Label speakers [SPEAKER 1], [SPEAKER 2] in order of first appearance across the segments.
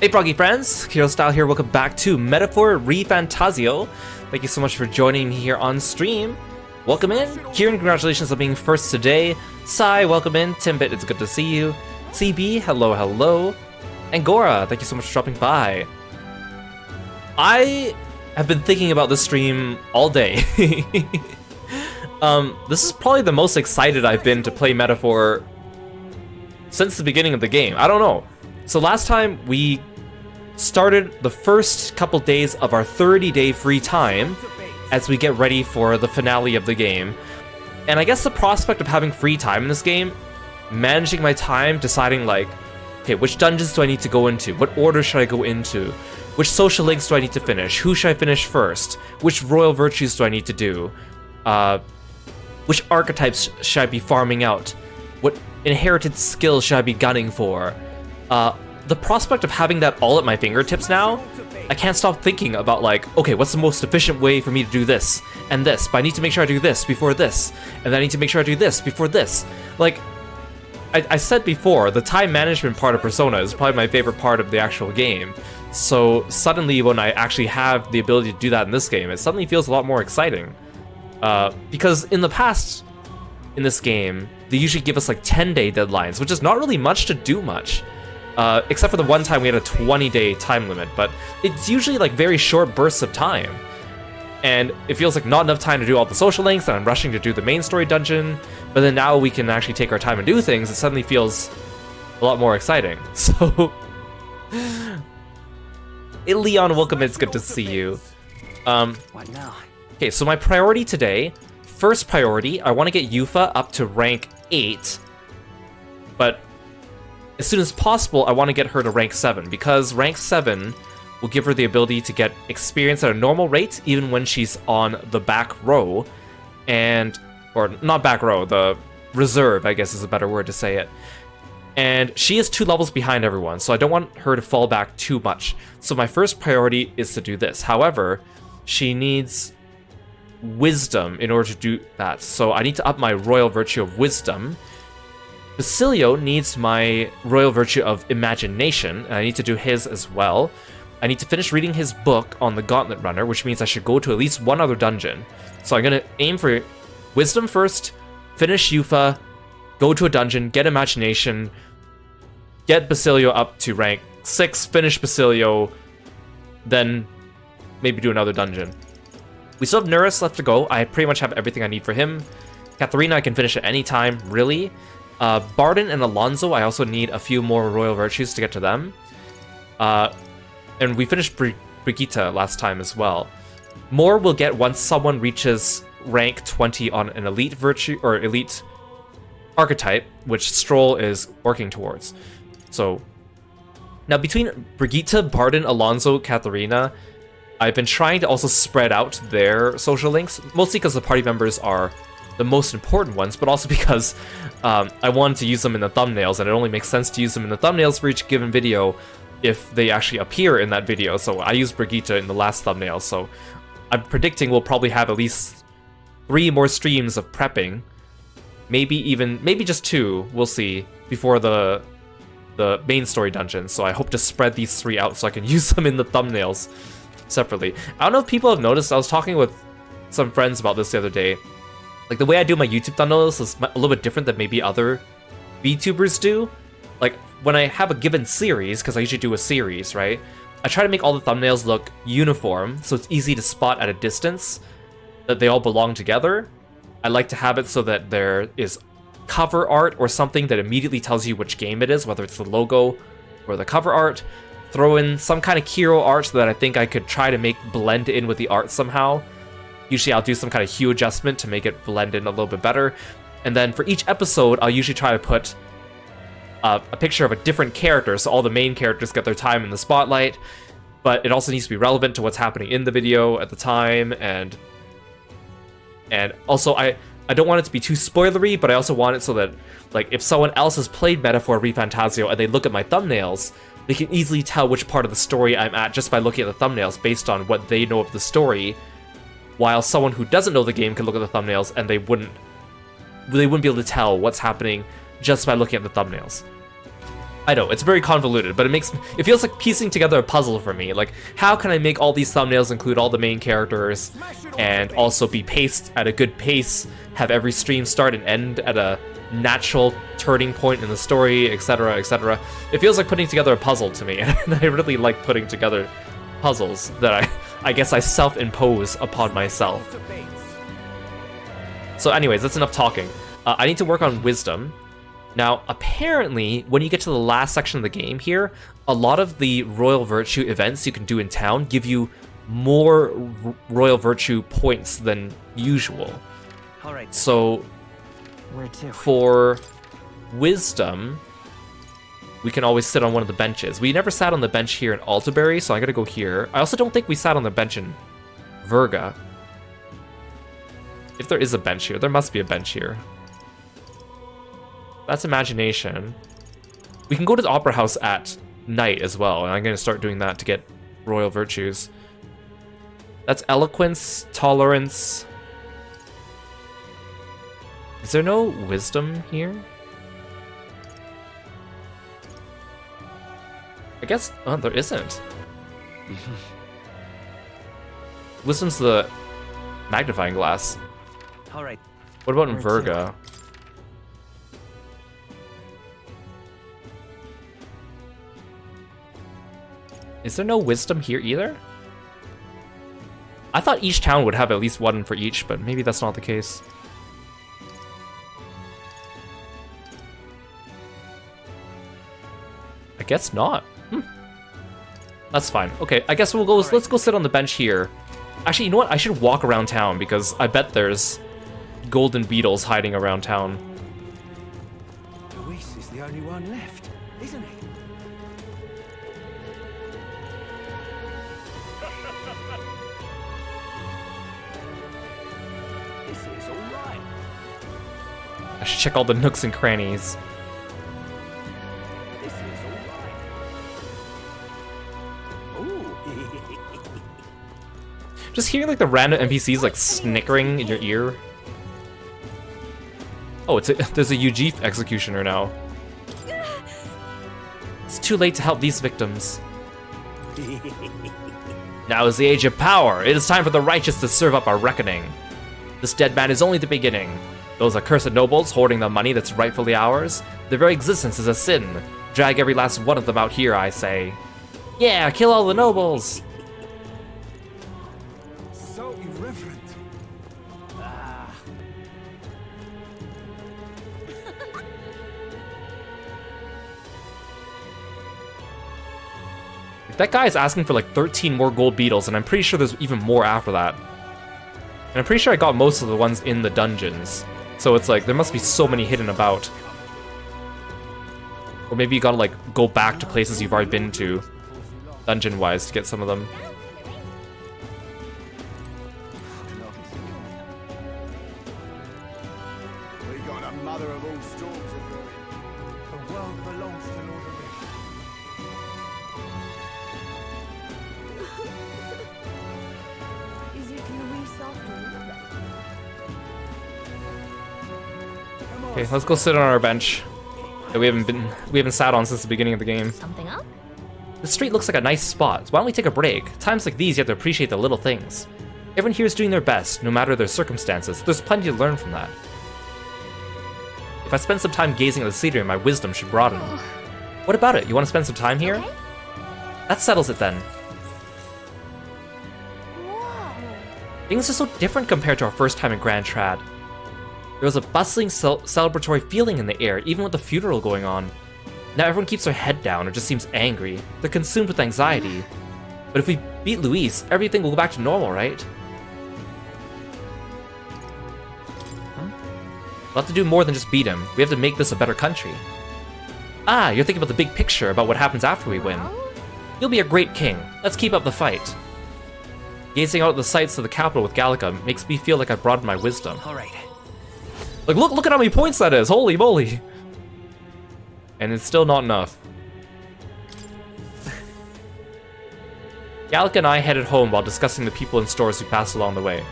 [SPEAKER 1] Hey proggy friends, Kirostyle here, welcome back to Metaphor ReFantazio. Thank you so much for joining me here on stream. Welcome in. Kieran, congratulations on being first today. Sai, welcome in. Timbit, it's good to see you. CB, hello, hello. And Gora, thank you so much for dropping by. I have been thinking about this stream all day. This is probably the most excited I've been to play Metaphor since the beginning of the game. I don't know. So last time we started the first couple days of our 30-day free time as we get ready for the finale of the game. And I guess the prospect of having free time in this game, managing my time, deciding like, okay, which dungeons do I need to go into? What order should I go into? Which social links do I need to finish? Who should I finish first? Which royal virtues do I need to do? Which archetypes should I be farming out? What inherited skills should I be gunning for? The prospect of having that all at my fingertips now, I can't stop thinking about like, okay, what's the most efficient way for me to do this and this, but I need to make sure I do this before this, and then I need to make sure I do this before this. Like, I said before, the time management part of Persona is probably my favorite part of the actual game. So suddenly when I actually have the ability to do that in this game, it suddenly feels a lot more exciting. Because in the past, in this game, they usually give us like 10-day deadlines, which is not really much to do much. Except for the one time we had a 20-day time limit, but it's usually like very short bursts of time. And it feels like not enough time to do all the social links, and I'm rushing to do the main story dungeon, but then now we can actually take our time and do things, it suddenly feels a lot more exciting. So... Hey Leon, welcome, it's good to see you.
[SPEAKER 2] What now?
[SPEAKER 1] Okay, so my priority today, first priority, I want to get Yufa up to rank 8, but as soon as possible, I want to get her to rank 7, because rank 7 will give her the ability to get experience at a normal rate, even when she's on the back row, or not back row, the reserve, I guess is a better word to say it. And she is 2 levels behind everyone, so I don't want her to fall back too much. So my first priority is to do this. However, she needs wisdom in order to do that, so I need to up my royal virtue of wisdom. Basilio needs my royal virtue of imagination, and I need to do his as well. I need to finish reading his book on the Gauntlet Runner, which means I should go to at least one other dungeon. So I'm going to aim for wisdom first, finish Yufa, go to a dungeon, get imagination, get Basilio up to rank 6, finish Basilio, then maybe do another dungeon. We still have Nurus left to go. I pretty much have everything I need for him. Katharina I can finish at any time, really. Barden and Alonso, I also need a few more royal virtues to get to them. And we finished Brigitte last time as well. More we'll get once someone reaches rank 20 on an elite virtue, or elite archetype, which Stroll is working towards. So, now between Brigitte, Barden, Alonso, Katharina, I've been trying to also spread out their social links, mostly because the party members are the most important ones, but also because I wanted to use them in the thumbnails, and it only makes sense to use them in the thumbnails for each given video if they actually appear in that video. So I used Brigitte in the last thumbnail, so I'm predicting we'll probably have at least 3 more streams of prepping, maybe just 2, we'll see, before the main story dungeon. So I hope to spread these 3 out so I can use them in the thumbnails separately. I don't know if people have noticed, I was talking with some friends about this the other day. Like, the way I do my YouTube thumbnails is a little bit different than maybe other VTubers do. Like, when I have a given series, because I usually do a series, right? I try to make all the thumbnails look uniform, so it's easy to spot at a distance that they all belong together. I like to have it so that there is cover art or something that immediately tells you which game it is, whether it's the logo or the cover art. Throw in some kind of Kiro art that I think I could try to make blend in with the art somehow. Usually I'll do some kind of hue adjustment to make it blend in a little bit better. And then for each episode, I'll usually try to put a picture of a different character, so all the main characters get their time in the spotlight, but it also needs to be relevant to what's happening in the video at the time, and also I don't want it to be too spoilery, but I also want it so that, like, if someone else has played Metaphor ReFantazio and they look at my thumbnails, they can easily tell which part of the story I'm at just by looking at the thumbnails based on what they know of the story, while someone who doesn't know the game can look at the thumbnails and they wouldn't be able to tell what's happening just by looking at the thumbnails. I know, it's very convoluted, but it feels like piecing together a puzzle for me. Like, how can I make all these thumbnails include all the main characters, and also be paced at a good pace, have every stream start and end at a natural turning point in the story, etc., etc. It feels like putting together a puzzle to me, and I really like putting together puzzles that I guess I self-impose upon myself. So anyways, that's enough talking. I need to work on wisdom. Now, apparently, when you get to the last section of the game here, a lot of the Royal Virtue events you can do in town give you more Royal Virtue points than usual.
[SPEAKER 2] All right.
[SPEAKER 1] So,
[SPEAKER 2] Where to?
[SPEAKER 1] for wisdom, we can always sit on one of the benches. We never sat on the bench here in Altaberry, so I'm gonna go here. I also don't think we sat on the bench in Verga. If there is a bench here, there must be a bench here. That's imagination. We can go to the Opera House at night as well, and I'm going to start doing that to get Royal Virtues. That's eloquence, tolerance. Is there no wisdom here? I guess, oh, there isn't. Wisdom's the magnifying glass.
[SPEAKER 2] All right.
[SPEAKER 1] What about in
[SPEAKER 2] Where to?
[SPEAKER 1] Verga? Is there no wisdom here either? I thought each town would have at least one for each, but maybe that's not the case. I guess not. That's fine. Okay, I guess we'll go. Let's go sit on the bench here. Actually, you know what? I should walk around town because I bet there's golden beetles hiding around town.
[SPEAKER 2] Luis is the only one left, isn't he? This is all right.
[SPEAKER 1] I should check all the nooks and crannies.
[SPEAKER 2] This is all right. Ooh.
[SPEAKER 1] Just hearing like the random NPCs like snickering in your ear. Oh, there's a UG executioner now. It's too late to help these victims. Now is the age of power. It is time for the righteous to serve up our reckoning. This dead man is only the beginning. Those accursed nobles hoarding the money that's rightfully ours, their very existence is a sin. Drag every last one of them out here, I say. Yeah, kill all the nobles!
[SPEAKER 2] So irreverent.
[SPEAKER 1] That guy is asking for like 13 more gold beetles, and I'm pretty sure there's even more after that. And I'm pretty sure I got most of the ones in the dungeons. So it's like, there must be so many hidden about. Or maybe you gotta like go back to places you've already been to, dungeon-wise, to get some of them.
[SPEAKER 3] We got a mother of all storms a brewing.
[SPEAKER 2] The world belongs to Lord of
[SPEAKER 4] Is it Louis Software?
[SPEAKER 1] Okay, let's go sit on our bench that we haven't sat on since the beginning of the game.
[SPEAKER 4] Something up?
[SPEAKER 1] The street looks like a nice spot, so why don't we take a break? Times like these, you have to appreciate the little things. Everyone here is doing their best, no matter their circumstances. There's plenty to learn from that. If I spend some time gazing at the scenery, my wisdom should broaden. What about it? You want to spend some time here?
[SPEAKER 4] Okay.
[SPEAKER 1] That settles it then.
[SPEAKER 4] Whoa.
[SPEAKER 1] Things are so different compared to our first time in Grand Trad. There was a bustling, celebratory feeling in the air, even with the funeral going on. Now everyone keeps their head down or just seems angry. They're consumed with anxiety. But if we beat Luis, everything will go back to normal, right? We'll have to do more than just beat him. We have to make this a better country. Ah, you're thinking about the big picture, about what happens after we win.
[SPEAKER 4] Well,
[SPEAKER 1] You'll be a great king. Let's keep up the fight. Gazing out at the sights of the capital with Gallica makes me feel like I've broadened my wisdom.
[SPEAKER 2] All right.
[SPEAKER 1] Like, look at how many points that is! Holy moly! And it's still not enough. Gallica and I headed home while discussing the people and stores we passed along the way.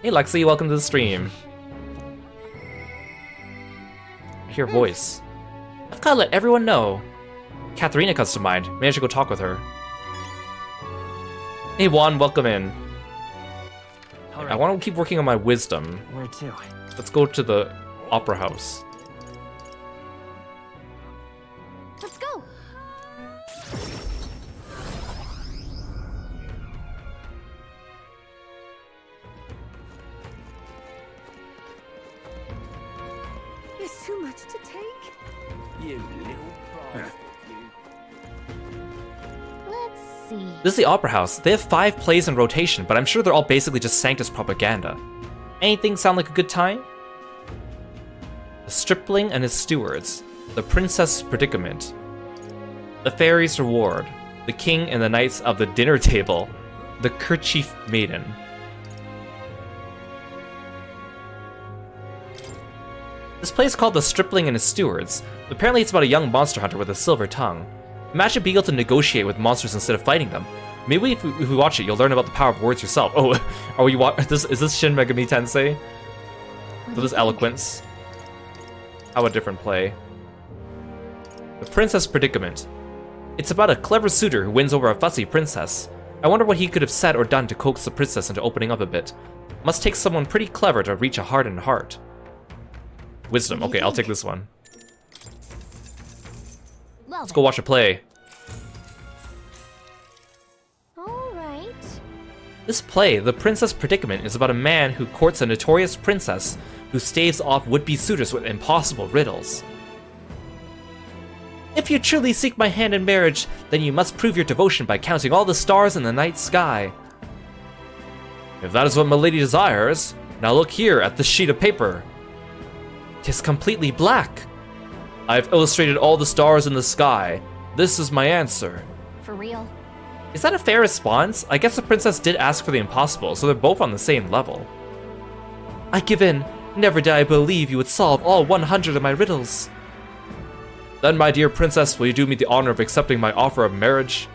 [SPEAKER 1] Hey Lexi, welcome to the stream. pure voice. I've gotta let everyone know. Katharina comes to mind. Maybe I should go talk with her. Hey Juan, welcome in. I want to keep working on my wisdom.
[SPEAKER 2] Where to?
[SPEAKER 1] Let's go to the opera house.
[SPEAKER 4] Let's go. There's too much to take.
[SPEAKER 2] You little bastard, you.
[SPEAKER 4] Let's see.
[SPEAKER 1] This is the opera house. They have 5 plays in rotation, but I'm sure they're all basically just Sanctus propaganda. Anything sound like a good time? The Stripling and his Stewards. The Princess Predicament. The Fairy's Reward. The King and the Knights of the Dinner Table. The Kerchief Maiden. This play is called The Stripling and His Stewards. Apparently it's about a young monster hunter with a silver tongue. Imagine being able to negotiate with monsters instead of fighting them. Maybe if we watch it, you'll learn about the power of words yourself. Oh, are we is this Shin Megami Tensei? So this eloquence. How a different play. The Princess Predicament. It's about a clever suitor who wins over a fussy princess. I wonder what he could have said or done to coax the princess into opening up a bit. Must take someone pretty clever to reach a hardened heart. Wisdom. Okay, I'll take this one. Let's go watch a play.
[SPEAKER 4] Alright.
[SPEAKER 1] This play, The Princess Predicament, is about a man who courts a notorious princess who staves off would-be suitors with impossible riddles. If you truly seek my hand in marriage, then you must prove your devotion by counting all the stars in the night sky. If that is what milady desires, now look here at this sheet of paper. 'Tis completely black. I've illustrated all the stars in the sky. This is my answer.
[SPEAKER 4] For real.
[SPEAKER 1] Is that a fair response? I guess the princess did ask for the impossible, so they're both on the same level. I give in. Never did I believe you would solve all 100 of my riddles. Then, my dear princess, will you do me the honor of accepting my offer of marriage?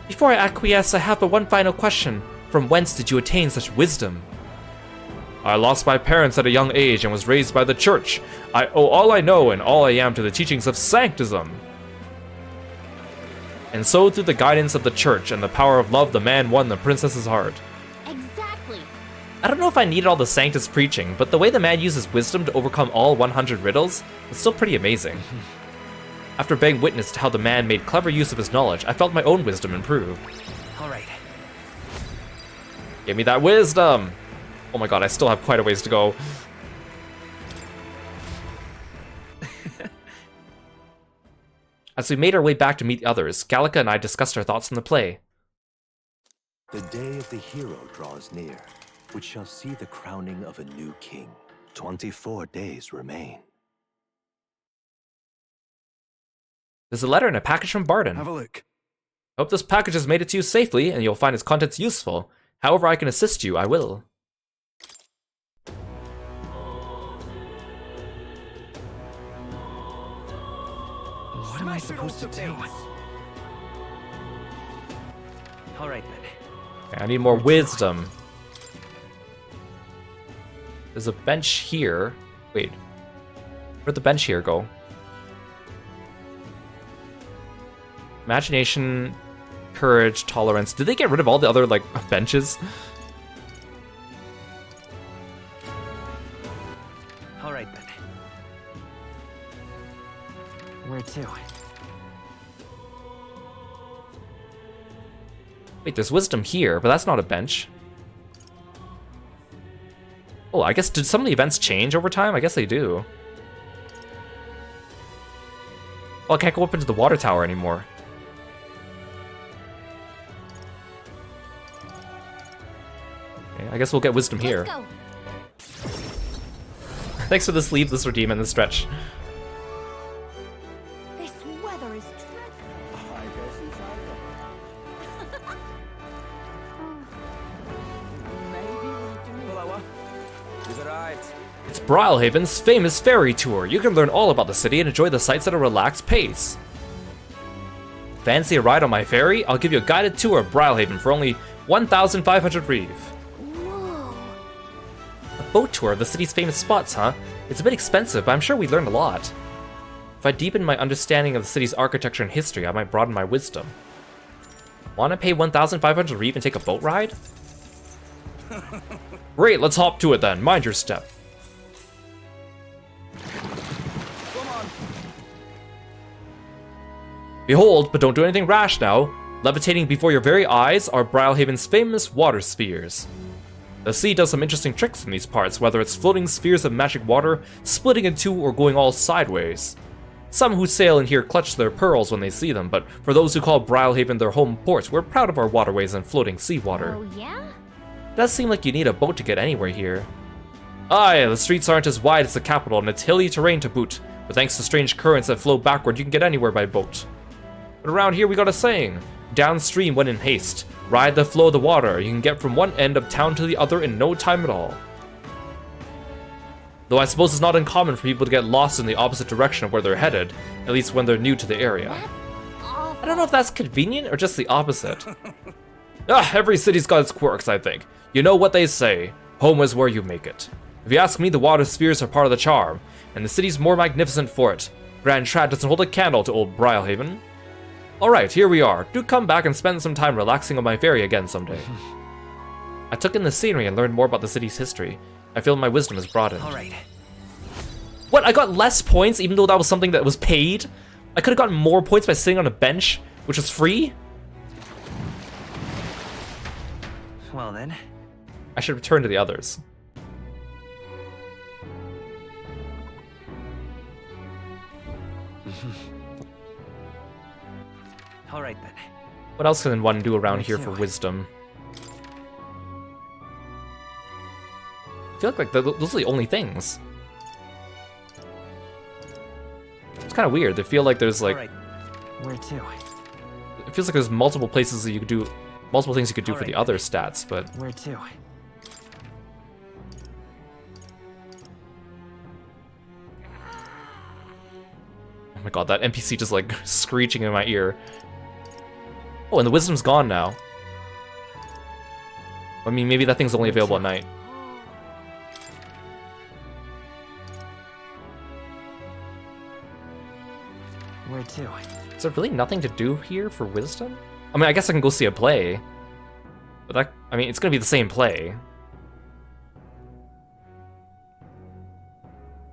[SPEAKER 1] Before I acquiesce, I have but one final question. From whence did you attain such wisdom? I lost my parents at a young age and was raised by the church. I owe all I know and all I am to the teachings of sanctism. And so through the guidance of the church and the power of love, the man won the princess's heart.
[SPEAKER 4] Exactly.
[SPEAKER 1] I don't know if I needed all the Sanctus preaching, but the way the man uses wisdom to overcome all 100 riddles is still pretty amazing. After bearing witness to how the man made clever use of his knowledge, I felt my own wisdom improve.
[SPEAKER 2] Alright.
[SPEAKER 1] Give me that wisdom! Oh my god, I still have quite a ways to go. As we made our way back to meet the others, Gallica and I discussed our thoughts on the play.
[SPEAKER 5] The day of the hero draws near, which shall see the crowning of a new king. 24 days remain.
[SPEAKER 1] There's a letter and a package from Barden.
[SPEAKER 2] Have a look.
[SPEAKER 1] Hope this package has made it to you safely, and you'll find its contents useful. However I can assist you, I will.
[SPEAKER 2] What am I supposed to do? Alright then.
[SPEAKER 1] Okay, I need more wisdom. There's a bench here. Wait. Where'd the bench here go? Imagination, courage, tolerance. Did they get rid of all the other, like, benches?
[SPEAKER 2] Alright then. Where to?
[SPEAKER 1] Wait, there's wisdom here, but that's not a bench. Oh, I guess, did some of the events change over time? I guess they do. Well, I can't go up into the water tower anymore. Okay, I guess we'll get wisdom here.
[SPEAKER 4] Let's go.
[SPEAKER 1] Thanks for the sleeve, this redeem, and the stretch.
[SPEAKER 4] This weather is dreadful.
[SPEAKER 3] I guess it's over.
[SPEAKER 4] Maybe we do.
[SPEAKER 2] Blower. Is it right?
[SPEAKER 1] It's Brylehaven's famous ferry tour. You can learn all about the city and enjoy the sights at a relaxed pace. Fancy a ride on my ferry? I'll give you a guided tour of Brylehaven for only 1,500 reeve.
[SPEAKER 4] Whoa.
[SPEAKER 1] A boat tour of the city's famous spots, huh? It's a bit expensive, but I'm sure we learned a lot. If I deepen my understanding of the city's architecture and history, I might broaden my wisdom. Wanna pay 1,500 reef and take a boat ride? Great, let's hop to it then. Mind your step.
[SPEAKER 2] Come on.
[SPEAKER 1] Behold, but don't do anything rash now. Levitating before your very eyes are Brylehaven's famous water spheres. The sea does some interesting tricks in these parts, whether it's floating spheres of magic water, splitting in two, or going all sideways. Some who sail in here clutch their pearls when they see them, but for those who call Brylehaven their home port, we're proud of our waterways and floating seawater.
[SPEAKER 4] Oh, yeah?
[SPEAKER 1] It does seem like you need a boat to get anywhere here. Aye, the streets aren't as wide as the capital, and it's hilly terrain to boot, but thanks to strange currents that flow backward, you can get anywhere by boat. But around here we got a saying, downstream when in haste. Ride the flow of the water, you can get from one end of town to the other in no time at all. Though I suppose it's not uncommon for people to get lost in the opposite direction of where they're headed, at least when they're new to the area.
[SPEAKER 4] Awful.
[SPEAKER 1] I don't know if that's convenient or just the opposite. Every city's got its quirks, I think. You know what they say, home is where you make it. If you ask me, the water spheres are part of the charm, and the city's more magnificent for it. Grand Trad doesn't hold a candle to old Brylehaven. Alright, here we are. Do come back and spend some time relaxing on my ferry again someday. I took in the scenery and learned more about the city's history. I feel my wisdom is broadened.
[SPEAKER 2] All right.
[SPEAKER 1] What, I got less points even though that was something that was paid? I could have gotten more points by sitting on a bench, which was free?
[SPEAKER 2] Well then.
[SPEAKER 1] I should return to the others.
[SPEAKER 2] All right then.
[SPEAKER 1] What else can one do around
[SPEAKER 2] Let's
[SPEAKER 1] here
[SPEAKER 2] do
[SPEAKER 1] for
[SPEAKER 2] it.
[SPEAKER 1] wisdom? I feel like those are the only things. It's kind of weird. They feel like there's like,
[SPEAKER 2] All right. Where to?
[SPEAKER 1] it feels like there's multiple places that you could do, multiple things you could do for
[SPEAKER 2] Alright.
[SPEAKER 1] the other stats, but
[SPEAKER 2] Where to?
[SPEAKER 1] oh my god, that NPC just like screeching in my ear. Oh, and the wisdom's gone now. I mean, maybe that thing's only available at night.
[SPEAKER 2] Where to?
[SPEAKER 1] Is there really nothing to do here for wisdom? I mean, I guess I can go see a play. But I mean, it's gonna be the same play.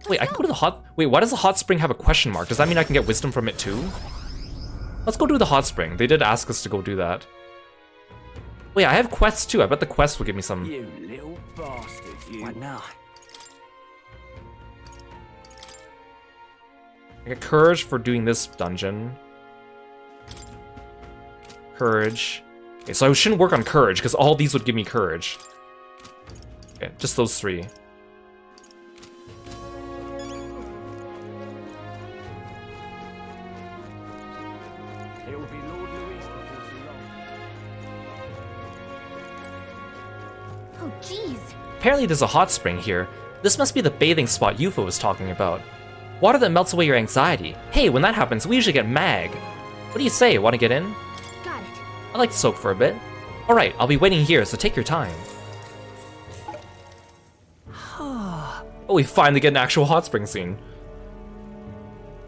[SPEAKER 1] Wait, I can go to the hot... Wait, why does the hot spring have a question mark? Does that mean I can get wisdom from it too? Let's go do the hot spring. They did ask us to go do that. Wait, I have quests too. I bet the quest will give me some...
[SPEAKER 2] You little bastard, you. What now?
[SPEAKER 1] I get courage for doing this dungeon. Courage. Okay, so I shouldn't work on courage, because all these would give me courage. Okay, just those three.
[SPEAKER 2] It will be Lord Louis before too long.
[SPEAKER 4] Oh, jeez.
[SPEAKER 1] Apparently there's a hot spring here. This must be the bathing spot Yufa was talking about. Water that melts away your anxiety. Hey, when that happens, we usually get mag. What do you say, want to get in?
[SPEAKER 4] Got it.
[SPEAKER 1] I'd like to soak for a bit. Alright, I'll be waiting here, so take your time. Oh, we finally get an actual hot spring scene.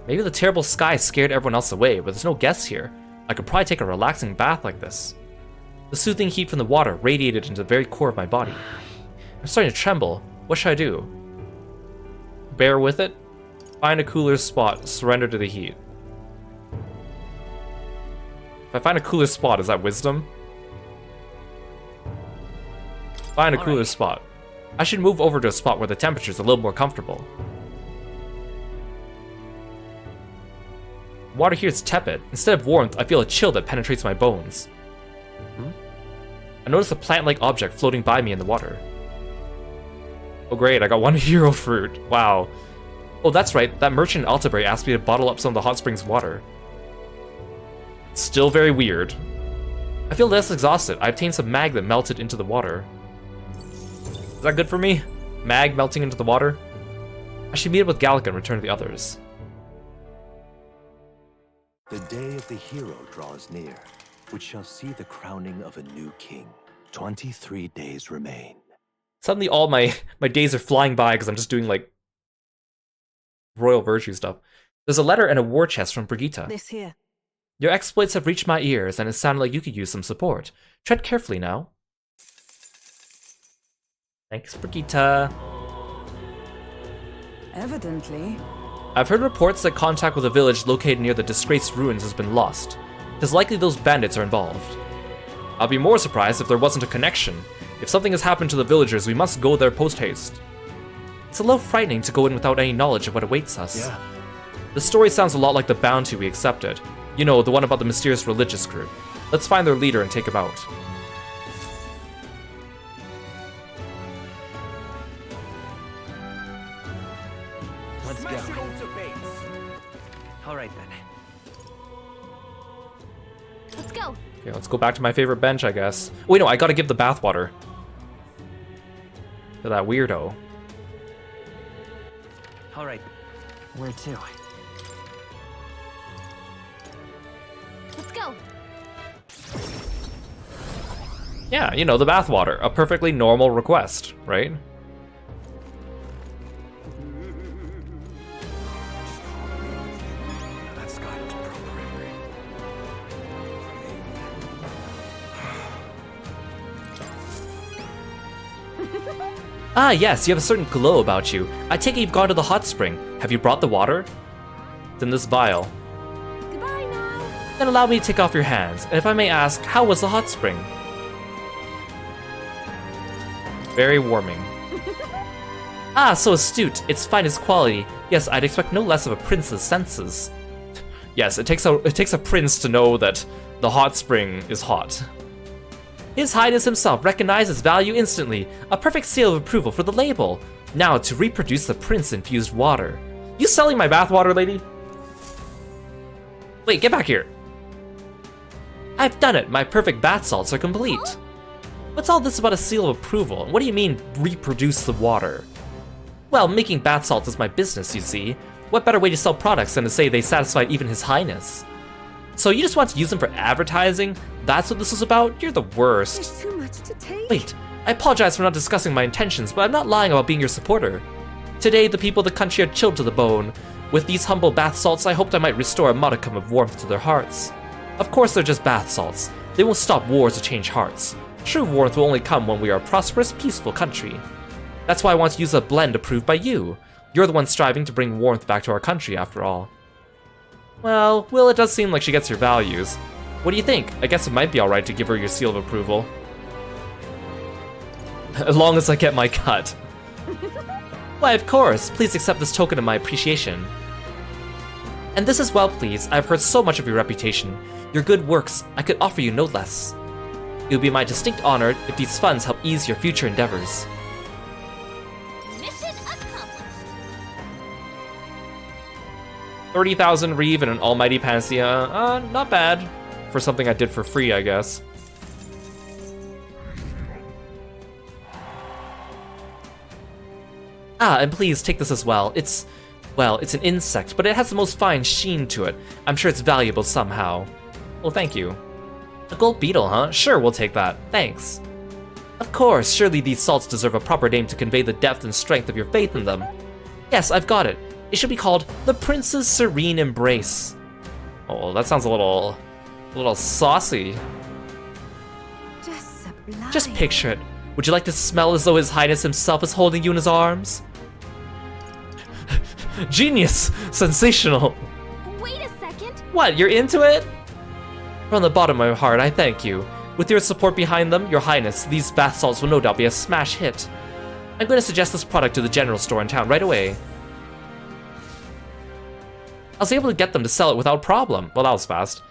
[SPEAKER 1] Maybe the terrible sky scared everyone else away, but there's no guests here. I could probably take a relaxing bath like this. The soothing heat from the water radiated into the very core of my body. I'm starting to tremble. What should I do? Bear with it? Find a cooler spot, surrender to the heat. If I find a cooler spot, is that wisdom? Find a cooler spot. I should move over to a spot where the temperature's a little more comfortable. Water here is tepid. Instead of warmth, I feel a chill that penetrates my bones. I notice a plant-like object floating by me in the water. Oh great, I got one hero fruit. Wow. Oh, that's right, that merchant in Altabury asked me to bottle up some of the hot springs water. Still very weird. I feel less exhausted. I obtained some mag that melted into the water. Is that good for me? Mag melting into the water? I should meet up with Gallica and return to the others.
[SPEAKER 5] The day of the hero draws near, which shall see the crowning of a new king. 23 days remain.
[SPEAKER 1] Suddenly all my days are flying by because I'm just doing, like, royal virtue stuff. There's a letter and a war chest from Brigitte.
[SPEAKER 3] This here.
[SPEAKER 1] Your exploits have reached my ears, and it sounded like you could use some support. Tread carefully now. Thanks, Brigitte.
[SPEAKER 3] Evidently.
[SPEAKER 1] I've heard reports that contact with a village located near the disgraced ruins has been lost. It is likely those bandits are involved. I'll be more surprised if there wasn't a connection. If something has happened to the villagers, we must go there post-haste. It's a little frightening to go in without any knowledge of what awaits us.
[SPEAKER 5] Yeah.
[SPEAKER 1] The story sounds a lot like the bounty we accepted. You know, the one about the mysterious religious group. Let's find their leader and take him out.
[SPEAKER 2] Let's
[SPEAKER 6] Smash
[SPEAKER 2] go.
[SPEAKER 6] it all to bits.
[SPEAKER 2] All right then.
[SPEAKER 4] Let's go.
[SPEAKER 1] Okay, let's go back to my favorite bench, I guess. Wait, no, I gotta give the bathwater to that weirdo.
[SPEAKER 2] All right. Where to?
[SPEAKER 4] Let's go.
[SPEAKER 1] Yeah, you know, the bathwater. A perfectly normal request, right?
[SPEAKER 5] That sky looks proper.
[SPEAKER 1] Ah, yes, you have a certain glow about you. I take it you've gone to the hot spring. Have you brought the water? It's in this vial.
[SPEAKER 4] Goodbye now.
[SPEAKER 1] Then allow me to take off your hands. And if I may ask, how was the hot spring? Very warming. Ah, so astute. Its finest quality. Yes, I'd expect no less of a prince's senses. Yes, it takes a prince to know that the hot spring is hot. His Highness himself recognized its value instantly. A perfect seal of approval for the label. Now to reproduce the prince-infused water. You selling my bathwater, lady? Wait, get back here. I've done it. My perfect bath salts are complete. What's all this about a seal of approval? What do you mean, reproduce the water? Well, making bath salts is my business, you see. What better way to sell products than to say they satisfied even His Highness? So you just want to use them for advertising? That's what this was about? You're the worst.
[SPEAKER 3] There's too much to take.
[SPEAKER 1] Wait, I apologize for not discussing my intentions, but I'm not lying about being your supporter. Today, the people of the country are chilled to the bone. With these humble bath salts, I hoped I might restore a modicum of warmth to their hearts. Of course, they're just bath salts. They won't stop wars or change hearts. True warmth will only come when we are a prosperous, peaceful country. That's why I want to use a blend approved by you. You're the one striving to bring warmth back to our country, after all. Well, it does seem like she gets your values. What do you think? I guess it might be alright to give her your seal of approval. As long as I get my cut. Why, of course. Please accept this token of my appreciation. And this as well, please. I've heard so much of your reputation. Your good works, I could offer you no less. It would be my distinct honor if these funds help ease your future endeavors.
[SPEAKER 4] Mission accomplished.
[SPEAKER 1] 30,000 Reeve and an almighty panacea. Not bad. For something I did for free, I guess. Ah, and please take this as well. It's an insect, but it has the most fine sheen to it. I'm sure it's valuable somehow. Well, thank you. A gold beetle, huh? Sure, we'll take that. Thanks. Of course, surely these salts deserve a proper name to convey the depth and strength of your faith in them. Yes, I've got it. It should be called the Prince's Serene Embrace. Oh, that sounds a little saucy.
[SPEAKER 3] Just sublime.
[SPEAKER 1] Just picture it. Would you like to smell as though His Highness himself is holding you in his arms? Genius! Sensational!
[SPEAKER 4] Wait a second.
[SPEAKER 1] What, you're into it? From the bottom of my heart, I thank you. With your support behind them, Your Highness, these bath salts will no doubt be a smash hit. I'm going to suggest this product to the general store in town right away. I was able to get them to sell it without problem. Well, that was fast.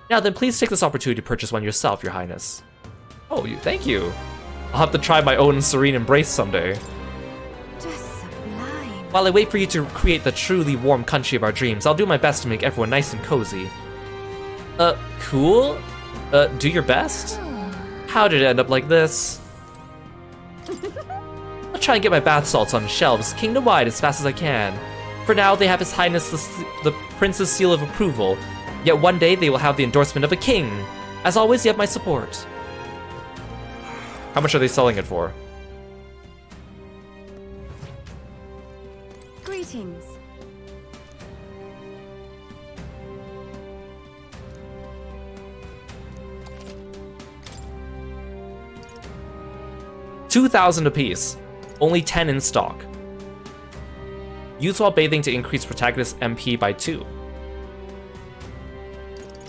[SPEAKER 1] Now then, please take this opportunity to purchase one yourself, Your Highness. Oh, thank you. I'll have to try my own Serene Embrace someday.
[SPEAKER 3] Just sublime.
[SPEAKER 1] While I wait for you to create the truly warm country of our dreams, I'll do my best to make everyone nice and cozy. Cool? Do your best? How did it end up like this? I'll try and get my bath salts on shelves kingdom-wide as fast as I can. For now, they have His Highness the Prince's seal of approval, yet one day they will have the endorsement of a king. As always, you have my support. How much are they selling it for?
[SPEAKER 3] Greetings.
[SPEAKER 1] $2,000 apiece. Only 10 in stock. Use while bathing to increase protagonist MP by 2.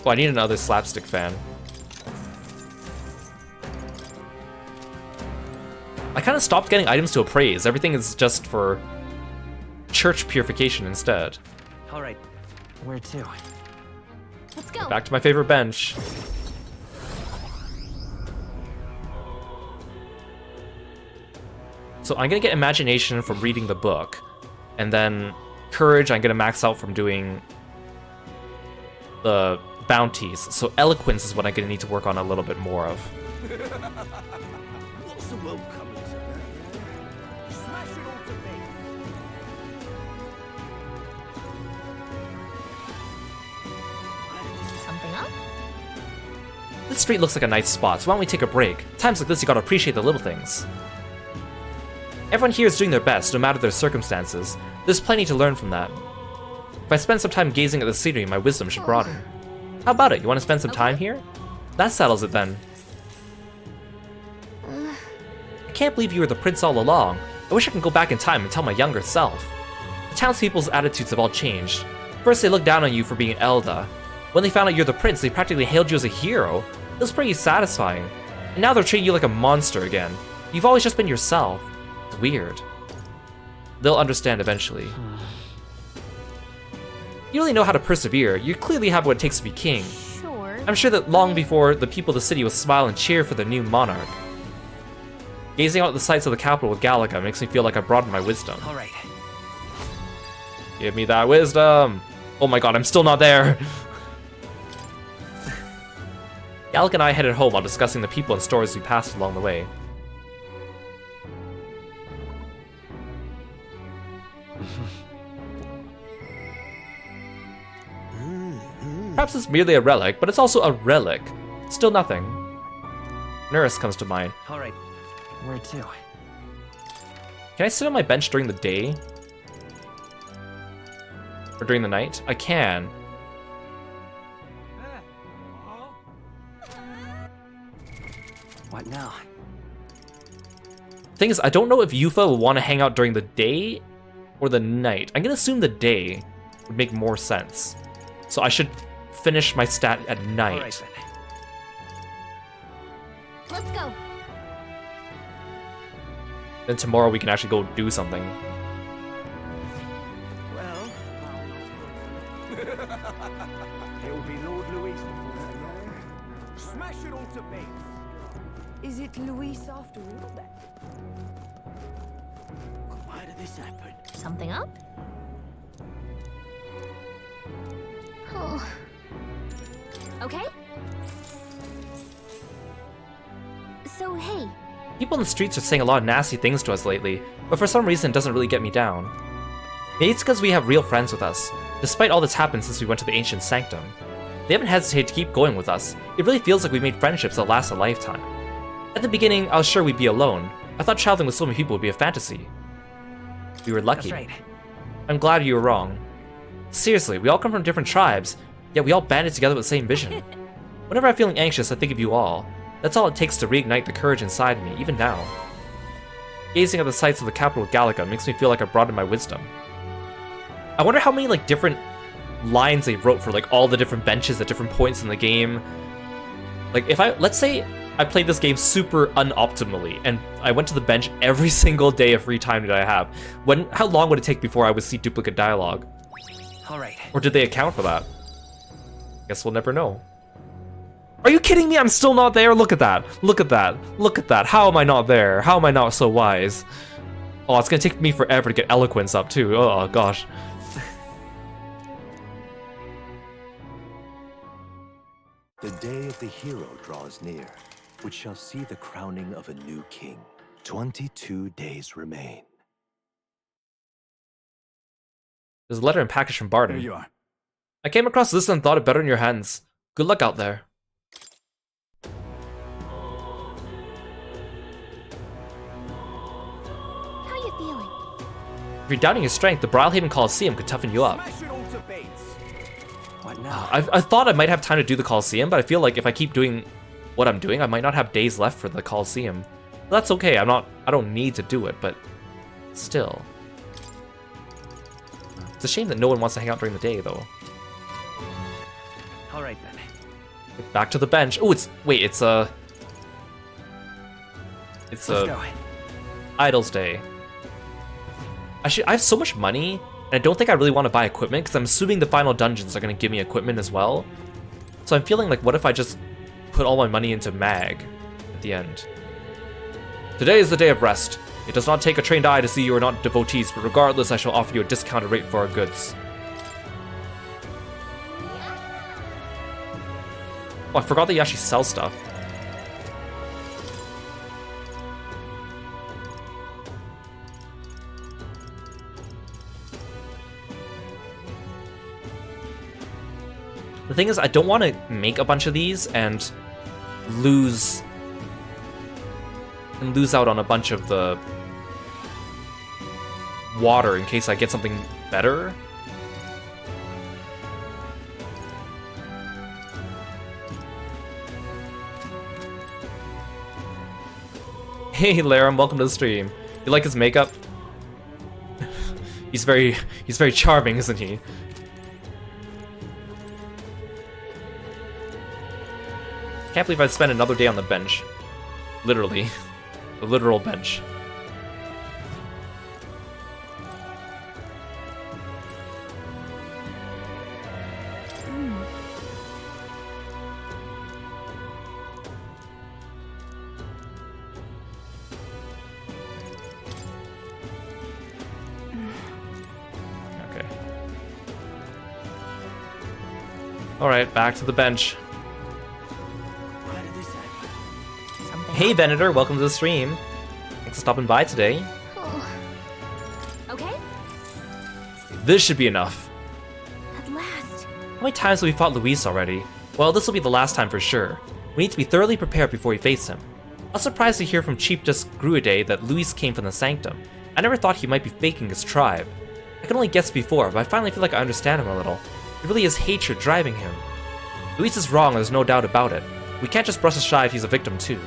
[SPEAKER 1] Oh, I need another slapstick fan. I kind of stopped getting items to appraise. Everything is just for church purification instead.
[SPEAKER 2] Alright, where to?
[SPEAKER 4] Let's go.
[SPEAKER 1] Back to my favorite bench. So I'm gonna get imagination from reading the book, and then courage I'm gonna max out from doing the bounties. So eloquence is what I'm gonna need to work on a little bit more of.
[SPEAKER 2] What's the world coming to? Smash it all to me.
[SPEAKER 4] Something up?
[SPEAKER 1] This street looks like a nice spot, so why don't we take a break? Times like this you gotta appreciate the little things. Everyone here is doing their best, no matter their circumstances. There's plenty to learn from that. If I spend some time gazing at the scenery, my wisdom should broaden. How about it? You want to spend some time here? That settles it then. I can't believe you were the prince all along. I wish I could go back in time and tell my younger self. The townspeople's attitudes have all changed. First they looked down on you for being Elda. When they found out you're the prince, they practically hailed you as a hero. It was pretty satisfying. And now they're treating you like a monster again. You've always just been yourself. It's weird. They'll understand eventually. You really know how to persevere. You clearly have what it takes to be king.
[SPEAKER 4] Sure.
[SPEAKER 1] I'm sure that long before the people of the city will smile and cheer for their new monarch. Gazing out at the sights of the capital with Gallica makes me feel like I've broadened my wisdom.
[SPEAKER 2] Alright.
[SPEAKER 1] Give me that wisdom! Oh my god, I'm still not there! Gallica and I headed home while discussing the people and stories we passed along the way. Perhaps it's merely a relic, but it's also a relic. Still nothing. Nurse comes to mind.
[SPEAKER 2] Alright, where to?
[SPEAKER 1] Can I sit on my bench during the day? Or during the night? I can.
[SPEAKER 2] What now?
[SPEAKER 1] Thing is, I don't know if Yufa will want to hang out during the day or the night. I'm gonna assume the day would make more sense. So I should finish my stat at night.
[SPEAKER 2] Alright then.
[SPEAKER 4] Let's go.
[SPEAKER 1] Then tomorrow we can actually go do something.
[SPEAKER 2] Well, it will be Lord Louis before that. Smash it all to bits.
[SPEAKER 3] Is it Luis after all then?
[SPEAKER 2] Why did this happen?
[SPEAKER 4] Something up? Oh. Okay. So, hey.
[SPEAKER 1] People in the streets are saying a lot of nasty things to us lately, but for some reason it doesn't really get me down. Maybe it's because we have real friends with us, despite all that's happened since we went to the ancient sanctum. They haven't hesitated to keep going with us. It really feels like we made friendships that last a lifetime. At the beginning, I was sure we'd be alone. I thought traveling with so many people would be a fantasy. We were lucky.
[SPEAKER 2] That's right.
[SPEAKER 1] I'm glad you were wrong. Seriously, we all come from different tribes, yet we all banded together with the same vision. Whenever I'm feeling anxious, I think of you all. That's all it takes to reignite the courage inside me, even now. Gazing at the sights of the capital with Gallica makes me feel like I've broadened my wisdom. I wonder how many like different lines they wrote for like all the different benches at different points in the game. Like if let's say I played this game super unoptimally and I went to the bench every single day of free time that I have. How long would it take before I would see duplicate dialogue?
[SPEAKER 2] Alright.
[SPEAKER 1] Or did they account for that? Guess we'll never know. Are you kidding me? I'm still not there? Look at that. Look at that. Look at that. How am I not there? How am I not so wise? Oh, it's gonna take me forever to get eloquence up too. Oh gosh.
[SPEAKER 5] The day of the hero draws near, which shall see the crowning of a new king. 22 days remain.
[SPEAKER 1] There's a letter and package from Barton.
[SPEAKER 2] Here you are.
[SPEAKER 1] I came across this and thought it better in your hands. Good luck out there.
[SPEAKER 4] How you feeling?
[SPEAKER 1] If you're doubting your strength, the Brilhaven Coliseum could toughen you up.
[SPEAKER 2] Smash it all to bits. What now?
[SPEAKER 1] I thought I might have time to do the Coliseum, but I feel like if I keep doing what I'm doing, I might not have days left for the Coliseum. That's okay, I don't need to do it, but still. It's a shame that no one wants to hang out during the day, though.
[SPEAKER 2] All right then.
[SPEAKER 1] Back to the bench. Oh, it's a
[SPEAKER 2] Let's go.
[SPEAKER 1] Idle's Day. I have so much money, and I don't think I really want to buy equipment, because I'm assuming the final dungeons are going to give me equipment as well. So I'm feeling like, what if I just put all my money into Mag at the end? Today is the day of rest. It does not take a trained eye to see you are not devotees, but regardless, I shall offer you a discounted rate for our goods. Oh, I forgot that you actually sell stuff. The thing is, I don't want to make a bunch of these and lose out on a bunch of the water in case I get something better. Hey Laram, welcome to the stream. You like his makeup? he's very charming, isn't he? Can't believe I'd spend another day on the bench. Literally. The literal bench. Okay. Alright, back to the bench. Hey Venator, welcome to the stream. Thanks for stopping by today.
[SPEAKER 4] Oh. Okay,
[SPEAKER 1] This should be enough.
[SPEAKER 4] at last.
[SPEAKER 1] How many times have we fought Luis already? Well, this will be the last time for sure. We need to be thoroughly prepared before we face him. I was surprised to hear from Chief Dusk Gruide that Luis came from the Sanctum. I never thought he might be faking his tribe. I could only guess before, but I finally feel like I understand him a little. It really is hatred driving him. Luis is wrong, there's no doubt about it. We can't just brush aside he's a victim too.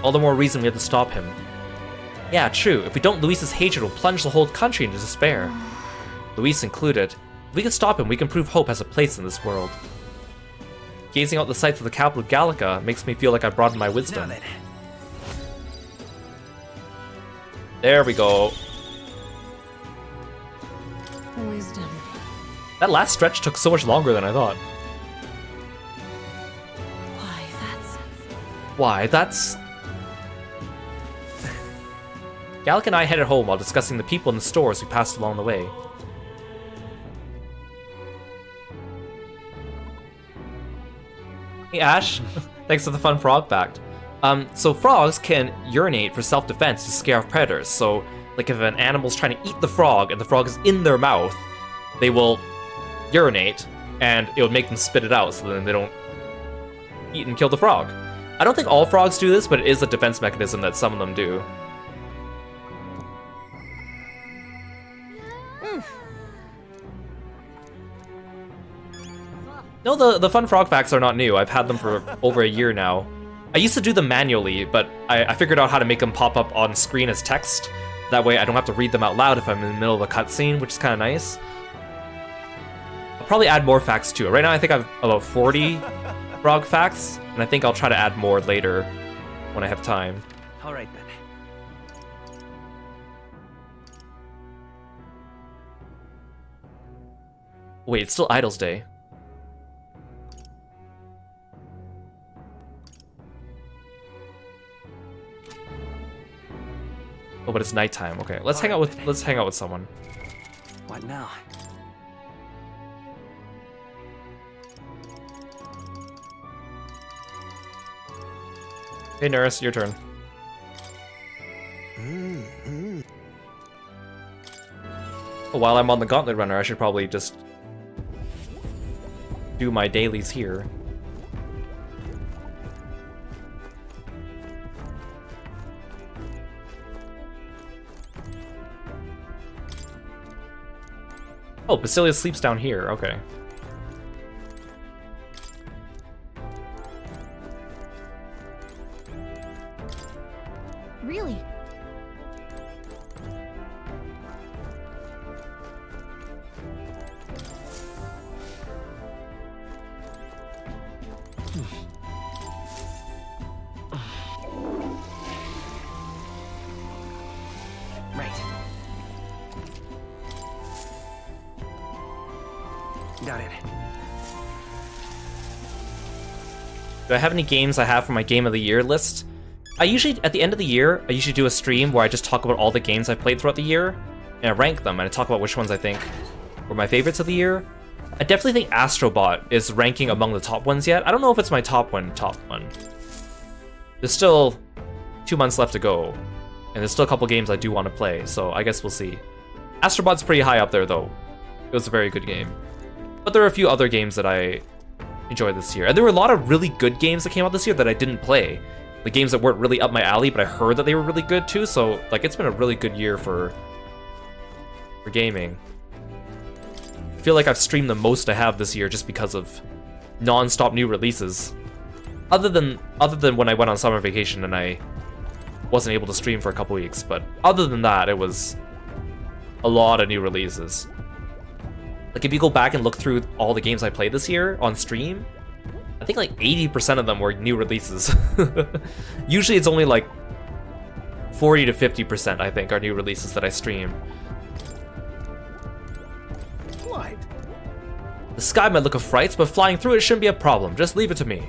[SPEAKER 1] All the more reason we have to stop him. Yeah, true. If we don't, Luis's hatred will plunge the whole country into despair. Luis included. If we can stop him, we can prove hope has a place in this world. Gazing out the sights of the capital Gallica makes me feel like I broadened my wisdom. There we go.
[SPEAKER 3] Wisdom.
[SPEAKER 1] That last stretch took so much longer than I thought. Why, that's... Gallic and I headed home while discussing the people in the stores we passed along the way. Hey Ash, thanks for the fun frog fact. So frogs can urinate for self-defense to scare off predators. So, like if an animal's trying to eat the frog and the frog is in their mouth, they will urinate and it will make them spit it out so then they don't eat and kill the frog. I don't think all frogs do this, but it is a defense mechanism that some of them do. No, the fun frog facts are not new. I've had them for over a year now. I used to do them manually, but I figured out how to make them pop up on screen as text. That way I don't have to read them out loud if I'm in the middle of a cutscene, which is kind of nice. I'll probably add more facts too. Right now I think I have about 40 frog facts, and I think I'll try to add more later when I have time.
[SPEAKER 2] All right then.
[SPEAKER 1] Wait, it's still Idle's Day. Oh, but it's nighttime. Okay, let's hang out with someone.
[SPEAKER 2] What now?
[SPEAKER 1] Hey, Nurse, your turn. Well, while I'm on the Gauntlet Runner, I should probably just do my dailies here. Oh, Basilius sleeps down here. Okay.
[SPEAKER 4] Really?
[SPEAKER 2] Right. Got it.
[SPEAKER 1] Do I have any games I have for my Game of the Year list? I usually, at the end of the year, I usually do a stream where I just talk about all the games I've played throughout the year, and I rank them, and I talk about which ones I think were my favorites of the year. I definitely think Astrobot is ranking among the top ones yet. I don't know if it's my top one. There's still 2 months left to go, and there's still a couple games I do want to play, so I guess we'll see. Astrobot's pretty high up there, though. It was a very good game. But there are a few other games that I enjoyed this year, and there were a lot of really good games that came out this year that I didn't play. The games that weren't really up my alley, but I heard that they were really good too, so like it's been a really good year for gaming. I feel like I've streamed the most I have this year just because of non-stop new releases. Other than when I went on summer vacation and I wasn't able to stream for a couple weeks, but other than that, it was a lot of new releases. Like if you go back and look through all the games I played this year on stream, I think like 80% of them were new releases. Usually it's only like 40 to 50% I think are new releases that I stream.
[SPEAKER 2] Right.
[SPEAKER 1] The sky might look of frights, but flying through it shouldn't be a problem. Just leave it to me.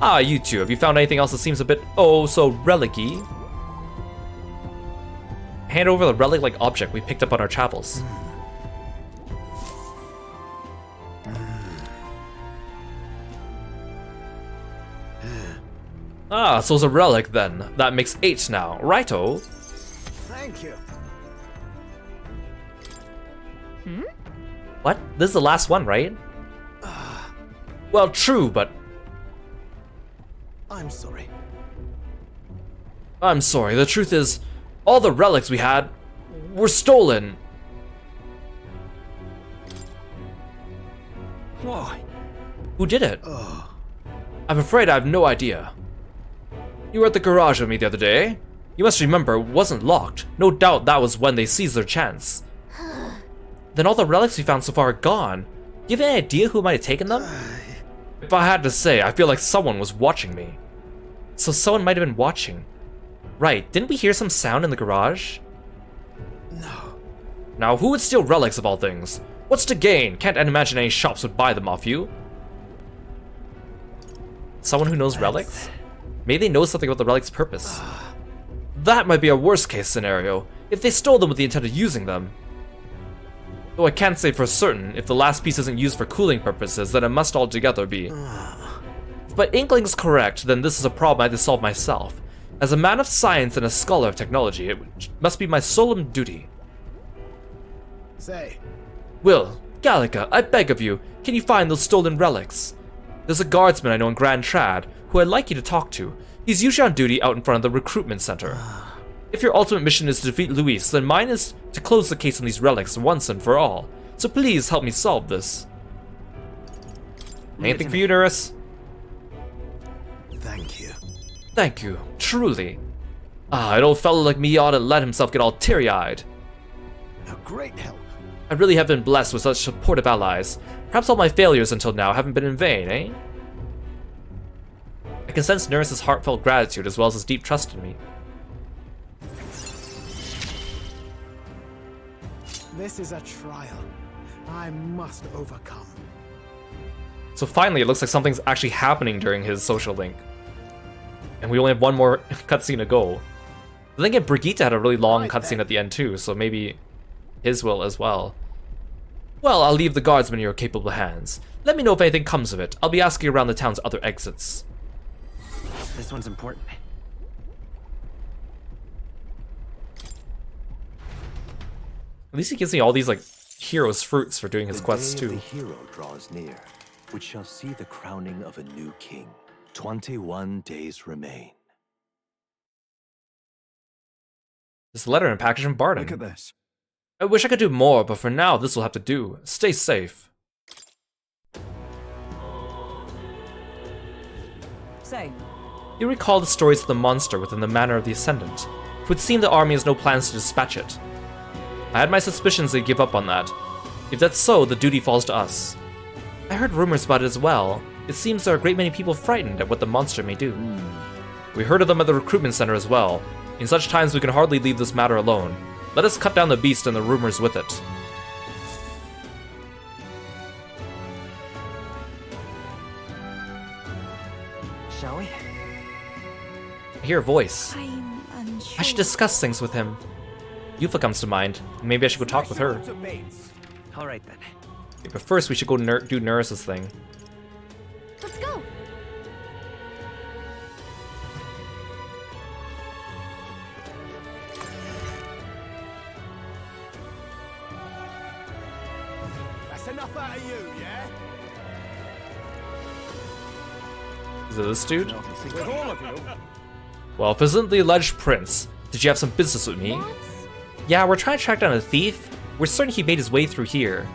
[SPEAKER 1] Ah, you two, have you found anything else that seems a bit, oh, so relic-y? Hand over the relic-like object we picked up on our travels. Ah, so it's a relic then. That makes 8 now. Righto.
[SPEAKER 2] Thank you.
[SPEAKER 1] What? This is the last one, right? Well, true, but
[SPEAKER 2] I'm sorry.
[SPEAKER 1] I'm sorry. The truth is, all the relics we had were stolen.
[SPEAKER 2] Why?
[SPEAKER 1] Who did it? I'm afraid I have no idea. You were at the garage with me the other day. You must remember, it wasn't locked. No doubt that was when they seized their chance. Then all the relics we found so far are gone. Do you have any idea who might have taken them? If I had to say, I feel like someone was watching me. So someone might have been watching. Right, didn't we hear some sound in the garage?
[SPEAKER 2] No.
[SPEAKER 1] Now, who would steal relics of all things? What's to gain? Can't imagine any shops would buy them off you. Someone who knows relics? Maybe they know something about the relic's purpose. That might be a worst case scenario, if they stole them with the intent of using them. Though I can't say for certain, if the last piece isn't used for cooling purposes, then it must altogether be. But Inkling's correct, then this is a problem I had to solve myself. As a man of science and a scholar of technology, it must be my solemn duty.
[SPEAKER 2] Say.
[SPEAKER 1] Will, Gallica, I beg of you, can you find those stolen relics? There's a guardsman I know in Grand Trad, who I'd like you to talk to. He's usually on duty out in front of the recruitment center. If your ultimate mission is to defeat Luis, then mine is to close the case on these relics once and for all. So please help me solve this. Anything for you, Nurse?
[SPEAKER 2] Thank you.
[SPEAKER 1] Thank you, truly. Ah, an old fellow like me ought to let himself get all teary-eyed.
[SPEAKER 2] A great help.
[SPEAKER 1] I really have been blessed with such supportive allies. Perhaps all my failures until now haven't been in vain, eh? I can sense Nurse's heartfelt gratitude as well as his deep trust in me.
[SPEAKER 2] This is a trial. I must overcome.
[SPEAKER 1] So finally, it looks like something's actually happening during his social link. And we only have one more cutscene to go. I think Brigitte had a really long cutscene at the end too, so maybe his will as well. Well, I'll leave the guardsmen in your capable hands. Let me know if anything comes of it. I'll be asking around the town's other exits.
[SPEAKER 2] This one's important.
[SPEAKER 1] At least he gives me all these, like, hero's fruits for doing his quests, too.
[SPEAKER 5] The hero draws near, which shall see the crowning of a new king. 21 days remain.
[SPEAKER 1] This letter and package from Barton.
[SPEAKER 2] Look at this.
[SPEAKER 1] I wish I could do more, but for now, this will have to do. Stay safe.
[SPEAKER 3] Say,
[SPEAKER 1] You recall the stories of the monster within the Manor of the Ascendant. It would seem the army has no plans to dispatch it. I had my suspicions they'd give up on that. If that's so, the duty falls to us. I heard rumors about it as well. It seems there are a great many people frightened at what the monster may do. We heard of them at the recruitment center as well. In such times we can hardly leave this matter alone. Let us cut down the beast and the rumors with it.
[SPEAKER 2] Shall we?
[SPEAKER 1] I hear a voice.
[SPEAKER 3] I'm unsure.
[SPEAKER 1] I should discuss things with him. Yufa comes to mind. Maybe I should go talk with her.
[SPEAKER 2] All right then.
[SPEAKER 1] Okay, but first we should go do Nurse's thing.
[SPEAKER 4] Let's go.
[SPEAKER 2] That's enough out of you, yeah?
[SPEAKER 1] Is it this dude?
[SPEAKER 2] With all of you.
[SPEAKER 1] Well, if it isn't the alleged prince, did you have some business with me?
[SPEAKER 4] What?
[SPEAKER 1] Yeah, we're trying to track down a thief. We're certain he made his way through here.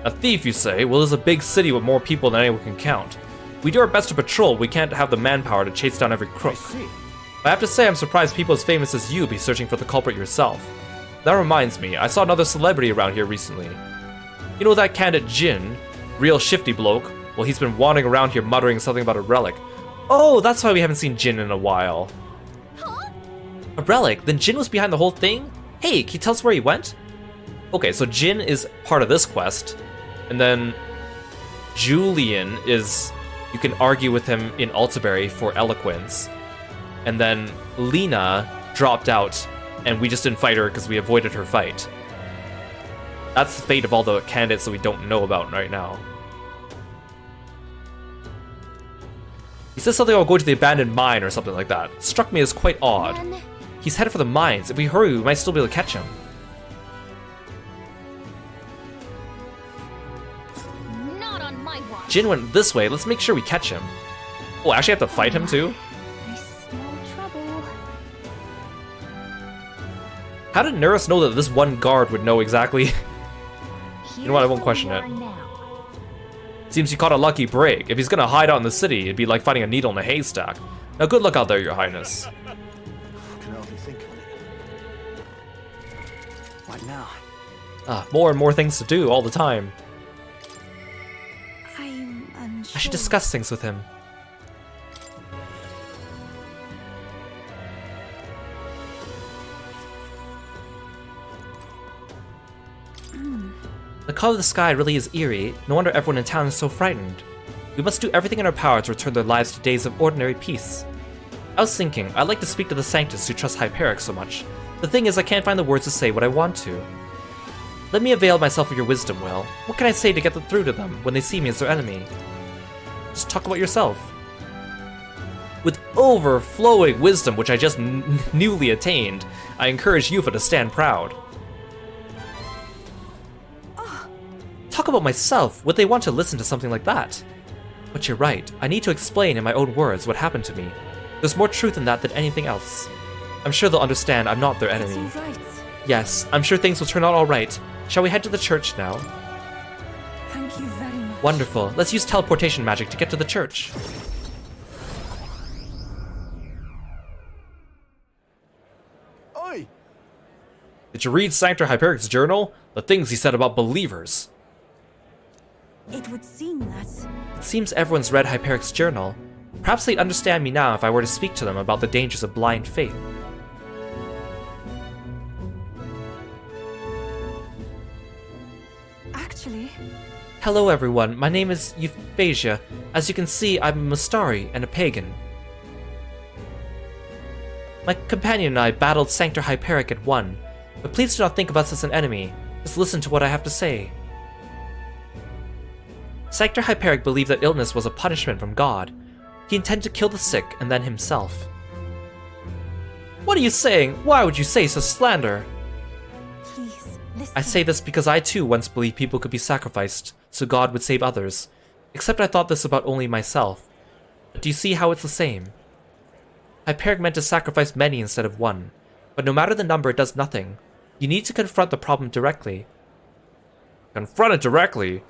[SPEAKER 1] A thief, you say? Well, there's a big city with more people than anyone can count. We do our best to patrol, we can't have the manpower to chase down every crook. I have to say I'm surprised people as famous as you be searching for the culprit yourself. That reminds me, I saw another celebrity around here recently. You know that candidate Jin? Real shifty bloke. Well, he's been wandering around here muttering something about a relic. Oh, that's why we haven't seen Jin in a while.
[SPEAKER 4] Huh?
[SPEAKER 1] A relic? Then Jin was behind the whole thing? Hey, can you tell us where he went? Okay, so Jin is part of this quest. And then Julian is... You can argue with him in Altaberry for eloquence. And then Lena dropped out, and we just didn't fight her because we avoided her fight. That's the fate of all the candidates that we don't know about right now. He says something about going to the abandoned mine or something like that. Struck me as quite odd.
[SPEAKER 4] Then
[SPEAKER 1] He's headed for the mines. If we hurry, we might still be able to catch him.
[SPEAKER 4] not on my watch.
[SPEAKER 1] Jin went this way. Let's make sure we catch him. Oh, I actually have to fight him too?
[SPEAKER 4] I smell trouble.
[SPEAKER 1] How did Nurse know that this one guard would know exactly? You know what, I won't question it. Seems you caught a lucky break. If he's gonna hide out in the city, it'd be like finding a needle in a haystack. Now good luck out there, your highness.
[SPEAKER 2] Can hardly think on it. Right now.
[SPEAKER 1] More and more things to do all the time.
[SPEAKER 3] I'm unsure.
[SPEAKER 1] I should discuss things with him. The color of the sky really is eerie. No wonder everyone in town is so frightened. We must do everything in our power to return their lives to days of ordinary peace. I was thinking, I'd like to speak to the Sanctus who trust Hyperic so much. The thing is, I can't find the words to say what I want to. Let me avail myself of your wisdom, Will. What can I say to get through to them when they see me as their enemy? Just talk about yourself. With overflowing wisdom, which I just newly attained, I encourage Yufa to stand proud. Talk about myself. Would they want to listen to something like that? But you're right. I need to explain in my own words what happened to me. There's more truth in that than anything else. I'm sure they'll understand I'm not their
[SPEAKER 3] It's
[SPEAKER 1] enemy.
[SPEAKER 3] all right.
[SPEAKER 1] Yes, I'm sure things will turn out all right. Shall we head to the church now?
[SPEAKER 3] Thank you very much.
[SPEAKER 1] Wonderful. Let's use teleportation magic to get to the church.
[SPEAKER 2] Oi!
[SPEAKER 1] Did you read Sanctor Hyperic's journal? The things he said about believers.
[SPEAKER 3] It would seem that.
[SPEAKER 1] It seems everyone's read Hyperic's journal. Perhaps they'd understand me now if I were to speak to them about the dangers of blind faith.
[SPEAKER 3] Actually,
[SPEAKER 1] Hello everyone, my name is Euphrasia. As you can see, I'm a Mustari and a pagan. My companion and I battled Sanctor Hyperic and won, but please do not think of us as an enemy. Just listen to what I have to say. Sanctor Hyperic believed that illness was a punishment from God. He intended to kill the sick and then himself. What are you saying? Why would you say such slander?
[SPEAKER 3] please listen.
[SPEAKER 1] I say this because I too once believed people could be sacrificed, so God would save others. Except I thought this about only myself. But do you see how it's the same? Hyperic meant to sacrifice many instead of one, but no matter the number it does nothing. You need to confront the problem directly. Confront it directly?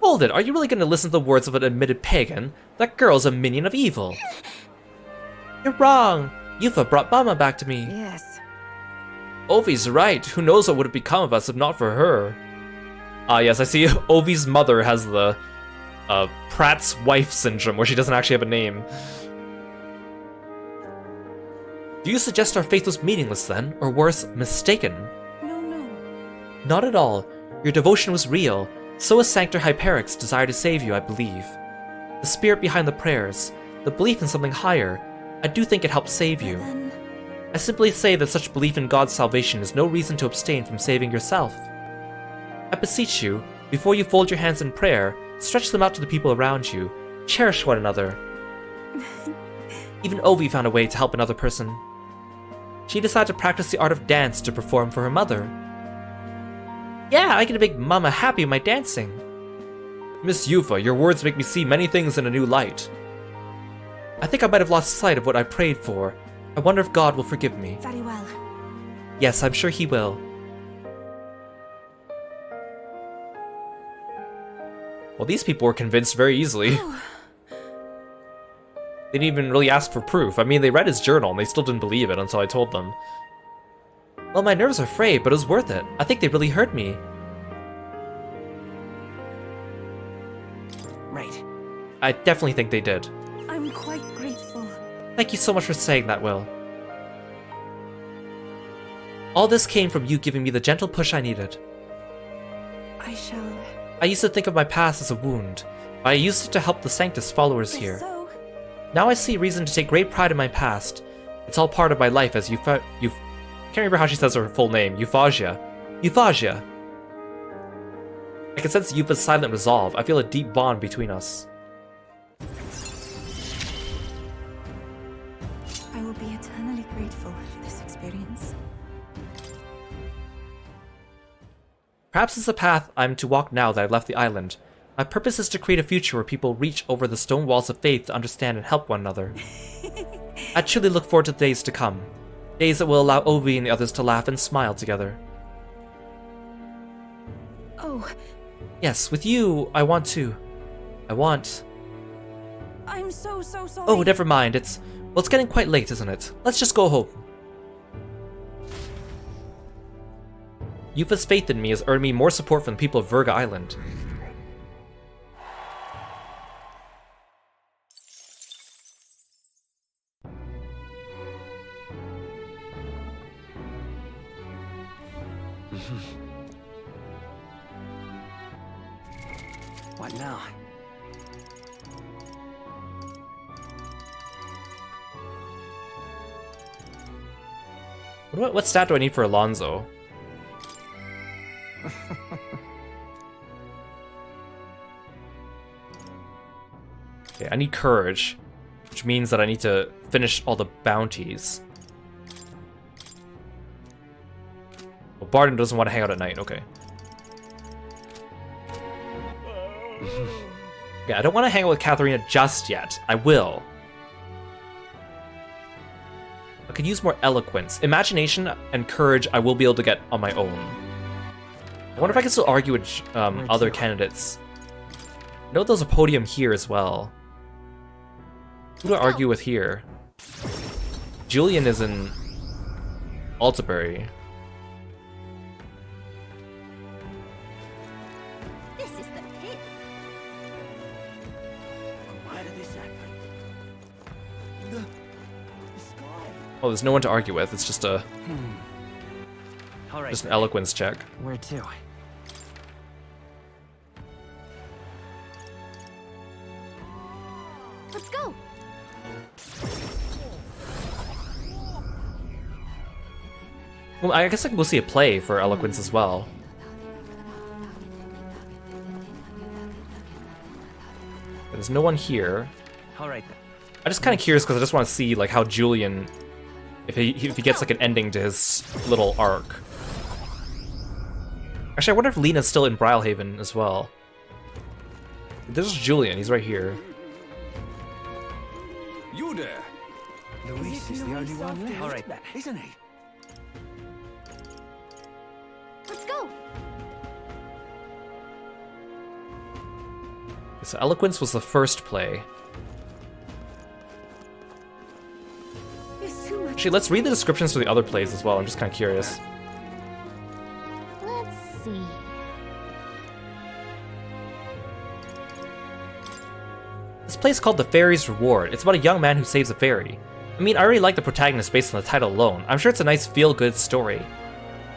[SPEAKER 1] Hold it, are you really going to listen to the words of an admitted pagan? That girl's a minion of evil. You're wrong. Yufa brought Mama back to me.
[SPEAKER 3] Yes.
[SPEAKER 1] Ovi's right. Who knows what would have become of us if not for her? Ah, yes, I see Ovi's mother has the Pratt's wife syndrome, where she doesn't actually have a name. Do you suggest our faith was meaningless then, or worse, mistaken?
[SPEAKER 3] No.
[SPEAKER 1] Not at all. Your devotion was real. So was Sanctor Hyperic's desire to save you, I believe. The spirit behind the prayers, the belief in something higher, I do think it helped save you.
[SPEAKER 3] Then
[SPEAKER 1] I simply say that such belief in God's salvation is no reason to abstain from saving yourself. I beseech you, before you fold your hands in prayer, stretch them out to the people around you. Cherish one another. Even Ovi found a way to help another person. She decided to practice the art of dance to perform for her mother. Yeah, I get to make Mama happy by dancing. Miss Yufa, your words make me see many things in a new light. I think I might have lost sight of what I prayed for. I wonder if God will forgive me.
[SPEAKER 3] very well.
[SPEAKER 1] Yes, I'm sure he will. Well, these people were convinced very easily. They didn't even really ask for proof. I mean, they read his journal and they still didn't believe it until I told them. Well, my nerves are frayed, but it was worth it. I think they really hurt me.
[SPEAKER 2] Right.
[SPEAKER 1] I definitely think they did.
[SPEAKER 3] I'm quite grateful.
[SPEAKER 1] Thank you so much for saying that, Will. All this came from you giving me the gentle push I needed.
[SPEAKER 3] I shall.
[SPEAKER 1] I used to think of my past as a wound, but I used it to help the Sanctus followers
[SPEAKER 3] If
[SPEAKER 1] here.
[SPEAKER 3] so,
[SPEAKER 1] Now I see reason to take great pride in my past. It's all part of my life as can't remember how she says her full name. Euphausia. Euphausia. I can sense Yufa's silent resolve. I feel a deep bond between us.
[SPEAKER 3] I will be eternally grateful for this experience.
[SPEAKER 1] Perhaps it's the path I'm to walk now that I've left the island. My purpose is to create a future where people reach over the stone walls of faith to understand and help one another. I truly look forward to the days to come. Days that will allow Ovi and the others to laugh and smile together.
[SPEAKER 3] Oh,
[SPEAKER 1] Yes, with you, I want.
[SPEAKER 3] I'm so sorry.
[SPEAKER 1] Oh, never mind. It's getting quite late, isn't it? Let's just go home. Yufa's faith in me has earned me more support from the people of Virga Island.
[SPEAKER 2] What now?
[SPEAKER 1] What stat do I need for Alonzo? Okay, I need courage, which means that I need to finish all the bounties. Well, Barden doesn't want to hang out at night, okay. Yeah, I don't want to hang out with Katharina just yet. I will. I could use more eloquence. Imagination and courage I will be able to get on my own. I wonder if I can still argue with other candidates. I know there's a podium here as well. Who do I argue with here? Julian is in Altabury.
[SPEAKER 4] This is the pit.
[SPEAKER 2] Why did this happen? The sky.
[SPEAKER 1] Oh, there's no one to argue with. It's just a
[SPEAKER 2] All right.
[SPEAKER 1] just an eloquence check.
[SPEAKER 2] Where to?
[SPEAKER 4] Let's go.
[SPEAKER 1] Well, I guess I can go see a play for eloquence as well. There's no one here.
[SPEAKER 2] All right then.
[SPEAKER 1] I'm just kind of curious because I just want to see like how Julian, if he gets like an ending to his little arc. Actually, I wonder if Lena's still in Brylehaven as well. This is Julian. He's right here.
[SPEAKER 2] You there? Luis is the only one left. All right then, isn't he?
[SPEAKER 4] Let's go.
[SPEAKER 1] So Eloquence was the first play.
[SPEAKER 3] It's too much.
[SPEAKER 1] Actually, let's read the descriptions for the other plays as well. I'm just kind of curious.
[SPEAKER 4] Let's see.
[SPEAKER 1] This play is called The Fairy's Reward. It's about a young man who saves a fairy. I mean, I already like the protagonist based on the title alone. I'm sure it's a nice feel-good story.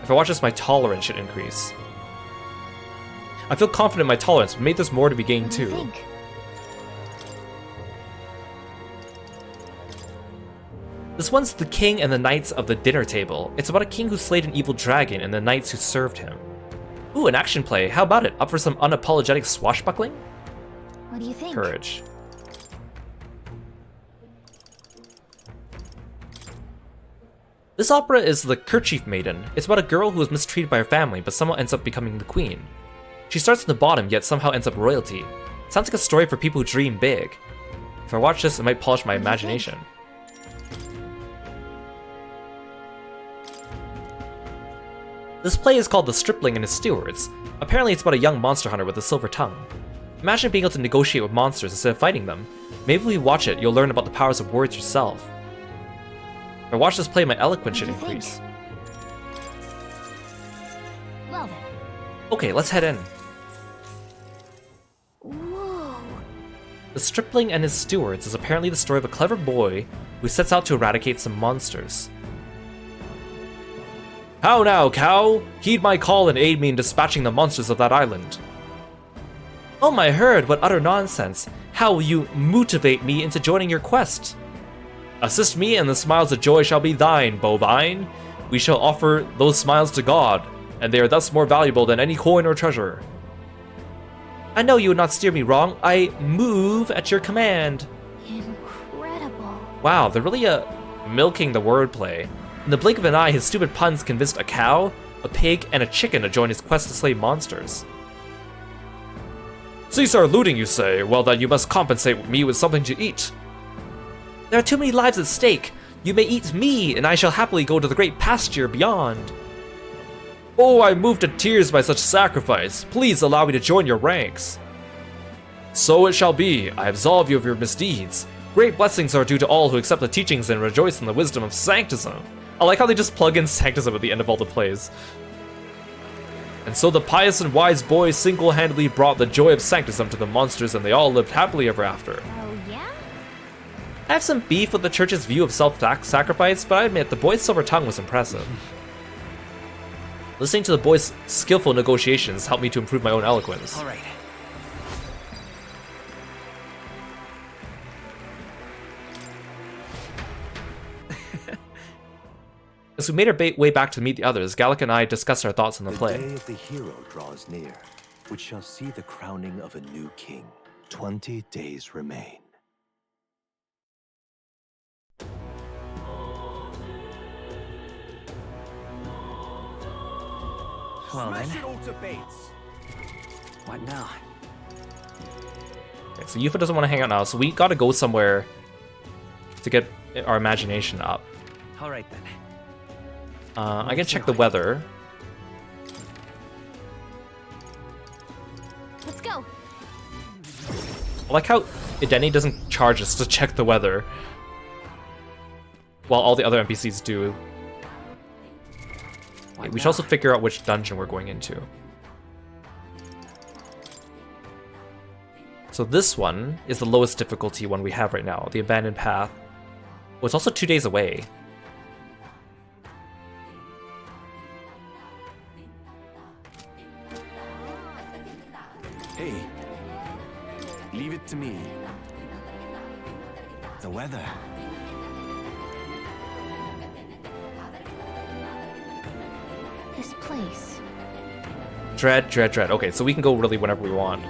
[SPEAKER 1] If I watch this, my tolerance should increase. I feel confident in my tolerance, but maybe there's more to be gained
[SPEAKER 4] What do you
[SPEAKER 1] too.
[SPEAKER 4] think?
[SPEAKER 1] This one's The King and the Knights of the Dinner Table. It's about a king who slayed an evil dragon and the knights who served him. Ooh, an action play. How about it? Up for some unapologetic swashbuckling?
[SPEAKER 4] What do you think?
[SPEAKER 1] Courage. This opera is The Kerchief Maiden. It's about a girl who was mistreated by her family, but somehow ends up becoming the queen. She starts at the bottom, yet somehow ends up royalty. Sounds like a story for people who dream big. If I watch this, it might polish my
[SPEAKER 4] What do you
[SPEAKER 1] imagination. This play is called The Stripling and His Stewards. Apparently it's about a young monster hunter with a silver tongue. Imagine being able to negotiate with monsters instead of fighting them. Maybe if you watch it, you'll learn about the powers of words yourself. If I watch this play, my eloquence should
[SPEAKER 4] What do you
[SPEAKER 1] increase.
[SPEAKER 4] think? Well then.
[SPEAKER 1] Okay, let's head in.
[SPEAKER 4] Whoa.
[SPEAKER 1] The Stripling and His Stewards is apparently the story of a clever boy who sets out to eradicate some monsters. How now, cow? Heed my call and aid me in dispatching the monsters of that island. Oh my herd, what utter nonsense. How will you motivate me into joining your quest? Assist me and the smiles of joy shall be thine, bovine. We shall offer those smiles to God, and they are thus more valuable than any coin or treasure. I know you would not steer me wrong. I move at your command.
[SPEAKER 4] Incredible.
[SPEAKER 1] Wow, they're really milking the wordplay. In the blink of an eye, his stupid puns convinced a cow, a pig, and a chicken to join his quest to slay monsters. Cease our looting, you say? Well, then you must compensate me with something to eat. There are too many lives at stake. You may eat me, and I shall happily go to the great pasture beyond. Oh, I'm moved to tears by such sacrifice. Please allow me to join your ranks. So it shall be. I absolve you of your misdeeds. Great blessings are due to all who accept the teachings and rejoice in the wisdom of Sanctism. I like how they just plug in Sanctism at the end of all the plays. And so the pious and wise boy single-handedly brought the joy of Sanctism to the monsters, and they all lived happily ever after.
[SPEAKER 4] Oh yeah?
[SPEAKER 1] I have some beef with the church's view of self-sacrifice, but I admit the boy's silver tongue was impressive. Listening to the boy's skillful negotiations helped me to improve my own eloquence.
[SPEAKER 2] All right.
[SPEAKER 1] As we made our way back to meet the others, Gallic and I discussed our thoughts on the
[SPEAKER 5] The
[SPEAKER 1] play.
[SPEAKER 5] day of the hero draws near, which shall see the crowning of a new king. 20 days remain.
[SPEAKER 2] Well Smash it all to bits. What now?
[SPEAKER 1] Okay, so Yufa doesn't want to hang out now, so we gotta go somewhere to get our imagination up.
[SPEAKER 2] All right then.
[SPEAKER 1] I can check the weather.
[SPEAKER 4] Let's go.
[SPEAKER 1] I like how Ideni doesn't charge us to check the weather, while all the other NPCs do. Okay, we should also figure out which dungeon we're going into. So this one is the lowest difficulty one we have right now, the Abandoned Path. Well, it's also 2 days away.
[SPEAKER 2] Hey, leave it to me. The weather.
[SPEAKER 4] This place.
[SPEAKER 1] Dread, dread, dread. Okay, so we can go really whenever we want.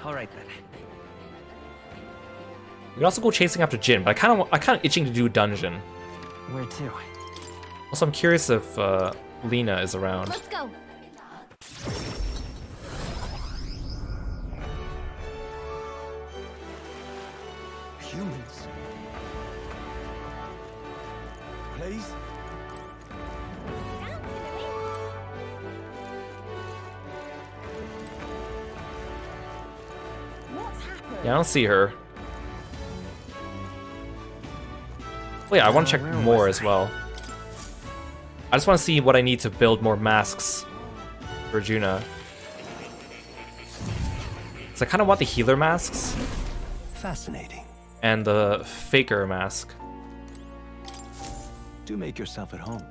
[SPEAKER 2] All right then.
[SPEAKER 1] We can also go chasing after Jin, but I kind of itching to do dungeon.
[SPEAKER 2] Where to?
[SPEAKER 1] Also, I'm curious if Lena is around.
[SPEAKER 4] Let's go.
[SPEAKER 2] Humans. Please?
[SPEAKER 1] Yeah, I don't see her. Oh yeah, I want to check more as well. I just want to see what I need to build more masks for Juna. So I kind of want the healer masks.
[SPEAKER 5] Fascinating.
[SPEAKER 1] And the faker mask.
[SPEAKER 5] Do make yourself at home.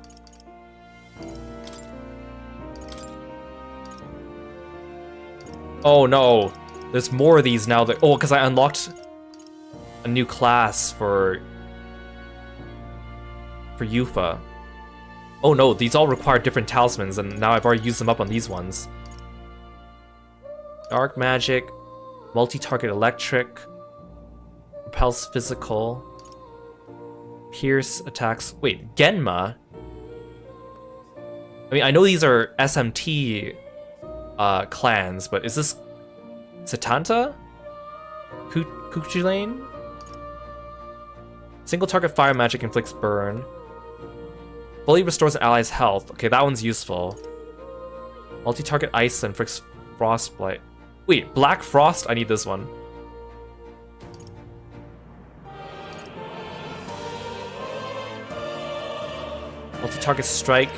[SPEAKER 1] Oh no, there's more of these now that, oh, because I unlocked a new class for Yufa. Oh no, these all require different talismans, and now I've already used them up on these ones. Dark magic, multi-target electric, repels physical, pierce attacks. Wait, Genma? I mean, I know these are SMT clans, but is this Satanta? Kuchulain? Single target fire magic inflicts burn. Fully restores an ally's health. Okay, that one's useful. Multi-target ice inflicts frostbite. Wait, Black Frost? I need this one. Multi-target strike.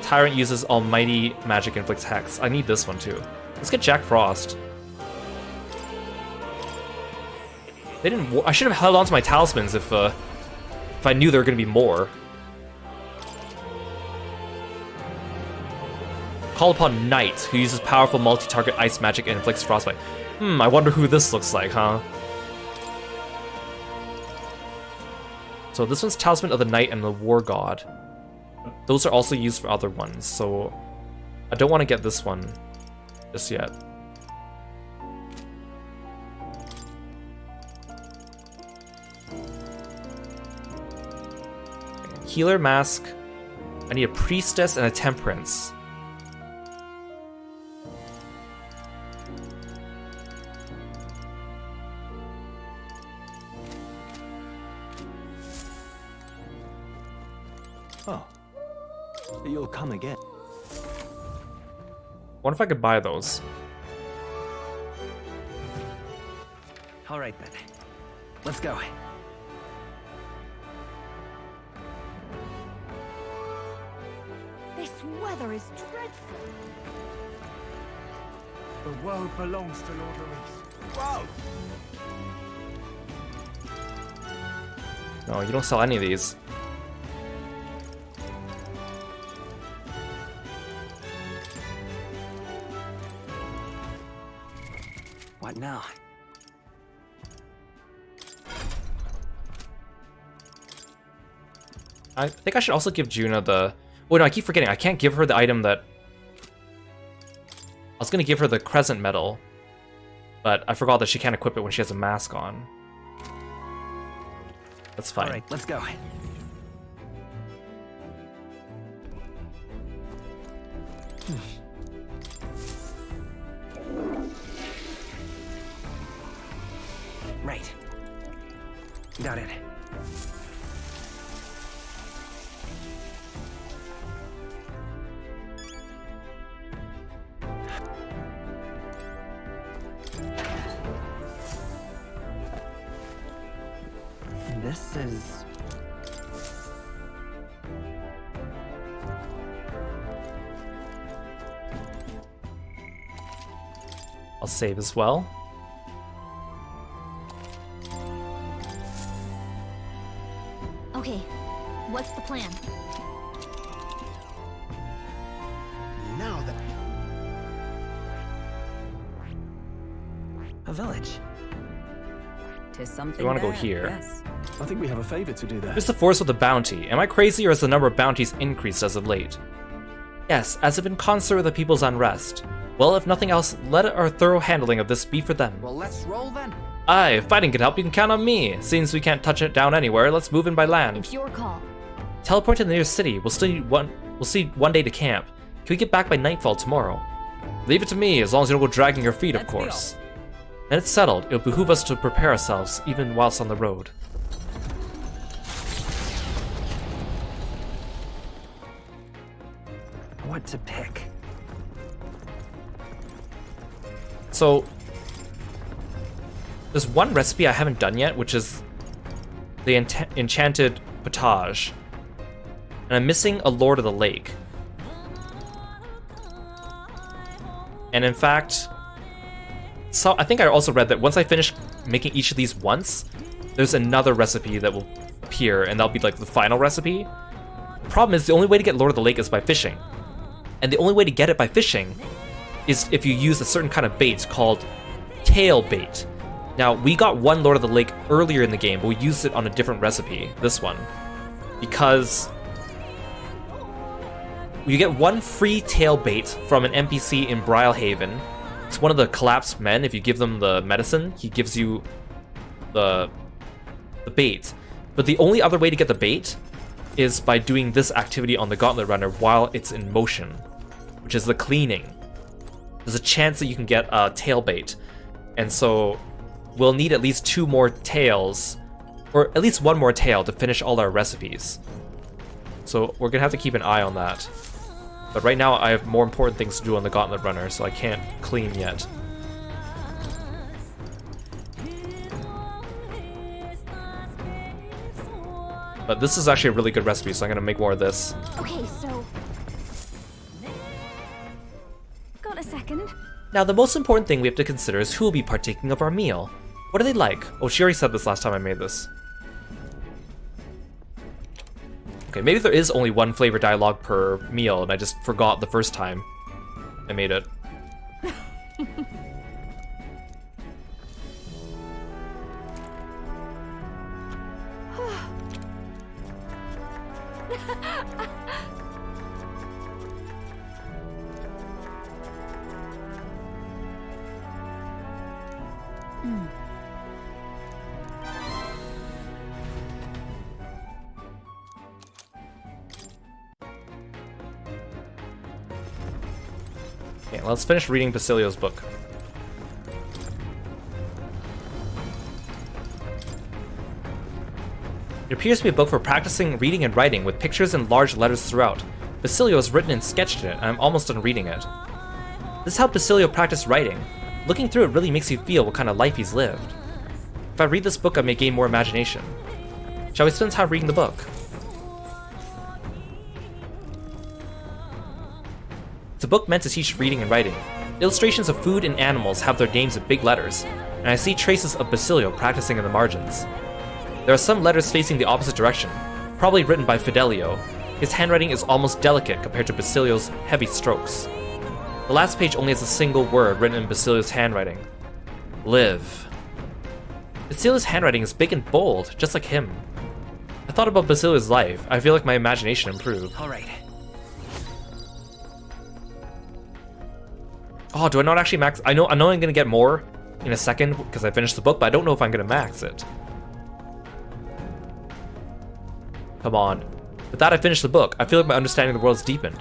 [SPEAKER 1] Tyrant uses almighty magic inflicts hex. I need this one too. Let's get Jack Frost. They didn't. I should have held on to my talismans if I knew there were gonna be more. Call upon Knight, who uses powerful multi-target ice magic and inflicts frostbite. I wonder who this looks like, huh? So this one's Talisman of the Knight and the War God. Those are also used for other ones, so I don't want to get this one just yet. Healer mask. I need a priestess and a temperance.
[SPEAKER 5] Oh, you'll come again.
[SPEAKER 1] What if I could buy those?
[SPEAKER 6] All right then, let's go.
[SPEAKER 4] This weather is dreadful.
[SPEAKER 2] The world belongs to Lord Luis. Whoa!
[SPEAKER 1] No, you don't sell any of these.
[SPEAKER 6] What now?
[SPEAKER 1] I think I should also give Juna the... Oh no, I keep forgetting. I can't give her the item that... I was gonna give her the Crescent Medal, but I forgot that she can't equip it when she has a mask on. That's fine.
[SPEAKER 6] All right, let's go. Right. Got it. This is...
[SPEAKER 1] I'll save as well.
[SPEAKER 4] Okay, what's the plan?
[SPEAKER 2] Now that
[SPEAKER 6] a village.
[SPEAKER 7] Tis something.
[SPEAKER 1] You want to go
[SPEAKER 7] bad,
[SPEAKER 1] here.
[SPEAKER 7] yes.
[SPEAKER 5] I think we have a favor to do there.
[SPEAKER 1] Here's the force of the bounty. Am I crazy, or has the number of bounties increased as of late? Yes, as if in concert with the people's unrest. Well, if nothing else, let our thorough handling of this be for them.
[SPEAKER 6] Well, let's roll then.
[SPEAKER 1] Aye, if fighting can help, you can count on me. Since we can't touch it down anywhere, let's move in by land.
[SPEAKER 4] It's your call.
[SPEAKER 1] Teleport to the nearest city. We'll see one day to camp. Can we get back by nightfall tomorrow? Leave it to me, as long as you don't go dragging your feet, of
[SPEAKER 7] That's the
[SPEAKER 1] course. And it's settled. It'll behoove us to prepare ourselves, even whilst on the road.
[SPEAKER 6] What to pick?
[SPEAKER 1] So, There's one recipe I haven't done yet, which is the enchanted potage. And I'm missing a Lord of the Lake. And in fact, so I think I also read that once I finish making each of these once, there's another recipe that will appear, and that'll be like the final recipe. The problem is the only way to get Lord of the Lake is by fishing. And the only way to get it by fishing is if you use a certain kind of bait called tail bait. Now, we got one Lord of the Lake earlier in the game, but we used it on a different recipe, this one. Because you get one free tail bait from an NPC in Brylehaven. It's one of the collapsed men. If you give them the medicine, he gives you the bait. But the only other way to get the bait is by doing this activity on the Gauntlet Runner while it's in motion, which is the cleaning. There's a chance that you can get a tail bait. And so we'll need at least 2 more tails, or at least 1 more tail to finish all our recipes. So we're gonna have to keep an eye on that. But right now I have more important things to do on the Gauntlet Runner, so I can't clean yet. But this is actually a really good recipe, so I'm gonna make more of this.
[SPEAKER 4] Okay, so... Got a second?
[SPEAKER 1] Now, the most important thing we have to consider is who will be partaking of our meal. What are they like? Oh, she already said this last time I made this. Okay, maybe there is only 1 flavor dialogue per meal, and I just forgot the first time I made it. Okay, let's finish reading Basilio's book. It appears to be a book for practicing reading and writing, with pictures and large letters throughout. Basilio has written and sketched in it, and I'm almost done reading it. This is how Basilio practiced writing. Looking through it really makes you feel what kind of life he's lived. If I read this book, I may gain more imagination. Shall we spend time reading the book? It's a book meant to teach reading and writing. Illustrations of food and animals have their names in big letters, and I see traces of Basilio practicing in the margins. There are some letters facing the opposite direction, probably written by Fidelio. His handwriting is almost delicate compared to Basilio's heavy strokes. The last page only has a single word written in Basilio's handwriting. Live. Basilio's handwriting is big and bold, just like him. I thought about Basilio's life. I feel like my imagination improved.
[SPEAKER 6] All right.
[SPEAKER 1] Oh, do I not actually max? I know I'm gonna get more in a second because I finished the book, but I don't know if I'm gonna max it. Come on. With that, I finished the book. I feel like my understanding of the world is deepened.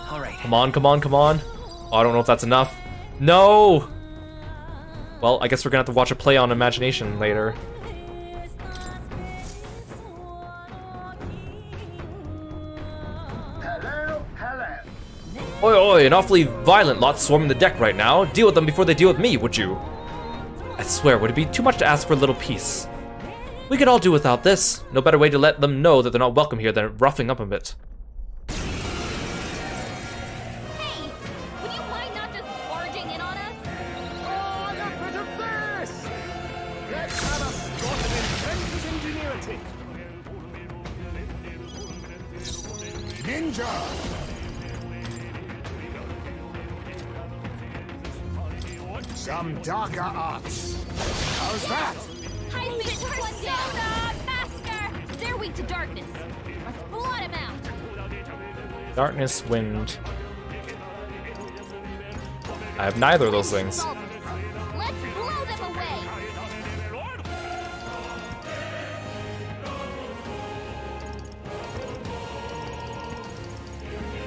[SPEAKER 6] All right.
[SPEAKER 1] Come on, come on, come on. Oh, I don't know if that's enough. No! Well, I guess we're gonna have to watch a play on imagination later. Oi, oi, an awfully violent lot swarming the deck right now. Deal with them before they deal with me, would you? I swear, would it be too much to ask for a little peace? We could all do without this. No better way to let them know that they're not welcome here than roughing up a bit.
[SPEAKER 4] Hey! Would you mind not just barging in on us?
[SPEAKER 2] Oh, look at this! Let's have a spot of intense ingenuity. Ninja! Some darker arts. How's that?
[SPEAKER 4] Hide persona, master! They're weak to darkness. Let's blot him out.
[SPEAKER 1] Darkness, wind. I have neither of those things.
[SPEAKER 4] Let's blow them away.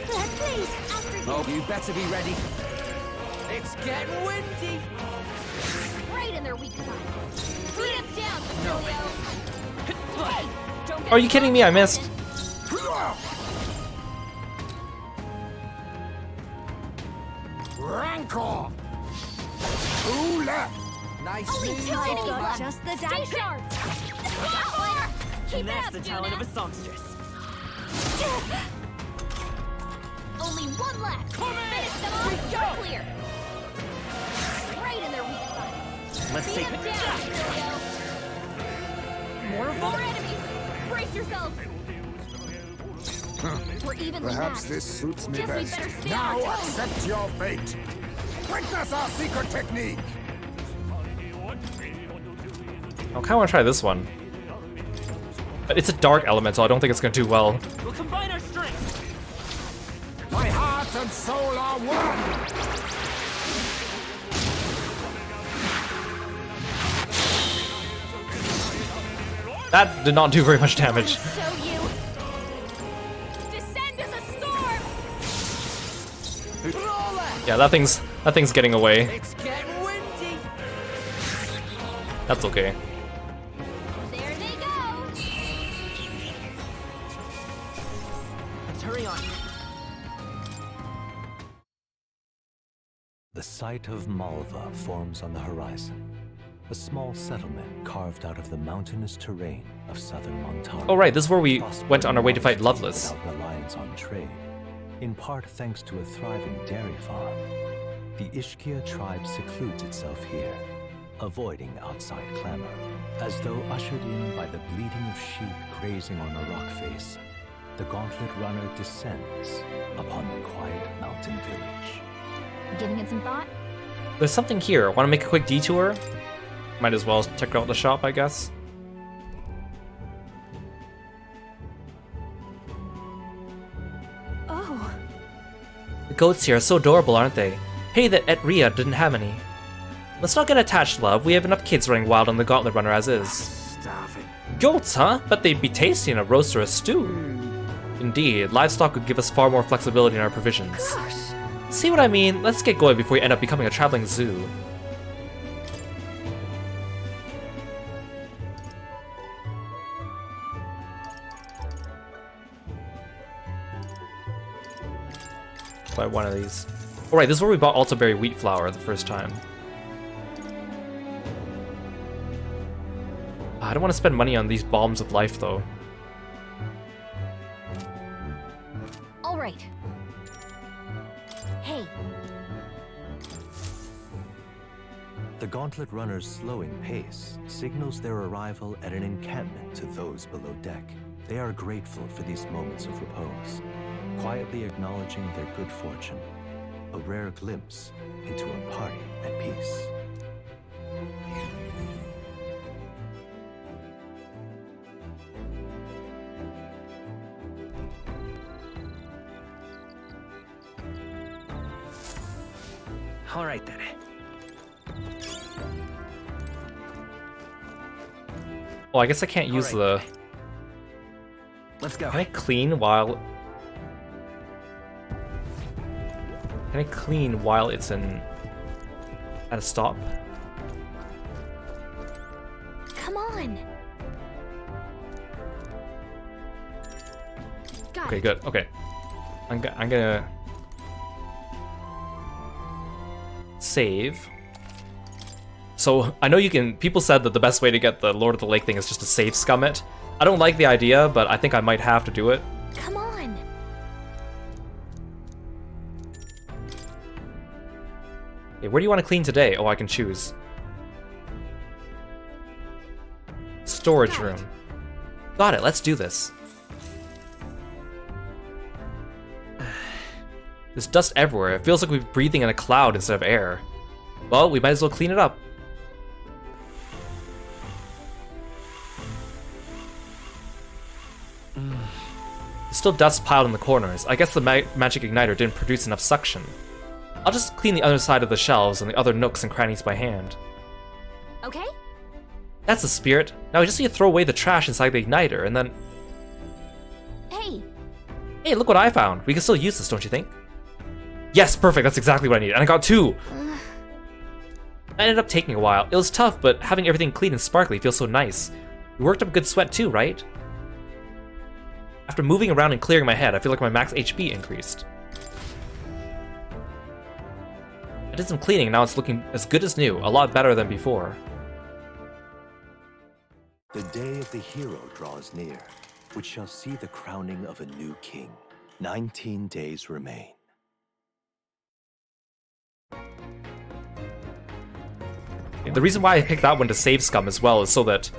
[SPEAKER 4] Please, after you.
[SPEAKER 6] Oh, you better be ready.
[SPEAKER 2] It's getting windy.
[SPEAKER 4] Right in their weak side. Beat him down, Basilio. Hey, don't get
[SPEAKER 1] Are you kidding me? I missed.
[SPEAKER 2] Rancor. Who left?
[SPEAKER 6] Nice
[SPEAKER 4] Only
[SPEAKER 6] news.
[SPEAKER 4] 2 enemies
[SPEAKER 7] got
[SPEAKER 4] left.
[SPEAKER 7] just the
[SPEAKER 4] Stay
[SPEAKER 7] damn
[SPEAKER 4] sharp. Got one. Keep
[SPEAKER 7] And
[SPEAKER 4] it
[SPEAKER 7] that's
[SPEAKER 4] up,
[SPEAKER 7] the talent of a
[SPEAKER 4] Duna.
[SPEAKER 7] songstress.
[SPEAKER 4] Only one left. Finish them off. We're clear. Right in their weak spot.
[SPEAKER 6] Let's
[SPEAKER 4] Beat
[SPEAKER 6] take
[SPEAKER 4] them
[SPEAKER 6] it.
[SPEAKER 4] down, Kirio. More enemies. Brace yourselves. We're evenly
[SPEAKER 2] Perhaps
[SPEAKER 4] matched.
[SPEAKER 2] this suits me
[SPEAKER 4] Guess we
[SPEAKER 2] best.
[SPEAKER 4] better stay
[SPEAKER 2] Now
[SPEAKER 4] on our toes.
[SPEAKER 2] accept your fate. Witness our secret technique.
[SPEAKER 1] I kind of want to try this one. But it's a dark elemental. I don't think it's going to do well.
[SPEAKER 6] We'll combine our strengths.
[SPEAKER 2] My heart and soul are one.
[SPEAKER 1] That did not do very much damage.
[SPEAKER 4] Show you. Descend as a storm.
[SPEAKER 1] Yeah, that thing's getting away.
[SPEAKER 6] It's getting windy.
[SPEAKER 1] That's okay.
[SPEAKER 4] There they go.
[SPEAKER 6] Let's hurry on.
[SPEAKER 5] The site of Malva forms on the horizon. A small settlement carved out of the mountainous terrain of southern Montana.
[SPEAKER 1] Oh right, this is where we
[SPEAKER 5] Prospering
[SPEAKER 1] went on our way to fight
[SPEAKER 5] modesty
[SPEAKER 1] Loveless.
[SPEAKER 5] Without reliance on trade, in part thanks to a thriving dairy farm. The Ishkia tribe secludes itself here, avoiding outside clamor, as though ushered in by the bleating of sheep grazing on a rock face. The gauntlet runner descends upon the quiet mountain village.
[SPEAKER 4] Giving it some thought?
[SPEAKER 1] There's something here. Want to make a quick detour? Might as well check out the shop, I guess.
[SPEAKER 3] Oh,
[SPEAKER 1] The goats here are so adorable, aren't they? Pity that Etria didn't have any. Let's not get attached, love. We have enough kids running wild on the Gauntlet Runner as is.
[SPEAKER 6] Stop it.
[SPEAKER 1] Goats, huh? Bet they'd be tasty in a roast or a stew. Indeed, livestock would give us far more flexibility in our provisions.
[SPEAKER 3] gosh.
[SPEAKER 1] See what I mean? Let's get going before we end up becoming a traveling zoo. Buy one of these. Alright, this is where we bought Altaberry wheat flour the first time. I don't want to spend money on these bombs of life though.
[SPEAKER 4] All right. Hey,
[SPEAKER 5] The Gauntlet Runner's slowing pace signals their arrival at an encampment to those below deck. They are grateful for these moments of repose, quietly acknowledging their good fortune, a rare glimpse into a party at peace.
[SPEAKER 6] All right then.
[SPEAKER 1] Oh, I guess I can't use the...
[SPEAKER 6] Alright. Let's go.
[SPEAKER 1] Can I clean while... Can I clean while it's in... at a stop?
[SPEAKER 4] come on. Got
[SPEAKER 1] Okay,
[SPEAKER 4] it.
[SPEAKER 1] good. Okay. I'm gonna... save. So, I know you can... People said that the best way to get the Lord of the Lake thing is just to save scum it. I don't like the idea, but I think I might have to do it.
[SPEAKER 4] Come on.
[SPEAKER 1] Okay, where do you want to clean today? Oh, I can choose. Storage
[SPEAKER 4] Got it.
[SPEAKER 1] room. Got it, let's do this. There's dust everywhere. It feels like we're breathing in a cloud instead of air. Well, we might as well clean it up. There's still dust piled in the corners. I guess the magic igniter didn't produce enough suction. I'll just clean the other side of the shelves and the other nooks and crannies by hand.
[SPEAKER 4] Okay?
[SPEAKER 1] That's the spirit. Now we just need to throw away the trash inside the igniter and then...
[SPEAKER 4] Hey,
[SPEAKER 1] Hey, look what I found. We can still use this, don't you think? Yes, perfect. That's exactly what I need. And I got 2. That ended up taking a while. It was tough, but having everything clean and sparkly feels so nice. You worked up a good sweat too, right? After moving around and clearing my head, I feel like my max HP increased. I did some cleaning, now it's looking as good as new, a lot better than before.
[SPEAKER 5] The day of the hero draws near, which shall see the crowning of a new king. 19 days remain.
[SPEAKER 1] The reason why I picked that one to save scum as well is so that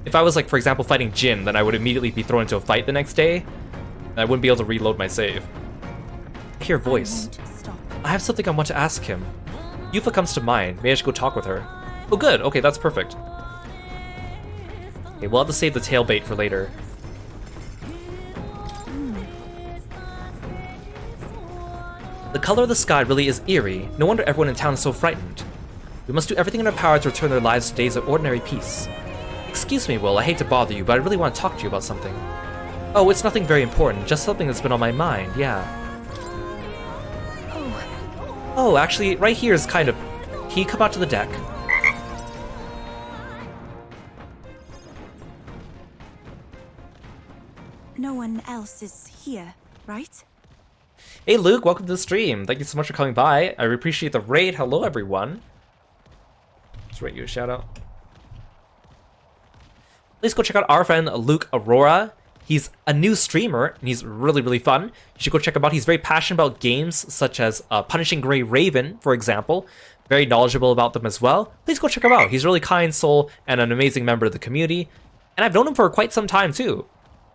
[SPEAKER 1] if I was, like, for example, fighting Jin, then I would immediately be thrown into a fight the next day, and I wouldn't be able to reload my save. I hear a voice. I have something I want to ask him. Yufa comes to mind. Maybe I should go talk with her. Oh, good. Okay, that's perfect. Okay, we'll have to save the tail bait for later. The color of the sky really is eerie. No wonder everyone in town is so frightened. We must do everything in our power to return their lives to days of ordinary peace. Excuse me, Will, I hate to bother you, but I really want to talk to you about something. Oh, it's nothing very important, just something that's been on my mind, yeah. Oh, actually, right here is kind of... Can you come out to the deck?
[SPEAKER 3] No one else is here, right?
[SPEAKER 1] Hey Luke, welcome to the stream. Thank you so much for coming by. I appreciate the raid. Hello, everyone. Just write you a shout out. Please go check out our friend Luke Aurora. He's a new streamer, and he's really, really fun. You should go check him out. He's very passionate about games, such as Punishing Gray Raven, for example. Very knowledgeable about them as well. Please go check him out. He's a really kind soul and an amazing member of the community. And I've known him for quite some time, too.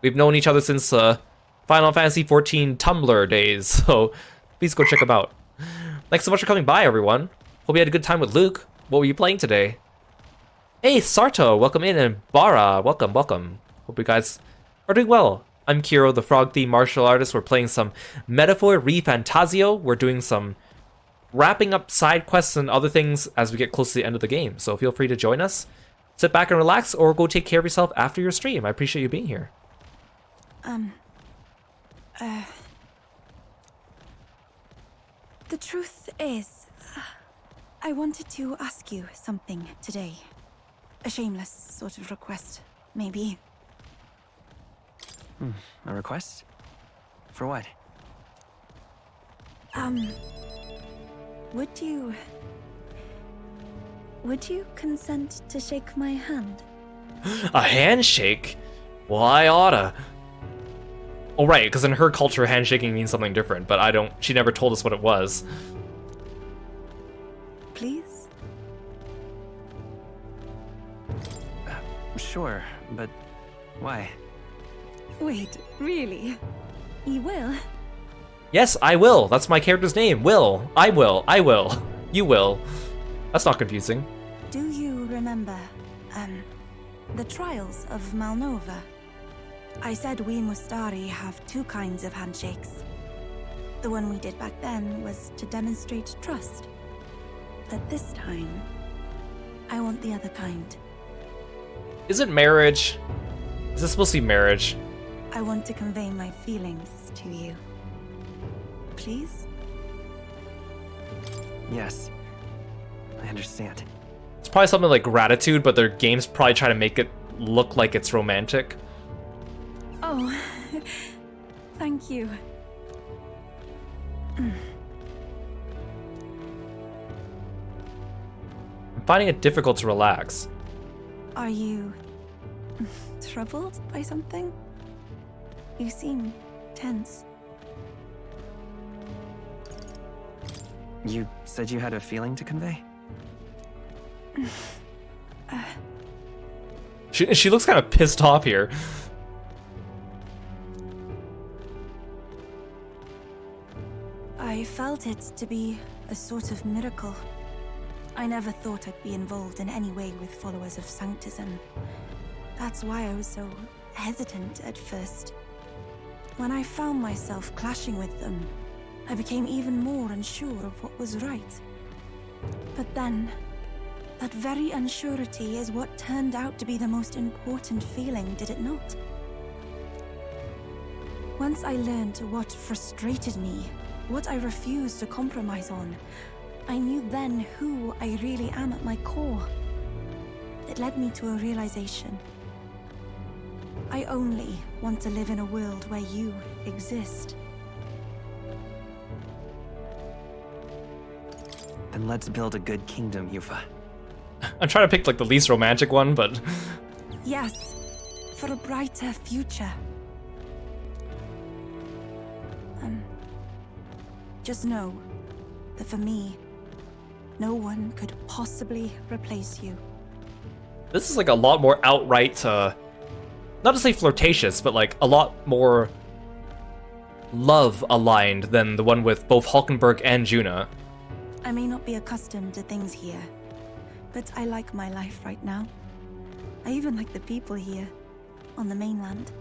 [SPEAKER 1] We've known each other since Final Fantasy XIV Tumblr days, so please go check him out. Thanks so much for coming by, everyone. Hope you had a good time with Luke. What were you playing today? Hey, Sarto, welcome in, and Bara, welcome, welcome. Hope you guys are doing well. I'm Kiro, the frog-themed martial artist. We're playing some Metaphor ReFantazio. We're doing some wrapping up side quests and other things as we get close to the end of the game, so feel free to join us. Sit back and relax, or go take care of yourself after your stream. I appreciate you being here.
[SPEAKER 3] The truth is, I wanted to ask you something today. A shameless sort of request, maybe.
[SPEAKER 6] A request? For what?
[SPEAKER 3] Would you consent to shake my hand?
[SPEAKER 1] A handshake? Well, I oughta. Oh, right, because in her culture, handshaking means something different, but she never told us what it was.
[SPEAKER 3] Please?
[SPEAKER 6] Sure, but why?
[SPEAKER 3] Wait, really? You will?
[SPEAKER 1] Yes, I will. That's my character's name. Will. I will. I will. You will. That's not confusing.
[SPEAKER 3] Do you remember, the trials of Malnova? I said we Mustari have two kinds of handshakes. The one we did back then was to demonstrate trust. But this time, I want the other kind.
[SPEAKER 1] Is it marriage? Is this supposed to be marriage?
[SPEAKER 3] I want to convey my feelings to you. Please?
[SPEAKER 6] Yes. I understand.
[SPEAKER 1] It's probably something like gratitude, but their games probably try to make it look like it's romantic.
[SPEAKER 3] Oh, thank you.
[SPEAKER 1] I'm finding it difficult to relax.
[SPEAKER 3] Are you troubled by something? You seem tense.
[SPEAKER 6] You said you had a feeling to convey?
[SPEAKER 1] She looks kind of pissed off here.
[SPEAKER 3] I felt it to be a sort of miracle. I never thought I'd be involved in any way with followers of Sanctism. That's why I was so hesitant at first. When I found myself clashing with them, I became even more unsure of what was right. But then, that very unsurety is what turned out to be the most important feeling, did it not? Once I learned what frustrated me, what I refused to compromise on, I knew then who I really am at my core. It led me to a realization. I only want to live in a world where you exist.
[SPEAKER 6] Then let's build a good kingdom, Yufa.
[SPEAKER 1] I'm trying to pick like the least romantic one, but
[SPEAKER 3] Yes, for a brighter future. Just know that for me, no one could possibly replace you.
[SPEAKER 1] this is like a lot more outright, not to say flirtatious, but like a lot more love aligned than the one with both Hulkenberg and Juna.
[SPEAKER 3] I may not be accustomed to things here, but I like my life right now. I even like the people here, on the mainland.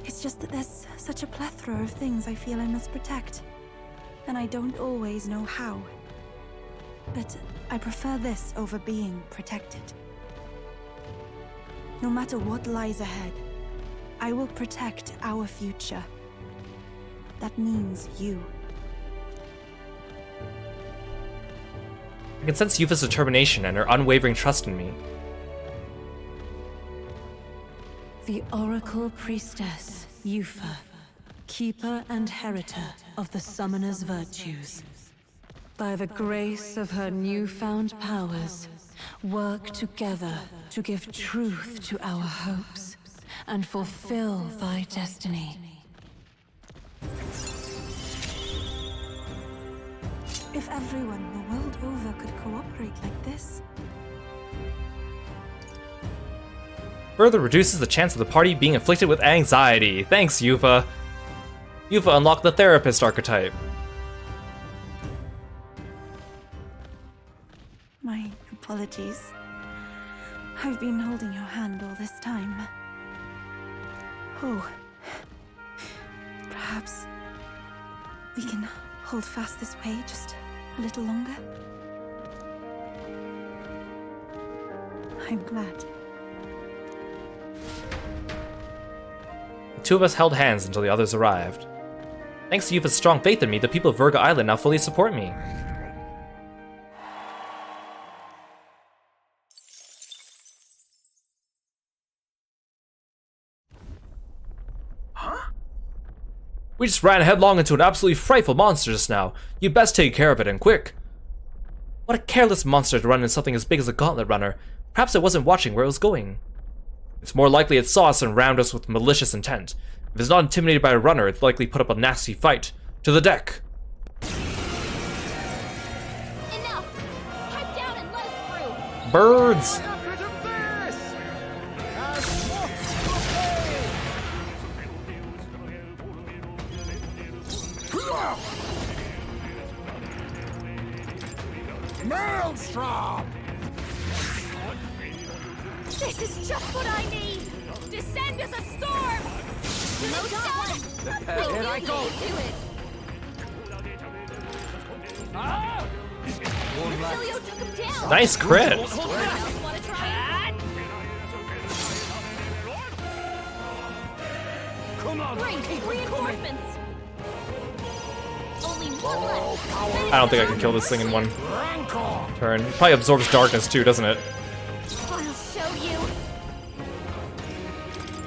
[SPEAKER 3] It's just that there's such a plethora of things I feel I must protect, and I don't always know how. But I prefer this over being protected. No matter what lies ahead, I will protect our future. That means you.
[SPEAKER 1] I can sense Yufa's determination and her unwavering trust in me.
[SPEAKER 8] The Oracle Priestess, Yufa, keeper and heritor of the Summoner's virtues. By the grace of her newfound powers, work together to give truth to our hopes and fulfill thy destiny.
[SPEAKER 3] If everyone the world over could cooperate like this.
[SPEAKER 1] Further reduces the chance of the party being afflicted with anxiety. Thanks, Yufa. Yufa unlocked the therapist archetype.
[SPEAKER 3] My apologies. I've been holding your hand all this time. Oh. Perhaps we can hold fast this way just a little longer? I'm glad.
[SPEAKER 1] The two of us held hands until the others arrived. Thanks to Yufa's strong faith in me, the people of Virga Island now fully support me. We just ran headlong into an absolutely frightful monster just now. You'd best take care of it, and quick. What a careless monster to run into something as big as a gauntlet runner. Perhaps it wasn't watching where it was going. It's more likely it saw us and rammed us with malicious intent. If it's not intimidated by a runner, it's likely put up a nasty fight. To the deck!
[SPEAKER 4] Enough! Pipe down and let us through!
[SPEAKER 1] Birds!
[SPEAKER 2] Maelstrom!
[SPEAKER 4] This is just what I need! Descend as a storm! No shot!
[SPEAKER 2] Here I go!
[SPEAKER 4] Do it! Silio took him down!
[SPEAKER 1] Nice crit!
[SPEAKER 4] Wanna try it?
[SPEAKER 2] Come on!
[SPEAKER 4] Bring reinforcements! Only one left!
[SPEAKER 1] I don't think I can kill this thing in one turn. It probably absorbs darkness too, doesn't it?
[SPEAKER 4] I'll show you!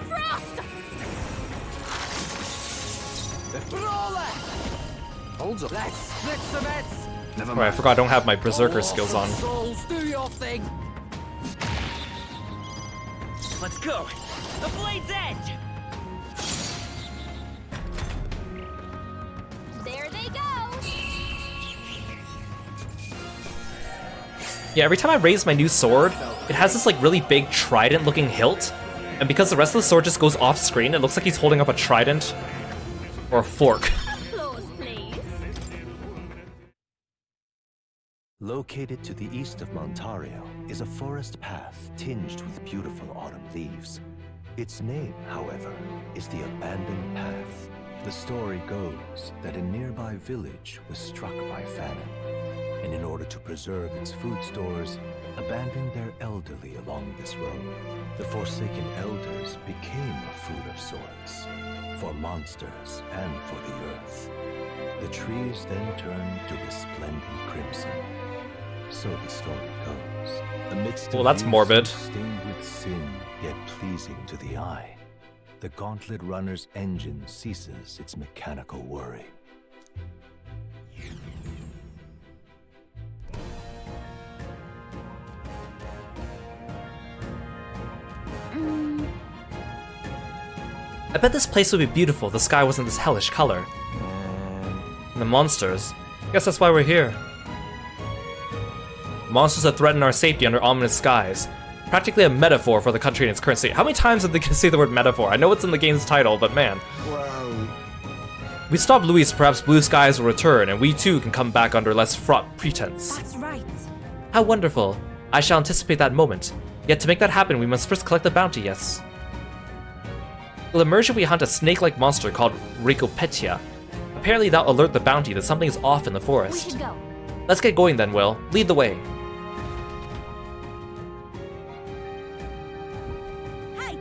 [SPEAKER 4] Frost!
[SPEAKER 2] Hold up. Let's split the bets.
[SPEAKER 6] Never
[SPEAKER 1] Alright, I
[SPEAKER 6] mind.
[SPEAKER 1] forgot I don't have my berserker skills on.
[SPEAKER 2] Souls, do your thing.
[SPEAKER 9] Let's go! The blade's edge!
[SPEAKER 4] There they go!
[SPEAKER 1] Yeah, every time I raise my new sword, it has this like really big trident-looking hilt, and because the rest of the sword just goes off screen, it looks like he's holding up a trident or a fork.
[SPEAKER 4] Applause, please!
[SPEAKER 5] Located to the east of Montario is a forest path tinged with beautiful autumn leaves. Its name, however, is the Abandoned Path. The story goes that a nearby village was struck by famine, and in order to preserve its food stores, abandoned their elderly along this road. The Forsaken Elders became a food of sorts, for monsters and for the earth. The trees then turned to resplendent crimson. So the story goes. Amidst
[SPEAKER 1] Well, that's
[SPEAKER 5] leaves
[SPEAKER 1] morbid.
[SPEAKER 5] stained with sin, yet pleasing to the eye, the Gauntlet Runner's engine ceases its mechanical whirring.
[SPEAKER 1] I bet this place would be beautiful if the sky wasn't this hellish color. And the monsters. I guess that's why we're here. Monsters that threaten our safety under ominous skies. Practically a metaphor for the country in its current state. How many times did they say the word metaphor? I know it's in the game's title, but man.
[SPEAKER 2] Well,
[SPEAKER 1] We stop Luis, perhaps blue skies will return, and we too can come back under less fraught pretense.
[SPEAKER 3] That's right.
[SPEAKER 1] How wonderful. I shall anticipate that moment. Yet to make that happen, we must first collect the bounty, yes. We'll emerge if we hunt a snake-like monster called Ricopetia. Apparently that'll alert the bounty that something is off in the
[SPEAKER 4] We
[SPEAKER 1] forest.
[SPEAKER 4] should go.
[SPEAKER 1] Let's get going then, Will. Lead the way.
[SPEAKER 3] Hey,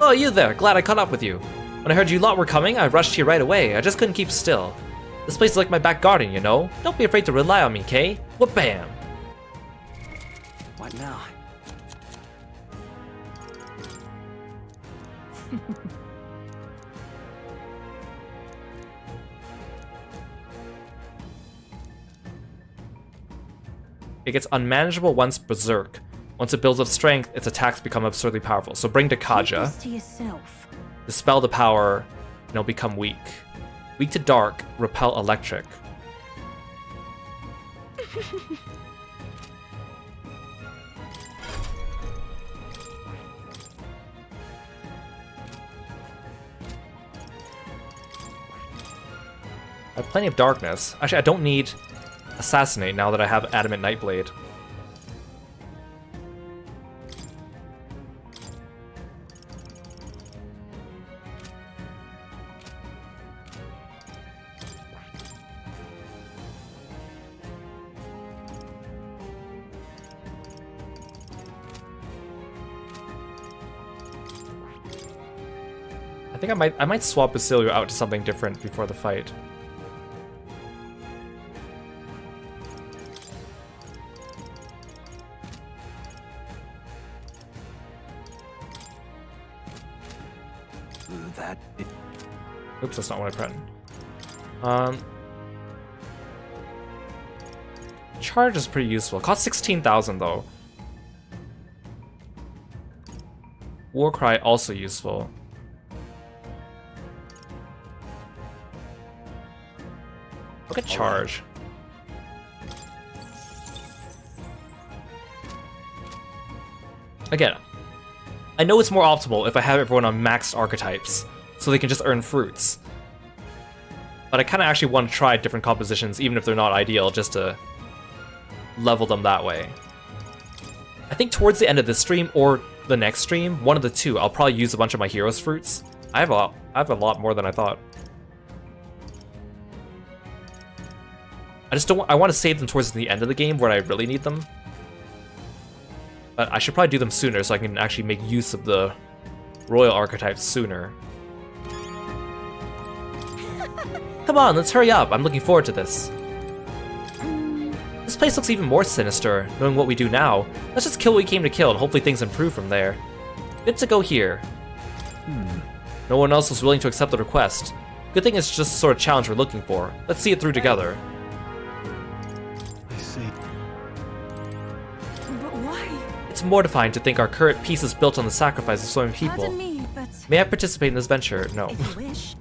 [SPEAKER 1] Oh, you there. Glad I caught up with you. When I heard you lot were coming, I rushed here right away. I just couldn't keep still. This place is like my back garden, you know? Don't be afraid to rely on me, Kay. Whoop-bam.
[SPEAKER 6] What now?
[SPEAKER 1] It gets unmanageable once berserk. Once it builds up strength, its attacks become absurdly powerful. So bring to
[SPEAKER 3] keep
[SPEAKER 1] Kaja.
[SPEAKER 3] this to yourself.
[SPEAKER 1] Dispel the power, and it'll become weak. Weak to dark, repel electric. I have plenty of darkness. Actually, I don't need Assassinate now that I have Adamant Nightblade. I think I might swap Basilio out to something different before the fight.
[SPEAKER 6] That.
[SPEAKER 1] Oops, that's not what I pressed. Charge is pretty useful. Costs 16,000 though. Warcry also useful. Look at charge. Again, I know it's more optimal if I have everyone on maxed archetypes, so they can just earn fruits. But I kind of actually want to try different compositions, even if they're not ideal, just to level them that way. I think towards the end of this stream, or the next stream, one of the two, I'll probably use a bunch of my heroes' fruits. I have a lot more than I thought. I just don't. I want to save them towards the end of the game where I really need them. But I should probably do them sooner so I can actually make use of the royal archetypes sooner. Come on, let's hurry up. I'm looking forward to this. This place looks even more sinister, knowing what we do now. Let's just kill what we came to kill and hopefully things improve from there. Good to go here. No one else was willing to accept the request. Good thing it's just the sort of challenge we're looking for. Let's see it through together.
[SPEAKER 5] I see.
[SPEAKER 3] But why?
[SPEAKER 1] It's mortifying to think our current peace is built on the sacrifice of so many people.
[SPEAKER 3] Pardon me, but
[SPEAKER 1] May I participate in this venture? No.
[SPEAKER 3] if you wish.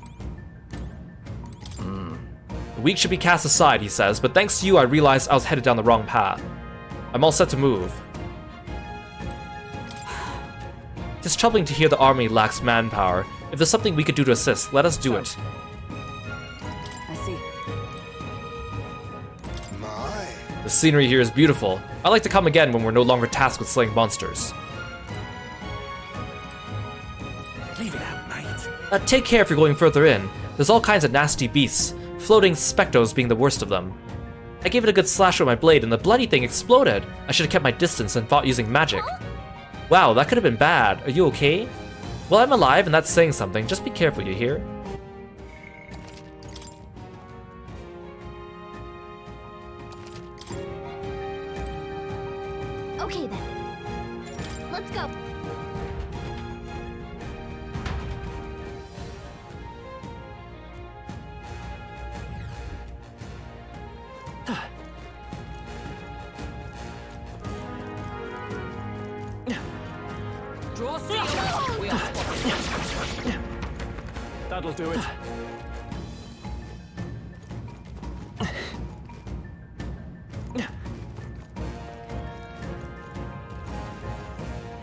[SPEAKER 1] The weak should be cast aside, he says, but thanks to you I realized I was headed down the wrong path. I'm all set to move. It is troubling to hear the army lacks manpower. If there's something we could do to assist, let us do it.
[SPEAKER 3] I see.
[SPEAKER 2] my.
[SPEAKER 1] The scenery here is beautiful. I'd like to come again when we're no longer tasked with slaying monsters.
[SPEAKER 6] Leave it out, mate.
[SPEAKER 1] Take care if you're going further in. There's all kinds of nasty beasts, floating spectros being the worst of them. I gave it a good slash with my blade and the bloody thing exploded. I should have kept my distance and fought using magic. Wow, that could have been bad. Are you okay? Well, I'm alive and that's saying something. Just be careful, you hear?
[SPEAKER 4] Okay then. Let's go.
[SPEAKER 7] Draw steel. We are spotted.
[SPEAKER 2] That'll do it.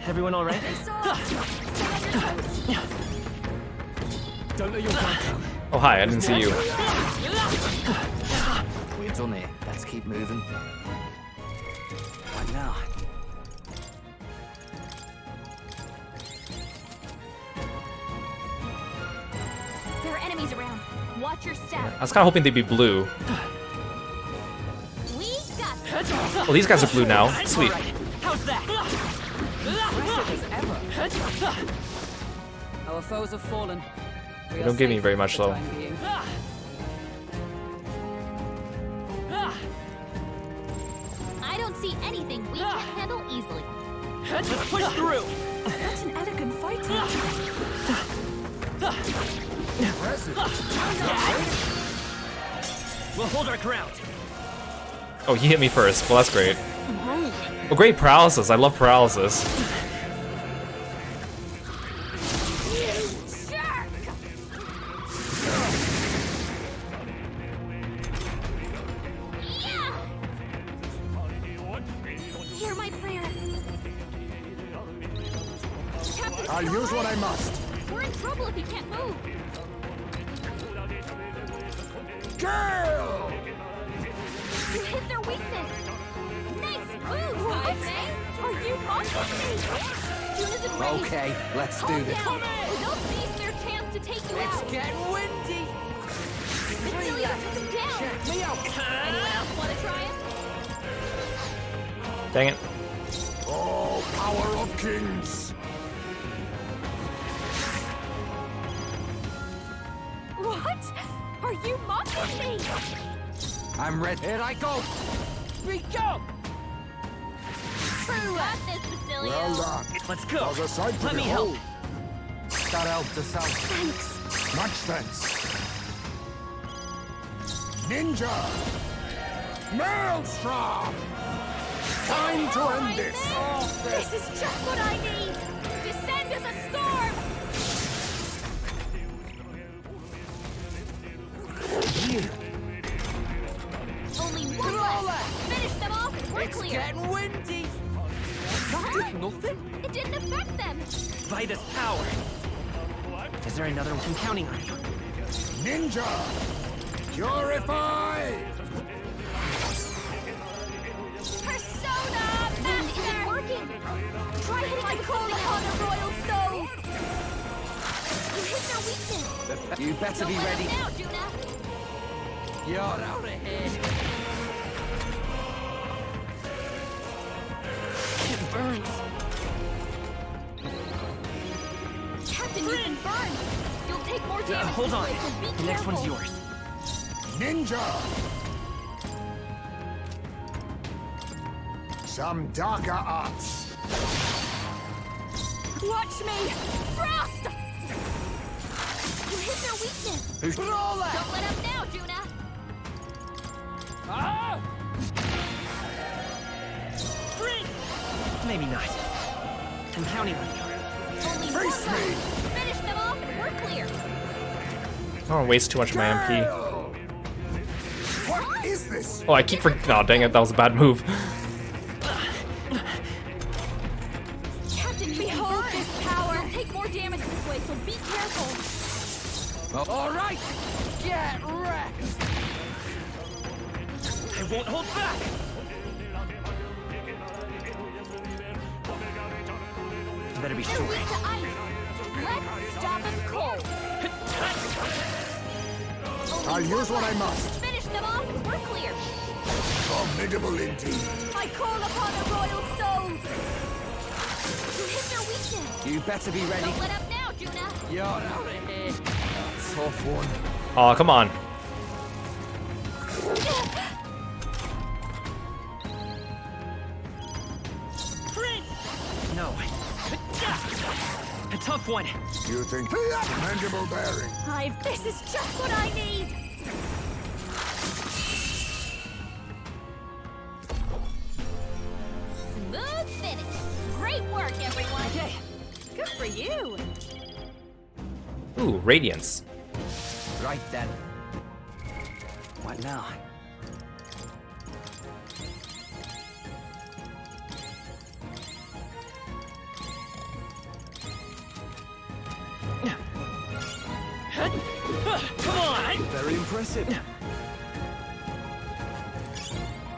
[SPEAKER 9] Everyone all right?
[SPEAKER 2] Don't let your guard down.
[SPEAKER 1] Oh, hi, I didn't see you.
[SPEAKER 6] We've done it. Let's keep moving. What now?
[SPEAKER 4] There are enemies around. Watch your step.
[SPEAKER 1] I was kind of hoping they'd be blue.
[SPEAKER 4] We got this.
[SPEAKER 1] Well, these guys are blue now. Sweet.
[SPEAKER 9] How's that?
[SPEAKER 7] Our foes have fallen. We
[SPEAKER 1] They
[SPEAKER 7] are
[SPEAKER 1] don't give me
[SPEAKER 7] safe
[SPEAKER 1] very
[SPEAKER 7] for
[SPEAKER 1] much,
[SPEAKER 7] the
[SPEAKER 1] though.
[SPEAKER 7] time being.
[SPEAKER 4] I don't see anything we can handle easily.
[SPEAKER 9] Let's push through.
[SPEAKER 3] Such an elegant fighting.
[SPEAKER 9] We'll hold our ground.
[SPEAKER 1] Oh, he hit me first. Well, that's great. Oh, great paralysis. I love paralysis.
[SPEAKER 4] Jerk! Yeah! Hear my prayer. Captain
[SPEAKER 2] I'll use what I must.
[SPEAKER 4] We're in trouble if he can't move.
[SPEAKER 2] Girl!
[SPEAKER 4] You hit their weakness. Nice move, I say. Are you mocking me? Yuna's in range.
[SPEAKER 6] Okay, let's do
[SPEAKER 4] Calm
[SPEAKER 6] this.
[SPEAKER 4] down. They'll seize their chance to take you
[SPEAKER 6] It's
[SPEAKER 4] out.
[SPEAKER 6] getting windy.
[SPEAKER 4] Celia took him down.
[SPEAKER 6] Me out.
[SPEAKER 4] Anyone else want to try it?
[SPEAKER 1] Dang it.
[SPEAKER 2] Oh, power of kings!
[SPEAKER 4] What? Are you mocking me?
[SPEAKER 6] I'm ready. Here I go. We go.
[SPEAKER 4] You got this, Basilio.
[SPEAKER 2] Well done.
[SPEAKER 9] Let's go.
[SPEAKER 2] Was a sight to
[SPEAKER 9] Let me help.
[SPEAKER 2] behold.
[SPEAKER 6] That helped us out.
[SPEAKER 2] Much thanks. Ninja! Maelstrom! Time to end this!
[SPEAKER 4] This is just what I need. Descend as a storm. Only one left. Finish them off and we're
[SPEAKER 6] It's
[SPEAKER 4] clear.
[SPEAKER 6] getting windy.
[SPEAKER 4] What?
[SPEAKER 6] Nothing.
[SPEAKER 4] It didn't affect them.
[SPEAKER 9] Vitus power. Is there another one? I'm counting on you.
[SPEAKER 2] Ninja! Purify!
[SPEAKER 4] Persona Master! Isn't working. Try hitting my call upon the royal soul. You hit their weakness.
[SPEAKER 6] You better
[SPEAKER 4] Don't
[SPEAKER 6] be
[SPEAKER 4] let
[SPEAKER 6] ready.
[SPEAKER 4] them now, Juna.
[SPEAKER 6] You're out of here.
[SPEAKER 9] It burns.
[SPEAKER 4] Captain, you've been burned. You'll take more damage.
[SPEAKER 9] Hold
[SPEAKER 4] this
[SPEAKER 9] on.
[SPEAKER 4] way, so be
[SPEAKER 9] The next one's
[SPEAKER 4] careful.
[SPEAKER 9] yours.
[SPEAKER 2] Ninja! Some darker arts.
[SPEAKER 4] Watch me! Frost! You hit their weakness. Don't let up now, Juna.
[SPEAKER 9] Maybe not. I'm counting on you.
[SPEAKER 4] Only
[SPEAKER 2] Face
[SPEAKER 4] one
[SPEAKER 2] me!
[SPEAKER 4] left. Finish them off and we're clear.
[SPEAKER 1] I don't want to waste too much of my MP.
[SPEAKER 2] What is this?
[SPEAKER 1] Oh, I keep oh, dang it. That was a bad move.
[SPEAKER 4] Captain, behold this power. You'll take more damage this way, so be careful.
[SPEAKER 6] All right. Get wrecked.
[SPEAKER 9] I won't hold back. Better be
[SPEAKER 4] They're
[SPEAKER 9] sure.
[SPEAKER 4] weak to ice. Let's stop them cold.
[SPEAKER 2] I'll use what I must.
[SPEAKER 4] Finish them off and we're clear.
[SPEAKER 2] Formidable indeed.
[SPEAKER 4] I call upon the royal soul. You hit their weakness.
[SPEAKER 6] You better be ready.
[SPEAKER 4] Don't let up now, Juna.
[SPEAKER 6] You're out of here. Tough one.
[SPEAKER 1] Oh, come on.
[SPEAKER 9] No. A tough one.
[SPEAKER 2] You think commendable bearing?
[SPEAKER 4] This is just what I need. Smooth finish. Great work, everyone.
[SPEAKER 9] Okay.
[SPEAKER 4] for you.
[SPEAKER 1] Ooh, Radiance.
[SPEAKER 9] Right then. What now?
[SPEAKER 6] Come on!
[SPEAKER 9] Very impressive.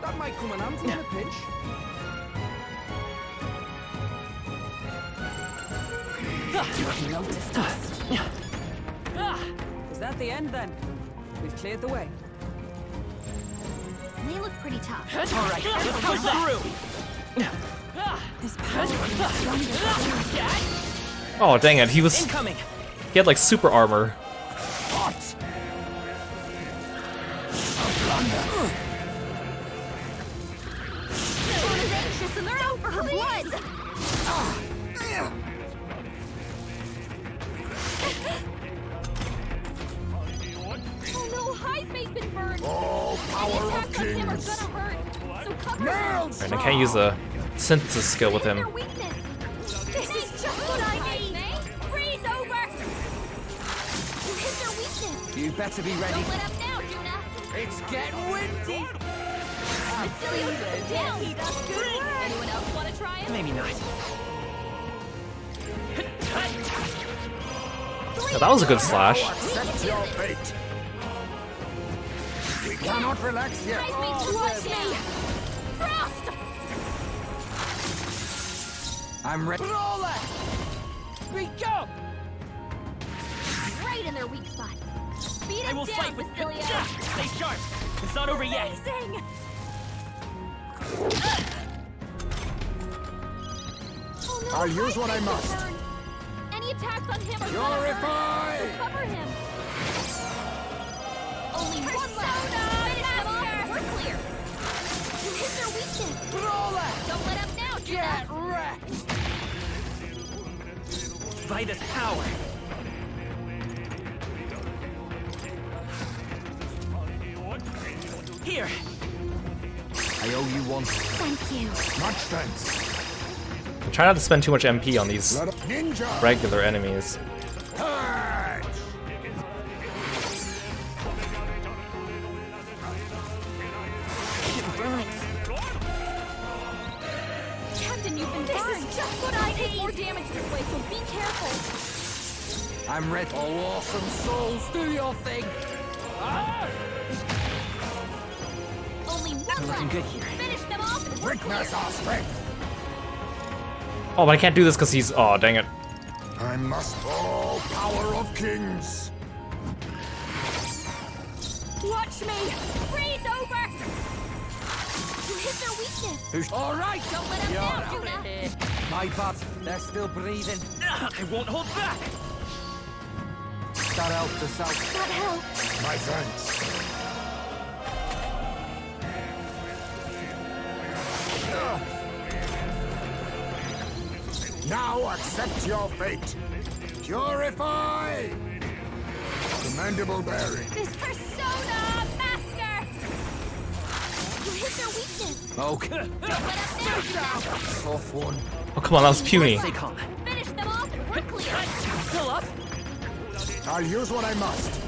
[SPEAKER 6] That might come in handy in a pinch.
[SPEAKER 7] Noticed us. Is that the end then? We've cleared the way.
[SPEAKER 4] They look pretty tough.
[SPEAKER 6] All right, let's go through.
[SPEAKER 3] This power is stronger.
[SPEAKER 1] Oh, dang it. He
[SPEAKER 6] Incoming.
[SPEAKER 1] had like super armor.
[SPEAKER 6] What?
[SPEAKER 4] Sona's anxious and they're out for her blood. Oh no, High's been burned.
[SPEAKER 2] Oh, power of
[SPEAKER 4] Attacks on him are
[SPEAKER 2] kings.
[SPEAKER 4] gonna hurt. So cover him.
[SPEAKER 2] Nails!
[SPEAKER 1] And I can't use a synthesis skill with
[SPEAKER 4] Hit
[SPEAKER 1] him.
[SPEAKER 4] their weakness. This is just what I need. Freeze over. You hit their weakness.
[SPEAKER 6] You better be ready.
[SPEAKER 4] Don't let up now, Juna.
[SPEAKER 6] It's getting windy.
[SPEAKER 4] Basilio took him down. That's good work. Anyone else want to try him?
[SPEAKER 9] Maybe not.
[SPEAKER 1] Oh, that was a good slash.
[SPEAKER 2] Accept your fate. We cannot relax yet.
[SPEAKER 4] High's watch me. Frost.
[SPEAKER 6] I'm ready. Roller! We go!
[SPEAKER 4] Right in their weak spot. Beat
[SPEAKER 9] I
[SPEAKER 4] him
[SPEAKER 9] will
[SPEAKER 4] down,
[SPEAKER 9] fight with
[SPEAKER 4] Basilio.
[SPEAKER 9] Stay sharp. It's not over yet.
[SPEAKER 4] Amazing. Oh, no,
[SPEAKER 2] I'll use what I
[SPEAKER 4] High's
[SPEAKER 2] must.
[SPEAKER 4] been burned. Any attacks on him are gonna
[SPEAKER 2] Purify!
[SPEAKER 4] hurt. So cover him. Only one left. Finish them off and we're clear. You hit their weakness.
[SPEAKER 6] Roller!
[SPEAKER 4] Don't let up now,
[SPEAKER 6] Get
[SPEAKER 4] Juna.
[SPEAKER 6] wrecked!
[SPEAKER 9] By this power. Here.
[SPEAKER 6] I owe you one.
[SPEAKER 4] Thank you.
[SPEAKER 2] Much thanks.
[SPEAKER 1] Try not to spend too much MP on these
[SPEAKER 2] Blood of ninja.
[SPEAKER 1] regular enemies.
[SPEAKER 2] Purge.
[SPEAKER 4] Captain, you've been burned. This is just what I need. More damage this way, so be careful.
[SPEAKER 6] I'm ready. Oh, awesome souls, do your thing.
[SPEAKER 4] Only one
[SPEAKER 9] Looking
[SPEAKER 4] left.
[SPEAKER 9] good here.
[SPEAKER 4] Finish them off and we're clear.
[SPEAKER 2] Witness our strength.
[SPEAKER 1] Oh, but I can't do this because he's... Oh, dang it.
[SPEAKER 2] I must. Oh, power of kings.
[SPEAKER 4] Watch me. Freeze over. You hit their weakness.
[SPEAKER 6] All right.
[SPEAKER 4] Don't let them down, Juna.
[SPEAKER 6] My bad. They're still breathing.
[SPEAKER 9] I won't hold back.
[SPEAKER 6] That helped us out.
[SPEAKER 4] That helped.
[SPEAKER 2] My thanks. Now accept your fate. Purify. Commendable bearing.
[SPEAKER 4] This persona master. You hit their weakness.
[SPEAKER 6] Okay.
[SPEAKER 4] Don't let up now, Juna.
[SPEAKER 6] Tough one.
[SPEAKER 1] Oh, come on, that was puny.
[SPEAKER 9] Stay calm.
[SPEAKER 4] Finish them off and we're clear.
[SPEAKER 9] Still up?
[SPEAKER 2] I'll use what I must.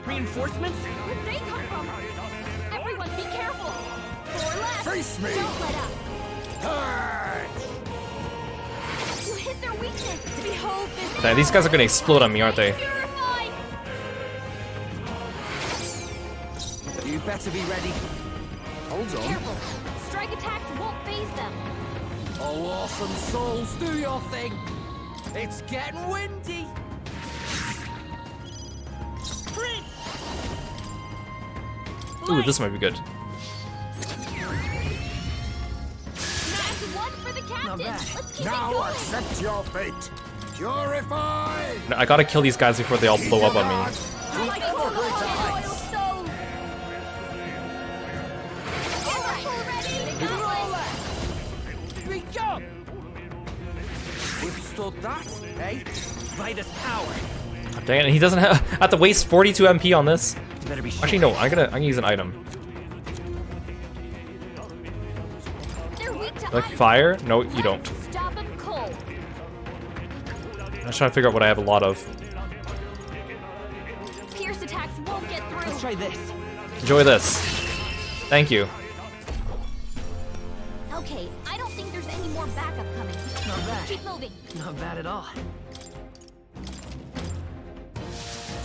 [SPEAKER 9] Reinforcements?
[SPEAKER 4] Where'd they come from? Everyone be careful. 4 left.
[SPEAKER 2] Face me.
[SPEAKER 4] Don't let up.
[SPEAKER 2] Purge.
[SPEAKER 4] You hit their weakness. Behold this.
[SPEAKER 1] Dang, these guys are gonna explode on me, aren't they?
[SPEAKER 4] Purified.
[SPEAKER 6] You better be ready. Hold on.
[SPEAKER 4] Careful. Strike attacks won't phase them.
[SPEAKER 6] Oh, awesome souls, do your thing. It's getting windy.
[SPEAKER 1] Ooh, this might be good.
[SPEAKER 4] That's one for the captain. Let's keep it
[SPEAKER 2] Now
[SPEAKER 4] going.
[SPEAKER 2] accept your fate. Purify.
[SPEAKER 1] No, I gotta kill these guys before they all blow up on me.
[SPEAKER 4] Like a royal soul.
[SPEAKER 6] Roller! We go! Withstood that, eh?
[SPEAKER 9] By this power.
[SPEAKER 1] Dang it, he doesn't have... I have to waste 42 MP on this.
[SPEAKER 9] You better be
[SPEAKER 1] Actually, no, I'm gonna use an item.
[SPEAKER 4] They're weak to
[SPEAKER 1] Like
[SPEAKER 4] ice.
[SPEAKER 1] fire? No, you don't.
[SPEAKER 4] Stop him cold.
[SPEAKER 1] I'm just trying to figure out what I have a lot of.
[SPEAKER 4] Pierce attacks won't get through.
[SPEAKER 9] Let's try this.
[SPEAKER 1] Enjoy this. Thank you.
[SPEAKER 4] Okay, I don't think there's any more backup coming.
[SPEAKER 9] Not bad.
[SPEAKER 4] Keep moving.
[SPEAKER 9] Not bad at all.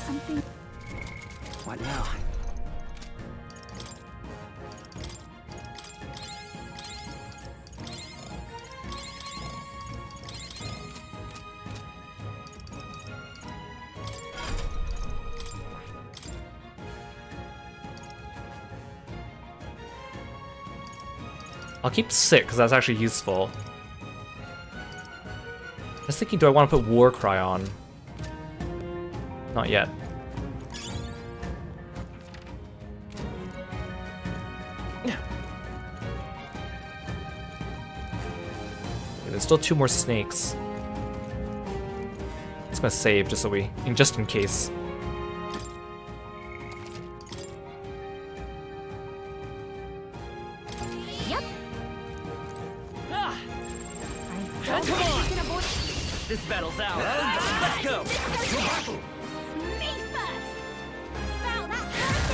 [SPEAKER 4] Something.
[SPEAKER 9] What now?
[SPEAKER 1] I'll keep sick because that's actually useful. I was thinking, do I want to put War Cry on? Not yet. Okay, there's still 2 more snakes. I'm just gonna save just so just in case.
[SPEAKER 4] Yep.
[SPEAKER 9] Ah,
[SPEAKER 4] I
[SPEAKER 9] come
[SPEAKER 4] don't think
[SPEAKER 9] on.
[SPEAKER 4] we can avoid.
[SPEAKER 9] this battle's ours. Let's go.
[SPEAKER 4] Me first. Wow, that hurt.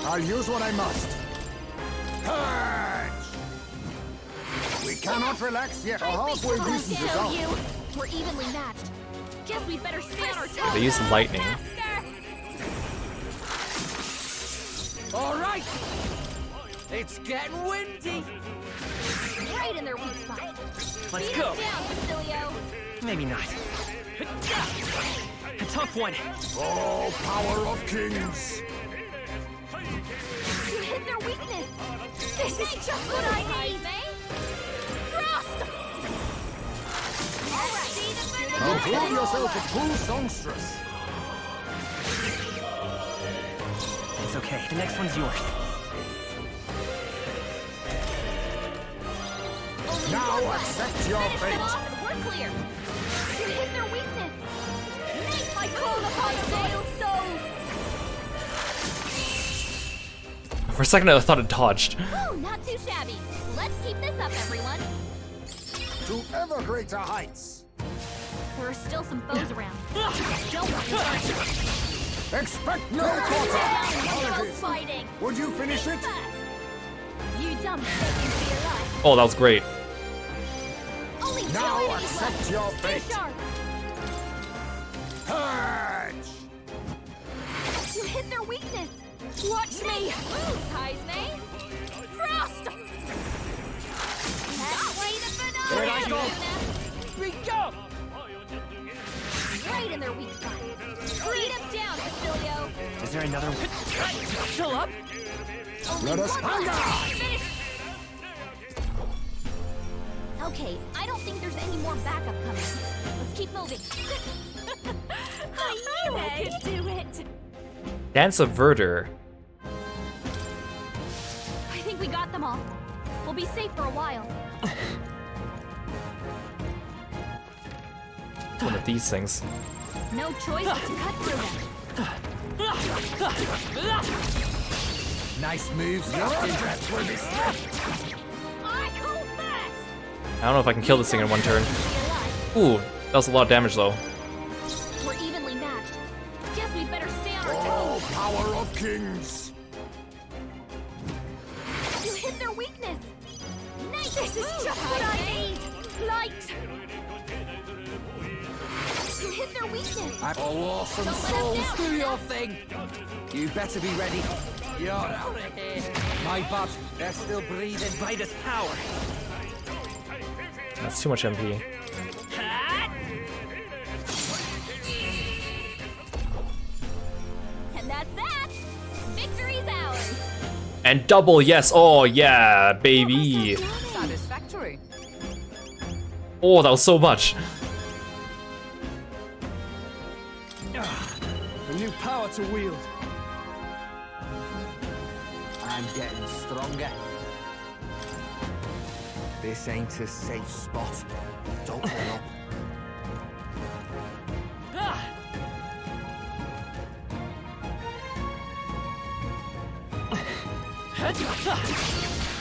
[SPEAKER 2] I'll use what I must. Purge! We cannot relax yet. Our halfway distance is
[SPEAKER 4] Show
[SPEAKER 2] up.
[SPEAKER 4] you. We're evenly matched. Guess we better stay on our toes.
[SPEAKER 1] They use lightning.
[SPEAKER 6] All right. It's getting windy.
[SPEAKER 4] Right in their weak spot.
[SPEAKER 9] Let's
[SPEAKER 4] Beat
[SPEAKER 9] go.
[SPEAKER 4] it down, Facilio.
[SPEAKER 9] Maybe not. A tough one.
[SPEAKER 2] Oh, power of kings!
[SPEAKER 4] You hit their weakness. This is just what I need. Frost. All right. See the
[SPEAKER 2] Now prove yourself a true songstress.
[SPEAKER 9] It's okay. The next one's yours.
[SPEAKER 2] Now accept your
[SPEAKER 4] Finish them
[SPEAKER 2] fate.
[SPEAKER 4] off and we're clear. You hit their weakness. I call upon the royal soul.
[SPEAKER 1] For a second, I thought it dodged.
[SPEAKER 4] Oh, not too shabby. Let's keep this up, everyone.
[SPEAKER 2] To ever greater heights.
[SPEAKER 4] There are still some foes around. Don't worry.
[SPEAKER 2] Expect no
[SPEAKER 4] No
[SPEAKER 2] quarter. Apologies.
[SPEAKER 4] fighting.
[SPEAKER 2] Would you finish it?
[SPEAKER 4] You dumb thing for your life.
[SPEAKER 1] Oh, that was great.
[SPEAKER 4] Only two
[SPEAKER 2] Now
[SPEAKER 4] enemies
[SPEAKER 2] accept
[SPEAKER 4] left.
[SPEAKER 2] your
[SPEAKER 4] Stay
[SPEAKER 2] fate.
[SPEAKER 4] sharp.
[SPEAKER 2] Purge!
[SPEAKER 4] You hit their weakness. Watch me. Move, Heisme. Frost. That way the finale.
[SPEAKER 6] Here I go.
[SPEAKER 4] Luna.
[SPEAKER 6] We go.
[SPEAKER 4] Right in their weak spot. Beat him down, Facilio.
[SPEAKER 9] Is there another one?
[SPEAKER 6] Chill up.
[SPEAKER 4] Only
[SPEAKER 2] Let us
[SPEAKER 4] one
[SPEAKER 2] hunger!
[SPEAKER 4] left. Finish. Okay, I don't think there's any more backup coming. Let's keep moving. I knew I could do it.
[SPEAKER 1] Dance of Verdure.
[SPEAKER 4] I think we got them all. We'll be safe for a while.
[SPEAKER 1] One of these things.
[SPEAKER 4] No choice but to cut through them.
[SPEAKER 6] Nice moves,
[SPEAKER 2] Your
[SPEAKER 6] Justin.
[SPEAKER 2] death will be swift.
[SPEAKER 4] I call fast.
[SPEAKER 1] I don't know if I can kill this thing in one turn.
[SPEAKER 4] Alive.
[SPEAKER 1] Ooh, that was a lot of damage though.
[SPEAKER 4] We're evenly matched. Guess we better stay on our
[SPEAKER 2] Oh,
[SPEAKER 4] toes.
[SPEAKER 2] power of kings!
[SPEAKER 4] You hit their weakness. Nice. This is just what I need. Light. You hit their weakness.
[SPEAKER 6] Oh, awesome
[SPEAKER 4] Don't let him
[SPEAKER 6] souls,
[SPEAKER 4] down.
[SPEAKER 6] do your thing. You better be ready. You're out of here. My bad. They're still breathing.
[SPEAKER 9] By this power.
[SPEAKER 1] That's too much MP.
[SPEAKER 4] And that's that. Victory's ours.
[SPEAKER 1] And double, yes. Oh yeah, baby.
[SPEAKER 7] Satisfactory.
[SPEAKER 1] Oh, that was so much.
[SPEAKER 6] A new power to wield. I'm getting stronger. This ain't a safe spot. Don't let up.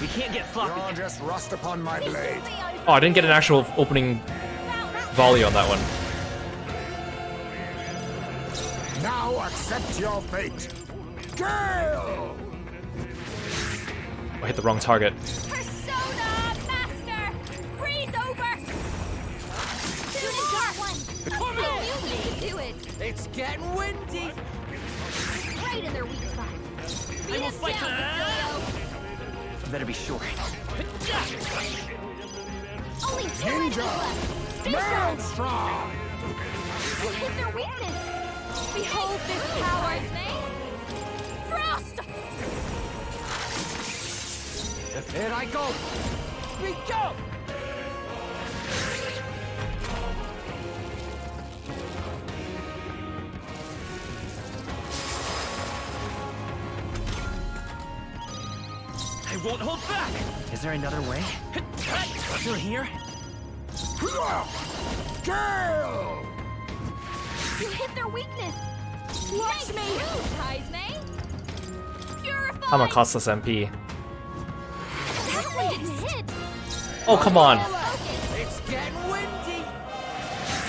[SPEAKER 9] We can't get sloppy.
[SPEAKER 2] You're just rust upon my blade.
[SPEAKER 1] Oh, I didn't get an actual opening volley on that one.
[SPEAKER 2] Now accept your fate. Gale!
[SPEAKER 1] I hit the wrong target.
[SPEAKER 4] Persona Master! Freeze over! Soon as got one!
[SPEAKER 6] Come
[SPEAKER 4] I
[SPEAKER 6] here!
[SPEAKER 4] knew we could do it!
[SPEAKER 6] It's getting windy.
[SPEAKER 4] Right in their weak spot! Beat us down, Basilio!
[SPEAKER 9] Better be sure.
[SPEAKER 4] Only 2 enemies
[SPEAKER 2] Ninja!
[SPEAKER 4] left! Stay sharp!
[SPEAKER 2] Maelstrom!
[SPEAKER 4] You hit their weakness! Behold this power! Frost!
[SPEAKER 6] Here I go. We go.
[SPEAKER 9] I won't hold back. Is there another way? Through here?
[SPEAKER 2] Gale!
[SPEAKER 4] You hit their weakness! Watch me! Taizme! Purify!
[SPEAKER 1] I'm gonna cost us MP.
[SPEAKER 4] That one didn't hit!
[SPEAKER 1] Oh, come on.
[SPEAKER 6] It's getting windy.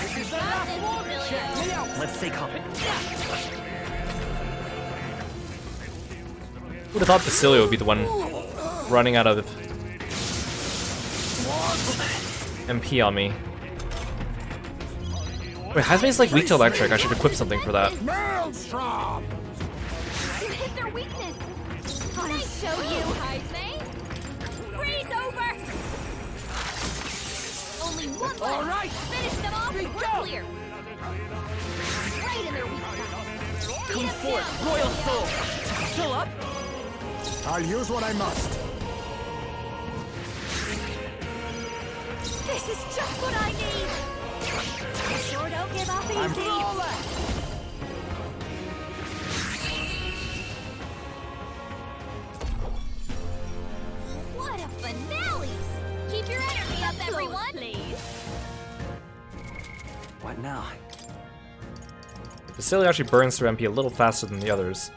[SPEAKER 6] This is the last one. Check me out.
[SPEAKER 9] Let's stay calm.
[SPEAKER 1] Who'd have thought Basilio would be the one running out of MP on me? Wait, Hazme's like weak to electric. I should equip something for that.
[SPEAKER 2] Maelstrom!
[SPEAKER 4] You hit their weakness! I'll show you, Taizme! Freeze over! Only one left!
[SPEAKER 6] All right.
[SPEAKER 4] Finish them off and we're clear! Right in their weak spot!
[SPEAKER 9] Come forth, Royal Soul. Still up?
[SPEAKER 2] I'll use what I must.
[SPEAKER 4] This is just what I need! You sure don't give up
[SPEAKER 2] I'm
[SPEAKER 4] easy! What a finale! Keep your energy up, everyone! Please.
[SPEAKER 9] What now?
[SPEAKER 1] Basilio actually burns through MP a little faster than the others.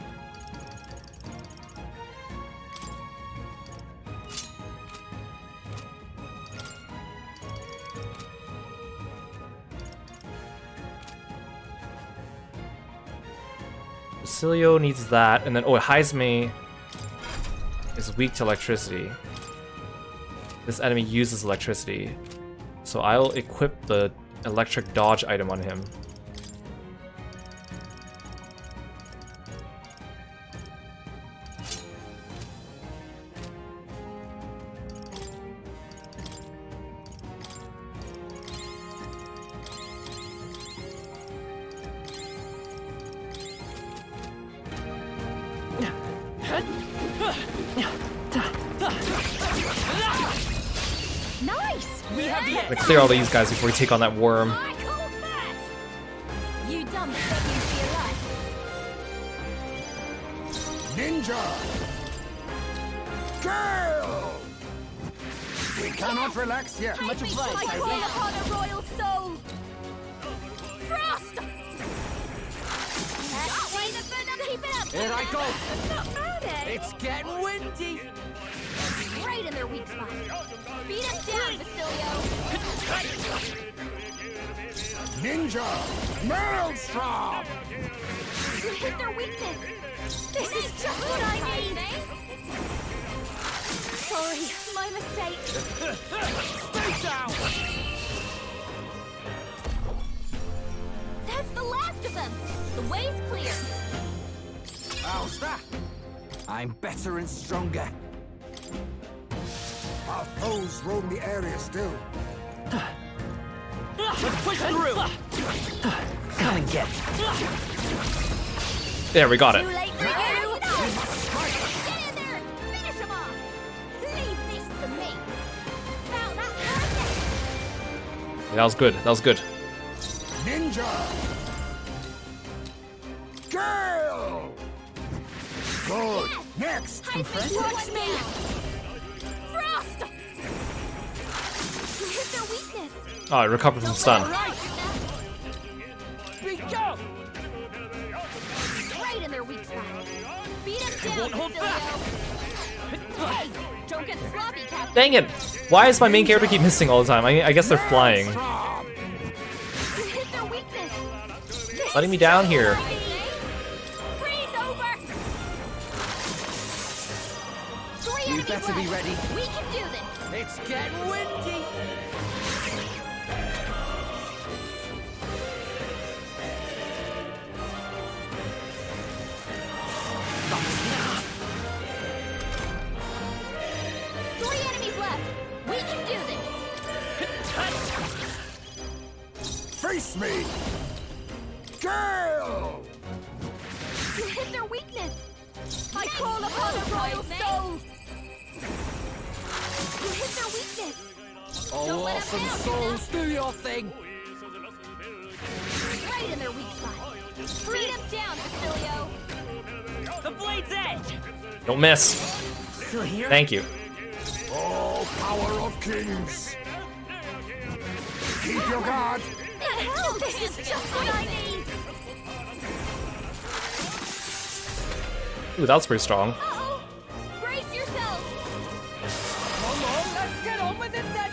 [SPEAKER 1] Basilio needs that, and then Hazme is weak to electricity. This enemy uses electricity, so I'll equip the electric dodge item on him.
[SPEAKER 4] Nice!
[SPEAKER 6] We have the
[SPEAKER 1] I'm gonna clear all these guys before we take on that worm.
[SPEAKER 4] I call fast! You dumb that you be alive.
[SPEAKER 2] Ninja! Gale! We cannot relax yet.
[SPEAKER 4] Much obliged, I call upon a royal soul! Frost! That way the venom! Keep it up!
[SPEAKER 6] Here I go.
[SPEAKER 4] That's not bad, eh?
[SPEAKER 6] It's getting windy.
[SPEAKER 4] Right in their weak spot. Beat us down, Basilio!
[SPEAKER 2] Ninja! Maelstrom!
[SPEAKER 4] You hit their weakness! This is just what I need! Sorry, my mistake.
[SPEAKER 6] Stay down.
[SPEAKER 4] That's the last of them! The way's clear!
[SPEAKER 6] How's that? I'm better and stronger.
[SPEAKER 2] Our foes roam the area still.
[SPEAKER 9] Let's push through. Come and get it.
[SPEAKER 1] There, we got it.
[SPEAKER 4] Too late for you! Get in there and finish them off! Leave this to me! Now that's
[SPEAKER 1] That was good. That was good.
[SPEAKER 2] Ninja! Gale! Good. Next!
[SPEAKER 4] Watch me! Frost! You hit their weakness!
[SPEAKER 1] Oh, I recovered from stun.
[SPEAKER 6] We go.
[SPEAKER 4] Right in their weak spot. Beat them
[SPEAKER 9] I
[SPEAKER 4] down,
[SPEAKER 9] won't hold
[SPEAKER 4] Basilio.
[SPEAKER 1] Dang it! Why does my main character keep missing all the time? I guess they're flying.
[SPEAKER 4] You hit their weakness.
[SPEAKER 1] Letting me down here.
[SPEAKER 4] Freeze over. Three
[SPEAKER 6] You
[SPEAKER 4] enemies
[SPEAKER 6] better be
[SPEAKER 4] left.
[SPEAKER 6] ready.
[SPEAKER 4] We can do this.
[SPEAKER 6] It's getting windy.
[SPEAKER 4] Three enemies left. We can do this.
[SPEAKER 2] Face me! Girl!
[SPEAKER 4] You hit their weakness. I call upon a royal soul. You hit their weakness.
[SPEAKER 6] Oh,
[SPEAKER 4] Don't let
[SPEAKER 6] awesome
[SPEAKER 4] them down,
[SPEAKER 6] souls, do your thing.
[SPEAKER 4] Right in their weak spot. Beat them down, Basilio.
[SPEAKER 9] The blade's edge!
[SPEAKER 1] Don't miss.
[SPEAKER 9] Still here?
[SPEAKER 1] Thank you.
[SPEAKER 2] Oh, power of kings! Keep your guard!
[SPEAKER 4] The hell? This is just what I need.
[SPEAKER 1] Ooh, that was pretty strong.
[SPEAKER 4] Uh-oh. Brace yourself.
[SPEAKER 7] Come on, let's get on with it then.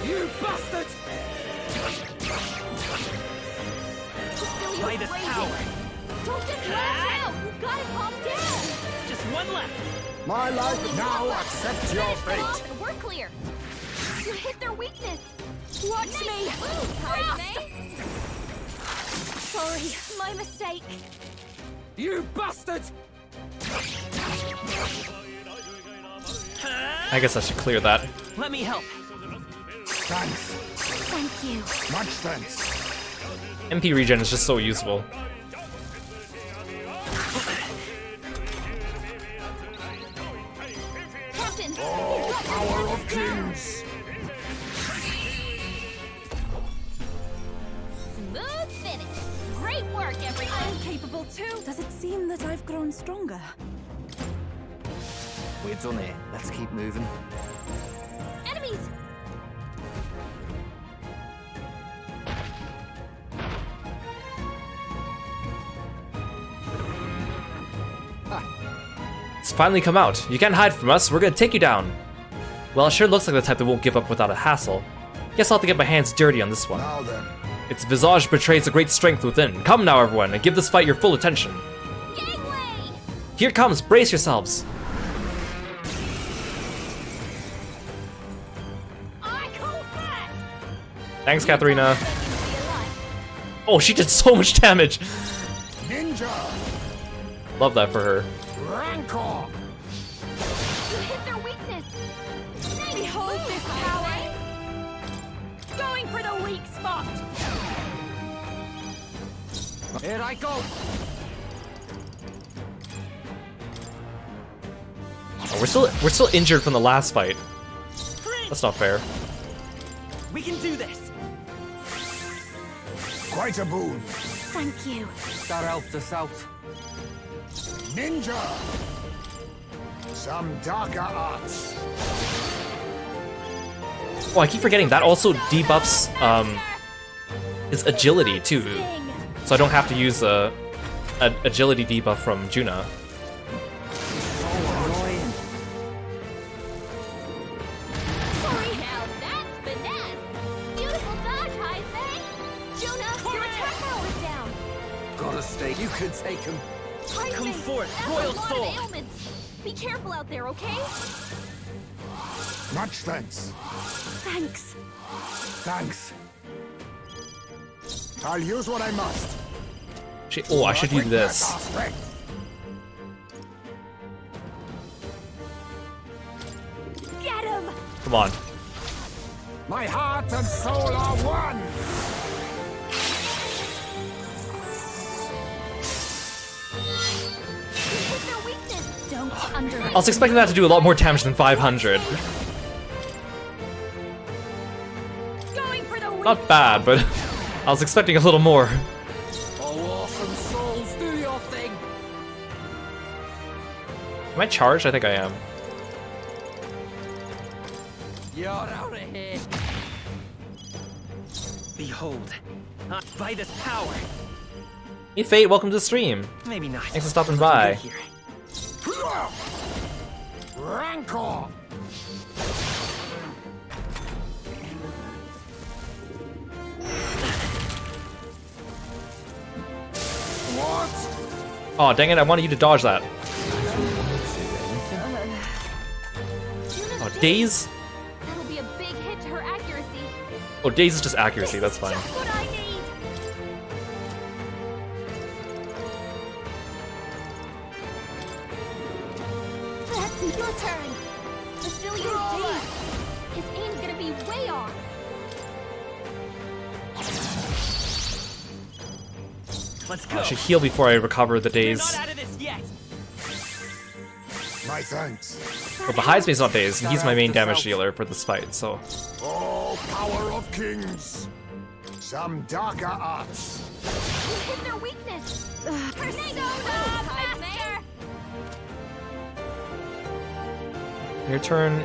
[SPEAKER 6] You bastard!
[SPEAKER 4] Basilio's
[SPEAKER 9] By this
[SPEAKER 4] raging.
[SPEAKER 9] power.
[SPEAKER 4] Don't just lash out. You've got it calmed down.
[SPEAKER 9] Just one left.
[SPEAKER 2] My life now accept your
[SPEAKER 4] Finish them
[SPEAKER 2] fate!
[SPEAKER 4] off and we're clear. You hit their weakness. Watch me. Sorry, my mistake.
[SPEAKER 6] You bastard!
[SPEAKER 1] I guess I should clear that.
[SPEAKER 9] Let me help.
[SPEAKER 2] Thanks.
[SPEAKER 4] Thank you.
[SPEAKER 2] Much thanks.
[SPEAKER 1] MP regen is just so useful.
[SPEAKER 4] Captain,
[SPEAKER 2] Oh, power of kings!
[SPEAKER 4] smooth finish. Great work, everyone.
[SPEAKER 3] I'm capable too. Does it seem that I've grown stronger?
[SPEAKER 9] We're done here. Let's keep moving.
[SPEAKER 4] Enemies.
[SPEAKER 1] It's finally come out. You can't hide from us. We're gonna take you down. Well, it sure looks like the type that won't give up without a hassle. Guess I'll have to get my hands dirty on this one.
[SPEAKER 2] Now then,
[SPEAKER 1] Its visage betrays a great strength within. Come now, everyone, and give this fight your full attention.
[SPEAKER 4] Gangway.
[SPEAKER 1] Here it comes. Brace yourselves.
[SPEAKER 4] I call back.
[SPEAKER 1] Thanks, Katharina. Oh, she did so much damage.
[SPEAKER 2] ninja!
[SPEAKER 1] Love that for her.
[SPEAKER 2] Rancor!
[SPEAKER 4] You hit their weakness.
[SPEAKER 7] Behold this power. Going for the weak spot.
[SPEAKER 6] Here I go!
[SPEAKER 1] Oh, we're still injured from the last fight. That's not fair.
[SPEAKER 9] We can do this.
[SPEAKER 2] Quite a boon.
[SPEAKER 4] Thank you.
[SPEAKER 6] That helped us out.
[SPEAKER 2] Ninja! Some darker arts.
[SPEAKER 1] Oh, I keep forgetting that also debuffs his agility too. So I don't have to use a agility debuff from Juna.
[SPEAKER 4] Sorry. Now that's finesse. Beautiful dodge, Heisei. Juna, your attack power is down.
[SPEAKER 6] Gotta stay. You can take him.
[SPEAKER 4] Heisei,
[SPEAKER 9] Come forth,
[SPEAKER 4] that's
[SPEAKER 9] Royal
[SPEAKER 4] a lot
[SPEAKER 9] Soul.
[SPEAKER 4] of ailments. Be careful out there, okay?
[SPEAKER 2] Much thanks.
[SPEAKER 4] Thanks.
[SPEAKER 2] Thanks. I'll use what I must.
[SPEAKER 1] Oh, I should do
[SPEAKER 2] Witness
[SPEAKER 1] this.
[SPEAKER 2] our strength.
[SPEAKER 4] Get him.
[SPEAKER 1] Come on.
[SPEAKER 2] My heart and soul are one.
[SPEAKER 4] Hit their weakness. Don't underestimate.
[SPEAKER 1] I was expecting that to do a lot more damage than 500.
[SPEAKER 4] Going for the weak.
[SPEAKER 1] Not bad, but I was expecting a little more.
[SPEAKER 6] Oh, awesome souls, do your thing.
[SPEAKER 1] Am I charged? I think I am.
[SPEAKER 6] You're out of here.
[SPEAKER 9] Behold. By this power.
[SPEAKER 1] Hey Fate, welcome to the stream.
[SPEAKER 9] Maybe not.
[SPEAKER 1] Thanks for stopping
[SPEAKER 9] Looking
[SPEAKER 1] by.
[SPEAKER 9] good here.
[SPEAKER 2] Rancor! What?
[SPEAKER 1] Oh, dang it, I wanted you to dodge that. Oh, Daze?
[SPEAKER 4] That'll be a big hit to her accuracy.
[SPEAKER 1] Oh, Daze is just accuracy, that's fine.
[SPEAKER 4] Just what I need. That's your turn. Facilio's dazed. His aim's gonna be way off.
[SPEAKER 9] Let's go.
[SPEAKER 1] I should heal before I recover the
[SPEAKER 9] We're
[SPEAKER 1] Daze.
[SPEAKER 9] not out of this yet.
[SPEAKER 2] My thanks.
[SPEAKER 1] But behind me is not Daze, and he's my main damage dealer for this fight, so...
[SPEAKER 2] Oh, power of kings! Some darker arts.
[SPEAKER 4] You hit their weakness. Persona Master.
[SPEAKER 1] Your turn.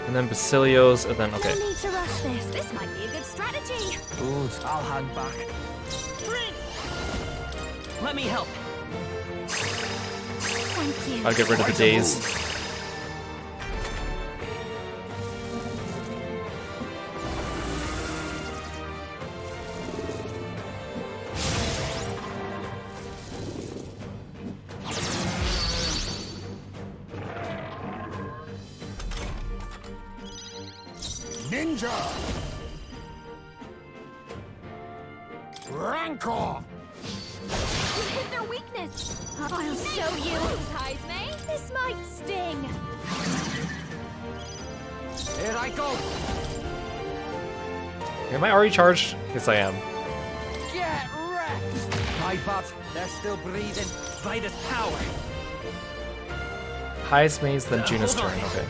[SPEAKER 1] And then Basilio's, and then, okay.
[SPEAKER 4] No need to rush this. This might be a good strategy.
[SPEAKER 6] Good, I'll hang back.
[SPEAKER 9] Let me help.
[SPEAKER 4] Thank you.
[SPEAKER 1] I'll get rid of the Daze.
[SPEAKER 2] Ninja! Rancor!
[SPEAKER 4] You hit their weakness. I'll show you. Heisme. This might sting.
[SPEAKER 6] Here I go.
[SPEAKER 1] Am I already charged? Yes, I am.
[SPEAKER 6] Get wrecked. My bad. They're still breathing.
[SPEAKER 9] Vitus power.
[SPEAKER 1] Highest maze, then Juno's
[SPEAKER 9] hold
[SPEAKER 1] turn,
[SPEAKER 9] on.
[SPEAKER 1] okay.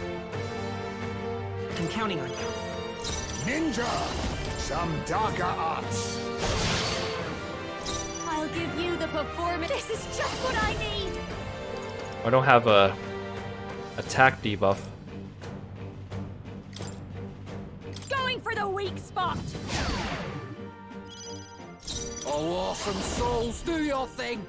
[SPEAKER 9] I'm counting on you.
[SPEAKER 2] Ninja! Some darker arts.
[SPEAKER 4] I'll give you the performance. This is just what I need.
[SPEAKER 1] I don't have a attack debuff.
[SPEAKER 7] Going for the weak spot.
[SPEAKER 6] Oh, awesome souls, do your thing.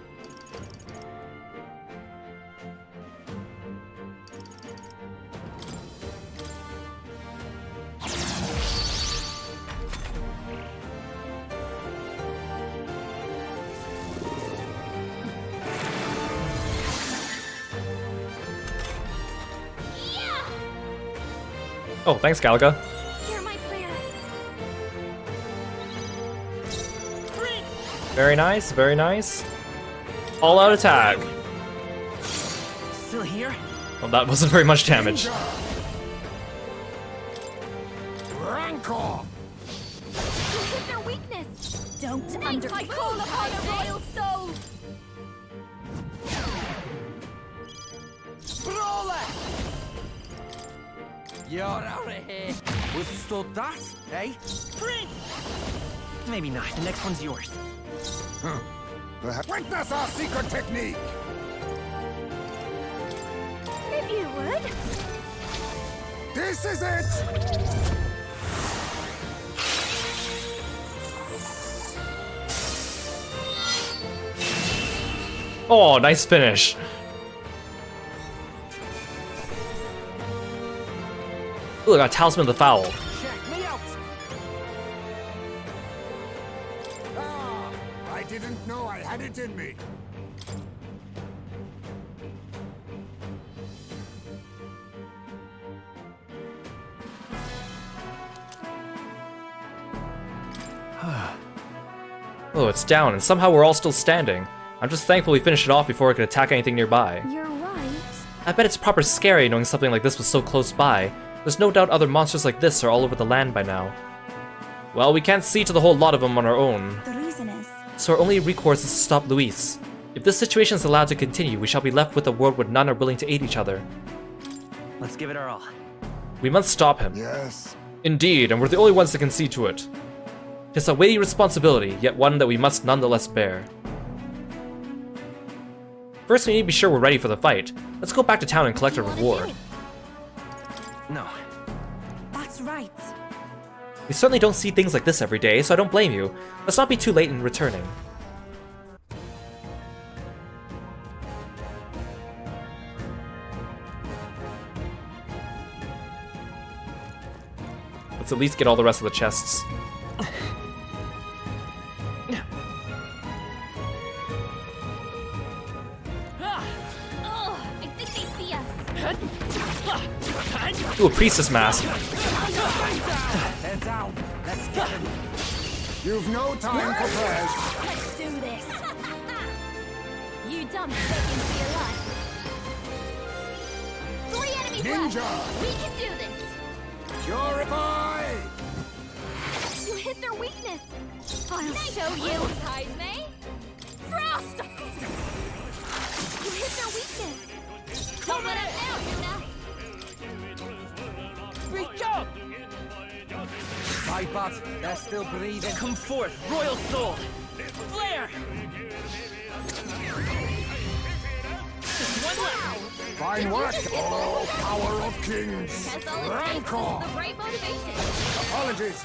[SPEAKER 1] Oh, thanks, Galaga.
[SPEAKER 4] Hear my prayer.
[SPEAKER 1] Very nice, very nice. All out attack.
[SPEAKER 9] Still here?
[SPEAKER 1] Well, that wasn't very much damage.
[SPEAKER 2] Rancor!
[SPEAKER 4] You hit their weakness. Don't under. I call upon a royal soul.
[SPEAKER 6] Brawler! You're out of here. Withstood that, eh?
[SPEAKER 9] Maybe not. The next one's yours.
[SPEAKER 2] Witness our secret technique!
[SPEAKER 4] If you would.
[SPEAKER 2] This is it!
[SPEAKER 1] Oh, nice finish. Ooh, I got Talisman of the Foul.
[SPEAKER 6] Check me out.
[SPEAKER 2] Ah, I didn't know I had it in me.
[SPEAKER 1] Oh, it's down, and somehow we're all still standing. I'm just thankful we finished it off before it could attack anything nearby.
[SPEAKER 4] You're right.
[SPEAKER 1] I bet it's proper scary knowing something like this was so close by. There's no doubt other monsters like this are all over the land by now. Well, we can't see to the whole lot of them on our own,
[SPEAKER 3] The reason is,
[SPEAKER 1] so our only recourse is to stop Luis. If this situation is allowed to continue, we shall be left with a world where none are willing to aid each other.
[SPEAKER 9] Let's give it our all.
[SPEAKER 1] We must stop him.
[SPEAKER 2] Yes.
[SPEAKER 1] Indeed, and we're the only ones that can see to it. It's a weighty responsibility, yet one that we must nonetheless bear. First, we need to be sure we're ready for the fight. Let's go back to town and collect a reward.
[SPEAKER 9] No.
[SPEAKER 3] that's right.
[SPEAKER 1] We certainly don't see things like this every day, so I don't blame you. Let's not be too late in returning. Let's at least get all the rest of the chests.
[SPEAKER 4] I think they see us.
[SPEAKER 1] Ooh, a priestess mask.
[SPEAKER 6] Head down. Let's get him.
[SPEAKER 2] You've no time for prayers.
[SPEAKER 4] Let's do this. You dumb chickens to your life. 3 enemies
[SPEAKER 2] Ninja.
[SPEAKER 4] left. We can do this.
[SPEAKER 2] Purify!
[SPEAKER 4] You hit their weakness. I'll show you, Kaizme. Frost! You hit their weakness. Don't let up now, Yuna.
[SPEAKER 6] Reach up! My butt, they're still breathing.
[SPEAKER 9] Come forth, royal soul! Flare! One left!
[SPEAKER 2] Fine work, oh power of kings!
[SPEAKER 4] That's all it takes is
[SPEAKER 2] Rancor!
[SPEAKER 4] the right motivation.
[SPEAKER 2] Apologies.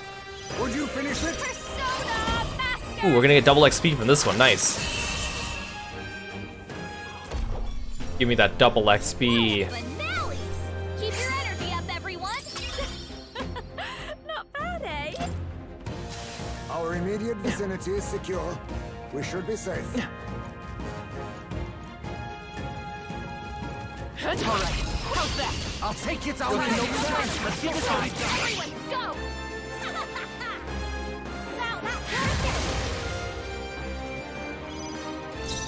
[SPEAKER 2] Would you finish it?
[SPEAKER 4] Persona Master!
[SPEAKER 1] Ooh, we're gonna get double XP from this one. Nice. Give me that double XP.
[SPEAKER 4] Finale! Keep your energy up, everyone! Not bad, eh?
[SPEAKER 2] Our immediate vicinity is secure. We should be safe.
[SPEAKER 9] Alright, how's that?
[SPEAKER 6] I'll take it down in no time.
[SPEAKER 9] Let's get this on!
[SPEAKER 4] Everyone, go! Now that's perfect!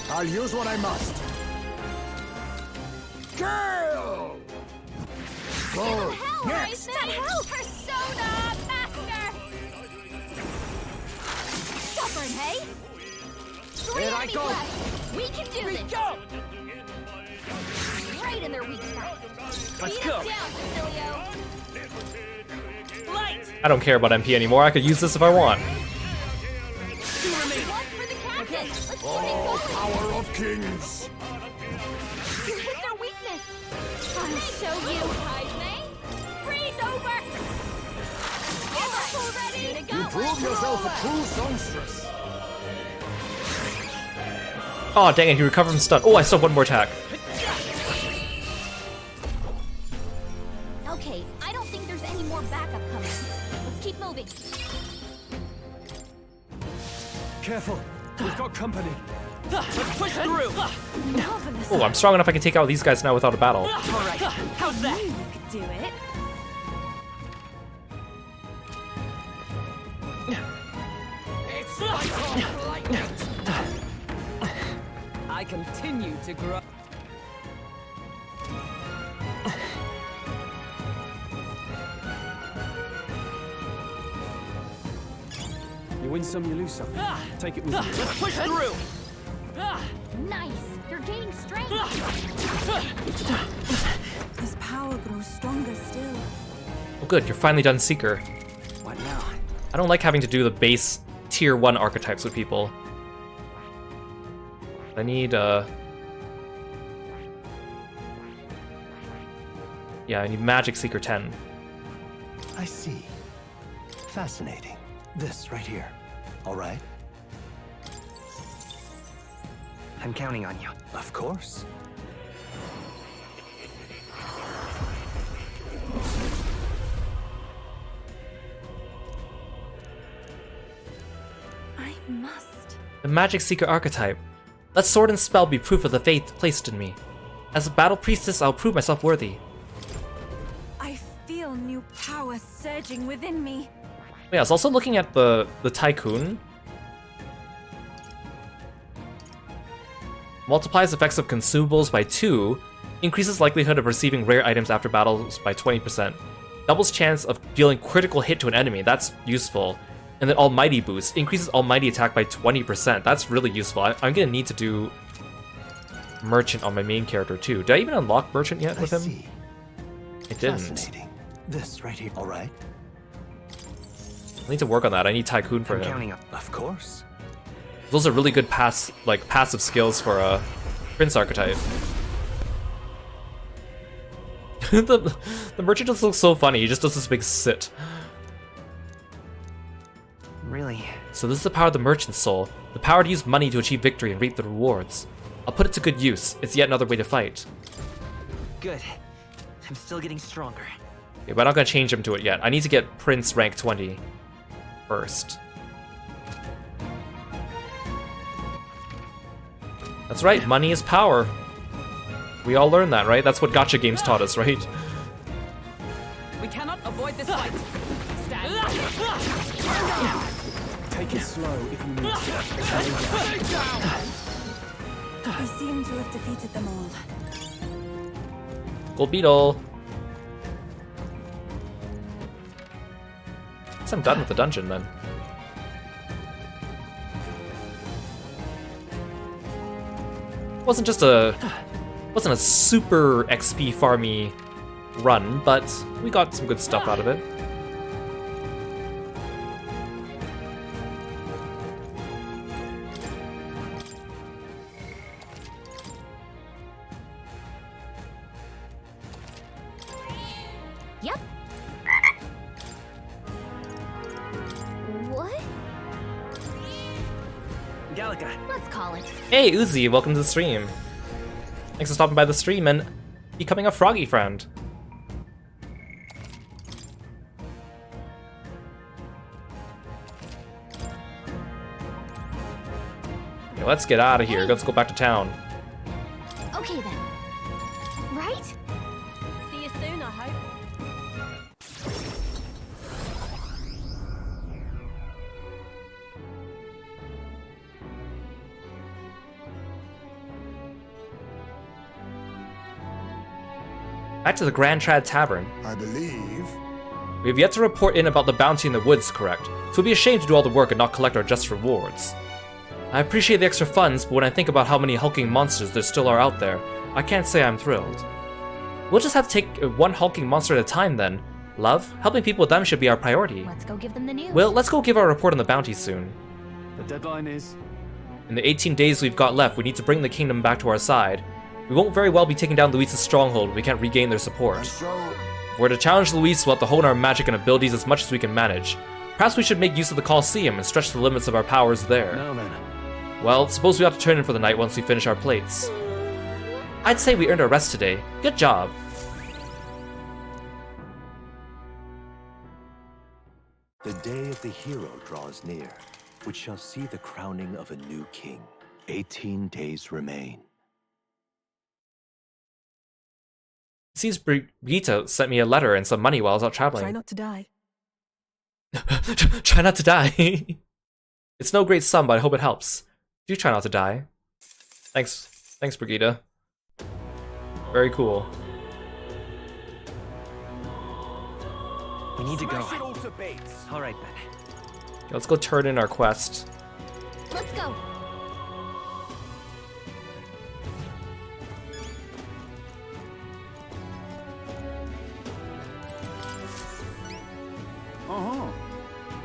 [SPEAKER 2] I'll use what I must. Kill! Good.
[SPEAKER 4] Hell,
[SPEAKER 2] Next.
[SPEAKER 4] Help! Persona Master! Stubborn, hey? 3
[SPEAKER 6] Here I
[SPEAKER 4] enemies
[SPEAKER 6] go.
[SPEAKER 4] left. We can do this.
[SPEAKER 6] Go!
[SPEAKER 4] Right in their weak spot.
[SPEAKER 9] Let's
[SPEAKER 4] Beat
[SPEAKER 9] go.
[SPEAKER 4] us down, Cecilio.
[SPEAKER 9] Light!
[SPEAKER 1] I don't care about MP anymore. I could use this if I want.
[SPEAKER 9] 2 remaining.
[SPEAKER 4] One for the captain. Let's keep
[SPEAKER 2] Oh,
[SPEAKER 4] it going.
[SPEAKER 2] power of kings!
[SPEAKER 4] You hit their weakness. I'll show you, Kaizme. Freeze over. Get us already to go.
[SPEAKER 2] You prove yourself a true songstress.
[SPEAKER 1] Oh, dang it, he recovered from stun. Oh, I still have one more attack.
[SPEAKER 4] Okay, I don't think there's any more backup coming. Let's keep moving.
[SPEAKER 5] Careful, we've got company.
[SPEAKER 9] Let's push through!
[SPEAKER 1] Oh, I'm strong enough I can take out these guys now without a battle.
[SPEAKER 9] Alright, how's that?
[SPEAKER 4] You could do it.
[SPEAKER 6] It's like lightning. I continue to grow.
[SPEAKER 10] You win some, you lose some. Take it with you.
[SPEAKER 9] Let's push through!
[SPEAKER 4] Nice. You're gaining strength.
[SPEAKER 3] His power grows stronger still.
[SPEAKER 1] Oh good, you're finally done Seeker.
[SPEAKER 10] What now?
[SPEAKER 1] I don't like having to do the base tier 1 archetypes with people. I need, yeah, I need Magic Seeker 10.
[SPEAKER 5] I see. Fascinating. This right here. All right?
[SPEAKER 9] I'm counting on you.
[SPEAKER 5] Of course.
[SPEAKER 3] I must.
[SPEAKER 1] The Magic Seeker archetype. Let sword and spell be proof of the faith placed in me. As a battle priestess, I'll prove myself worthy.
[SPEAKER 3] I feel new power surging within me.
[SPEAKER 1] Yeah, I was also looking at the Tycoon. Multiplies effects of consumables by 2, increases likelihood of receiving rare items after battles by 20%, doubles chance of dealing critical hit to an enemy, that's useful. And then Almighty Boost, increases Almighty attack by 20%, that's really useful. I'm gonna need to do Merchant on my main character too. Did I even unlock Merchant yet with
[SPEAKER 5] I
[SPEAKER 1] him?
[SPEAKER 5] see.
[SPEAKER 1] I didn't.
[SPEAKER 5] Fascinating. This right here. All right?
[SPEAKER 1] I need to work on that, I need Tycoon for
[SPEAKER 9] I'm
[SPEAKER 1] him.
[SPEAKER 9] counting on.
[SPEAKER 5] Of course.
[SPEAKER 1] Those are really good passive skills for a Prince archetype. the Merchant just looks so funny, he just does this big sit.
[SPEAKER 9] Really?
[SPEAKER 1] So this is the power of the Merchant Soul. The power to use money to achieve victory and reap the rewards. I'll put it to good use. It's yet another way to fight.
[SPEAKER 9] Good. I'm still getting stronger.
[SPEAKER 1] Okay, but I'm not gonna change him to it yet. I need to get Prince rank 20 first. That's right, money is power. We all learned that, right? That's what gacha games taught us, right?
[SPEAKER 7] We cannot avoid this fight. Stand.
[SPEAKER 10] Take it slow if you need to.
[SPEAKER 3] We seem to have defeated them all.
[SPEAKER 1] Gold beetle. Guess I'm done with the dungeon then. Wasn't a super XP farmy run, but we got some good stuff out of it.
[SPEAKER 4] Yep. What?
[SPEAKER 9] Gallica.
[SPEAKER 4] Let's call it.
[SPEAKER 1] Hey Uzi, welcome to the stream. Thanks for stopping by the stream and becoming a froggy friend. Okay, let's get out of here. Let's go back to town.
[SPEAKER 4] Okay then. Right?
[SPEAKER 7] See you soon, I hope.
[SPEAKER 1] Back to the Grand Trad Tavern.
[SPEAKER 2] I believe.
[SPEAKER 1] We have yet to report in about the bounty in the woods, correct? So it would be a shame to do all the work and not collect our just rewards. I appreciate the extra funds, but when I think about how many hulking monsters there still are out there, I can't say I'm thrilled. We'll just have to take one hulking monster at a time then. Love, helping people with them should be our priority.
[SPEAKER 4] Let's go give them the news.
[SPEAKER 1] Well, let's go give our report on the bounty soon.
[SPEAKER 10] The deadline is...
[SPEAKER 1] In the 18 days we've got left, we need to bring the kingdom back to our side. We won't very well be taking down Luis's stronghold if we can't regain their support.
[SPEAKER 2] And so,
[SPEAKER 1] If we're to challenge Luis, we'll have to hone our magic and abilities as much as we can manage. Perhaps we should make use of the Colosseum and stretch the limits of our powers there.
[SPEAKER 10] Now then.
[SPEAKER 1] Well, suppose we have to turn in for the night once we finish our plates. I'd say we earned our rest today. Good job.
[SPEAKER 5] The day of the hero draws near, which shall see the crowning of a new king. 18 days remain.
[SPEAKER 1] Seems Brigitte sent me a letter and some money while I was out traveling.
[SPEAKER 3] Try not to die.
[SPEAKER 1] Try not to die. It's no great sum, but I hope it helps. Do try not to die. Thanks, Brigitte. Very cool.
[SPEAKER 9] We need to go. All right then.
[SPEAKER 1] Okay, let's go turn in our quest.
[SPEAKER 4] Let's go.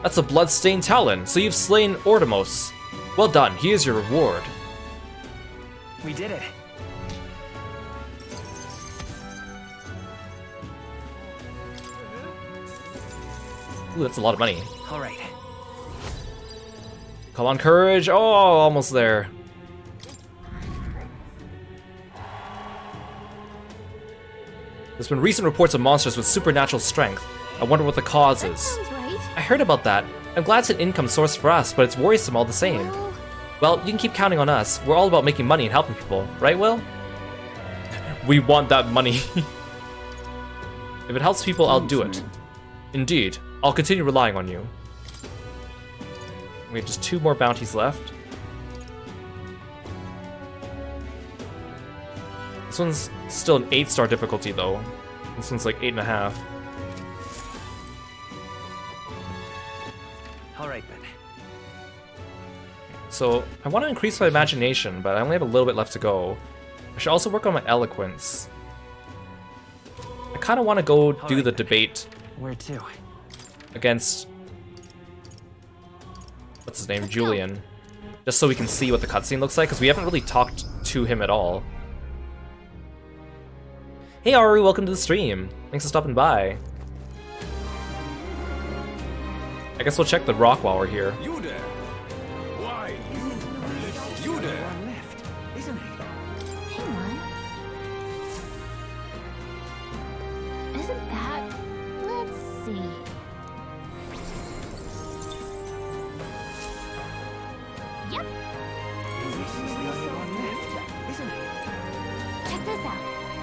[SPEAKER 1] That's a blood-stained talon, so you've slain Ordamos. Well done, here's your reward.
[SPEAKER 9] We did it.
[SPEAKER 1] Ooh, that's a lot of money.
[SPEAKER 9] All right.
[SPEAKER 1] Come on, courage. Oh, almost there. There's been recent reports of monsters with supernatural strength. I wonder what the cause is.
[SPEAKER 4] Sounds right.
[SPEAKER 1] I heard about that. I'm glad it's an income source for us, but it's worrisome all the same. Well, you can keep counting on us. We're all about making money and helping people, right, Will? We want that money. If it helps people, I'll do it. Indeed. I'll continue relying on you. We have just 2 more bounties left. This one's still an 8-star difficulty, though. This one's like 8.5.
[SPEAKER 9] All right then.
[SPEAKER 1] So, I want to increase my imagination, but I only have a little bit left to go. I should also work on my eloquence. I kind of want to go do the debate
[SPEAKER 9] Where to?
[SPEAKER 1] against... what's his name? Julian. Just so we can see what the cutscene looks like, because we haven't really talked to him at all. Hey Aru, welcome to the stream. Thanks for stopping by. I guess we'll check the rock while we're here.
[SPEAKER 10] You there? Why, you there?
[SPEAKER 9] One left, isn't he?
[SPEAKER 4] Hang on. Isn't that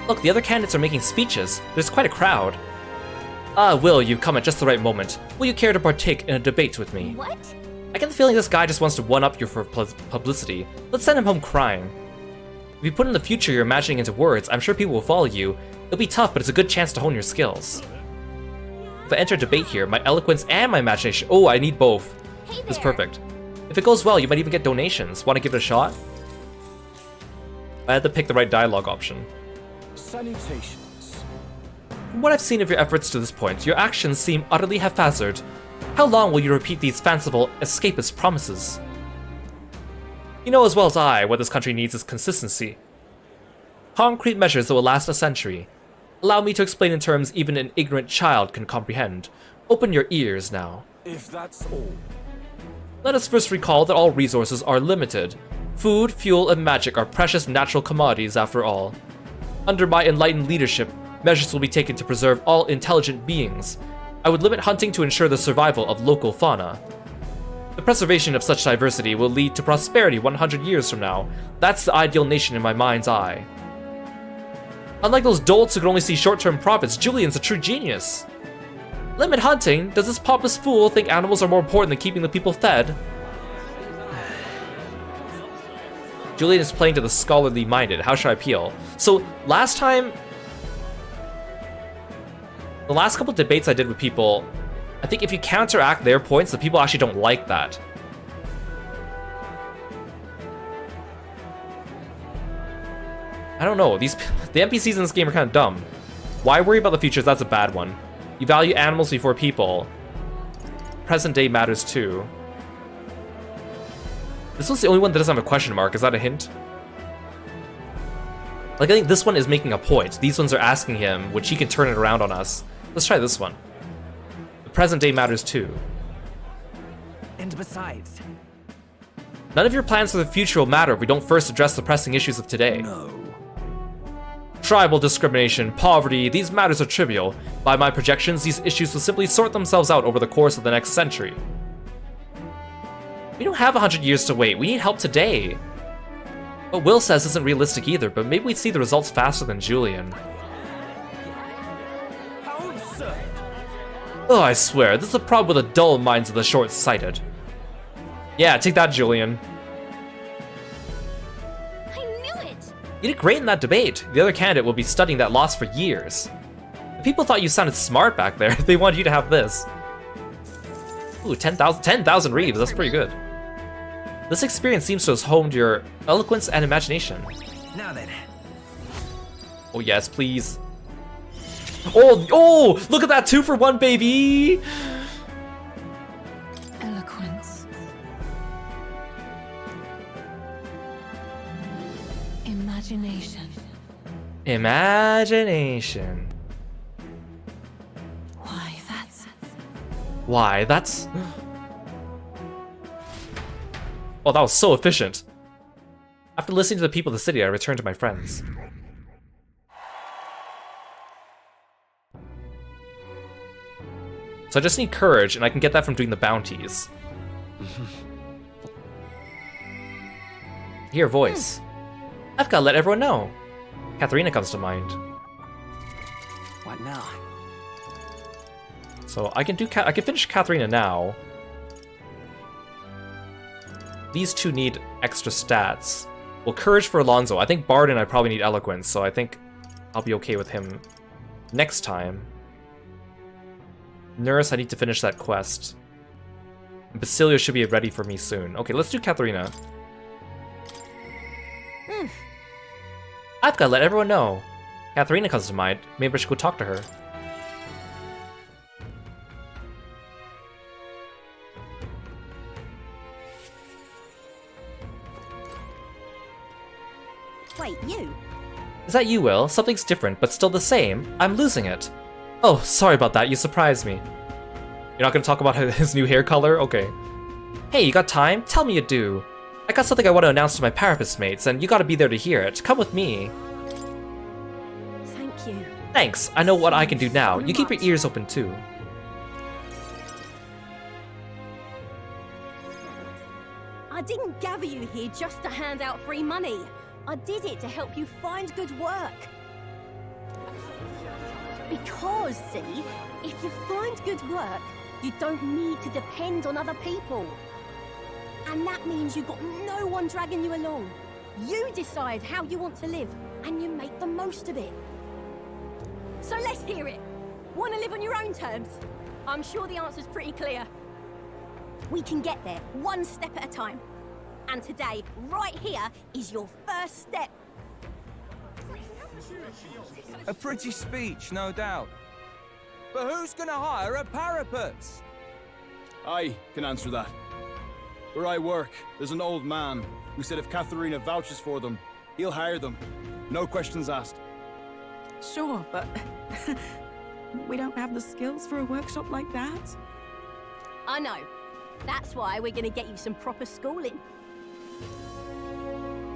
[SPEAKER 1] Look, the other candidates are making speeches. There's quite a crowd. Ah, Will, you've come at just the right moment. Will you care to partake in a debate with me?
[SPEAKER 4] What?
[SPEAKER 1] I get the feeling this guy just wants to one-up you for publicity. Let's send him home crying. If you put in the future you're imagining into words, I'm sure people will follow you. It'll be tough, but it's a good chance to hone your skills. If I enter a debate here, my eloquence and my imagination... Oh, I need both.
[SPEAKER 4] Hey
[SPEAKER 1] This is
[SPEAKER 4] there.
[SPEAKER 1] perfect. If it goes well, you might even get donations. Want to give it a shot? I had to pick the right dialogue option.
[SPEAKER 10] Salutations.
[SPEAKER 1] From what I've seen of your efforts to this point, your actions seem utterly haphazard. How long will you repeat these fanciful, escapist promises? You know as well as I what this country needs is consistency. Concrete measures that will last a century. Allow me to explain in terms even an ignorant child can comprehend. Open your ears now.
[SPEAKER 10] If that's all.
[SPEAKER 1] Let us first recall that all resources are limited. Food, fuel, and magic are precious natural commodities after all. Under my enlightened leadership, measures will be taken to preserve all intelligent beings. I would limit hunting to ensure the survival of local fauna. The preservation of such diversity will lead to prosperity 100 years from now. That's the ideal nation in my mind's eye. Unlike those dolts who can only see short-term profits, Julian's a true genius. Limit hunting? Does this pompous fool think animals are more important than keeping the people fed? Julian is playing to the scholarly minded. How should I appeal? So, last time... The last couple debates I did with people, I think if you counteract their points, the people actually don't like that. I don't know. The NPCs in this game are kind of dumb. Why worry about the futures? That's a bad one. You value animals before people. Present day matters too. This one's the only one that doesn't have a question mark. Is that a hint? Like, I think this one is making a point. These ones are asking him, which he can turn it around on us. Let's try this one. The present day matters too.
[SPEAKER 9] And besides...
[SPEAKER 1] None of your plans for the future will matter if we don't first address the pressing issues of today.
[SPEAKER 9] No.
[SPEAKER 1] Tribal discrimination, poverty, these matters are trivial. By my projections, these issues will simply sort themselves out over the course of the next century. We don't have 100 years to wait, we need help today. What Will says isn't realistic either, but maybe we'd see the results faster than Julian.
[SPEAKER 10] How absurd.
[SPEAKER 1] Oh, I swear, this is a problem with the dull minds of the short-sighted. Yeah, take that, Julian.
[SPEAKER 4] I knew it!
[SPEAKER 1] You did great in that debate. The other candidate will be studying that loss for years. People thought you sounded smart back there. They wanted you to have this. Ooh, 10,000 reaves, that's pretty good. This experience seems to have honed your eloquence and imagination.
[SPEAKER 9] Now then.
[SPEAKER 1] Oh yes, please. Oh, look at that 2-for-1, baby!
[SPEAKER 8] Eloquence. Imagination.
[SPEAKER 1] Imagination. Why, that's... Oh, that was so efficient. After listening to the people of the city, I returned to my friends. So I just need courage, and I can get that from doing the bounties. Hear a voice. I've gotta let everyone know. Katharina comes to mind.
[SPEAKER 9] What now?
[SPEAKER 1] So I can finish Katharina now. These two need extra stats. Well, courage for Alonso. I think Bard and I probably need eloquence, so I think I'll be okay with him next time. Nurse, I need to finish that quest. Basilio should be ready for me soon. Okay, let's do Katharina. I've gotta let everyone know. Katharina comes to mind. Maybe I should go talk to her.
[SPEAKER 4] Wait, you?
[SPEAKER 1] Is that you, Will? Something's different, but still the same. I'm losing it. Oh, sorry about that. You surprised me. You're not gonna talk about his new hair color? Okay. Hey, you got time? Tell me you do. I got something I want to announce to my Parapus mates, and you gotta be there to hear it. Come with me.
[SPEAKER 4] Thank you.
[SPEAKER 1] Thanks. I know what I can do now. You keep your ears open too.
[SPEAKER 4] I didn't gather you here just to hand out free money. I did it to help you find good work.
[SPEAKER 7] Because, see, if you find good work, you don't need to depend on other people. And that means you've got no one dragging you along. You decide how you want to live, and you make the most of it. So let's hear it. Want to live on your own terms? I'm sure the answer's pretty clear. We can get there, one step at a time. And today, right here, is your first step.
[SPEAKER 6] A pretty speech, no doubt. But who's gonna hire a parapets?
[SPEAKER 10] I can answer that. Where I work, there's an old man who said if Katharina vouches for them, he'll hire them. No questions asked.
[SPEAKER 11] Sure, but we don't have the skills for a workshop like that.
[SPEAKER 7] I know. That's why we're gonna get you some proper schooling.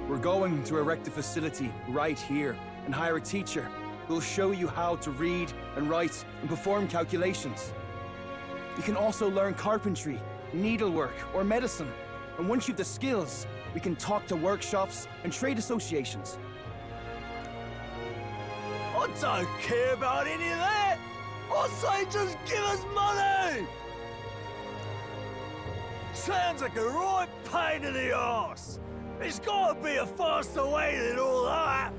[SPEAKER 10] We're going to erect a facility right here and hire a teacher who'll show you how to read and write and perform calculations. You can also learn carpentry, needlework, or medicine. And once you've the skills, we can talk to workshops and trade associations.
[SPEAKER 12] I don't care about any of that! I say just give us money! Sounds like a right pain in the arse! There's gotta be a faster way than all that!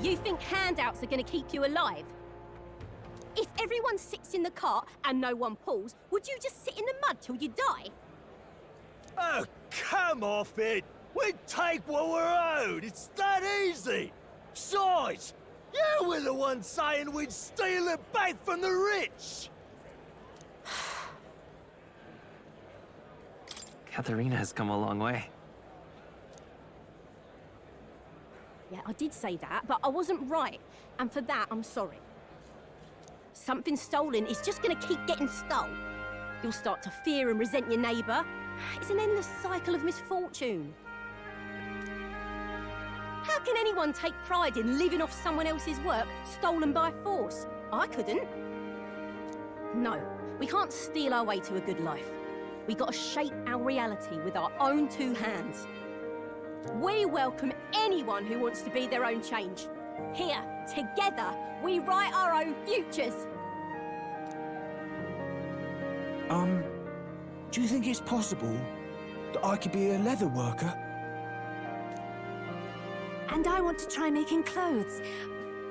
[SPEAKER 7] You think handouts are gonna keep you alive? If everyone sits in the cart and no one pulls, would you just sit in the mud till you die?
[SPEAKER 12] Oh, come off it! We take what we're owed! It's that easy! Besides, you were the one saying we'd steal it back from the rich!
[SPEAKER 9] Katharina has come a long way.
[SPEAKER 7] Yeah, I did say that, but I wasn't right. And for that, I'm sorry. Something stolen is just gonna keep getting stole. You'll start to fear and resent your neighbour. It's an endless cycle of misfortune. How can anyone take pride in living off someone else's work stolen by force? I couldn't. No, we can't steal our way to a good life. We gotta shape our reality with our own two hands. We welcome anyone who wants to be their own change. Here, together, we write our own futures.
[SPEAKER 12] Do you think it's possible that I could be a leather worker?
[SPEAKER 3] And I want to try making clothes.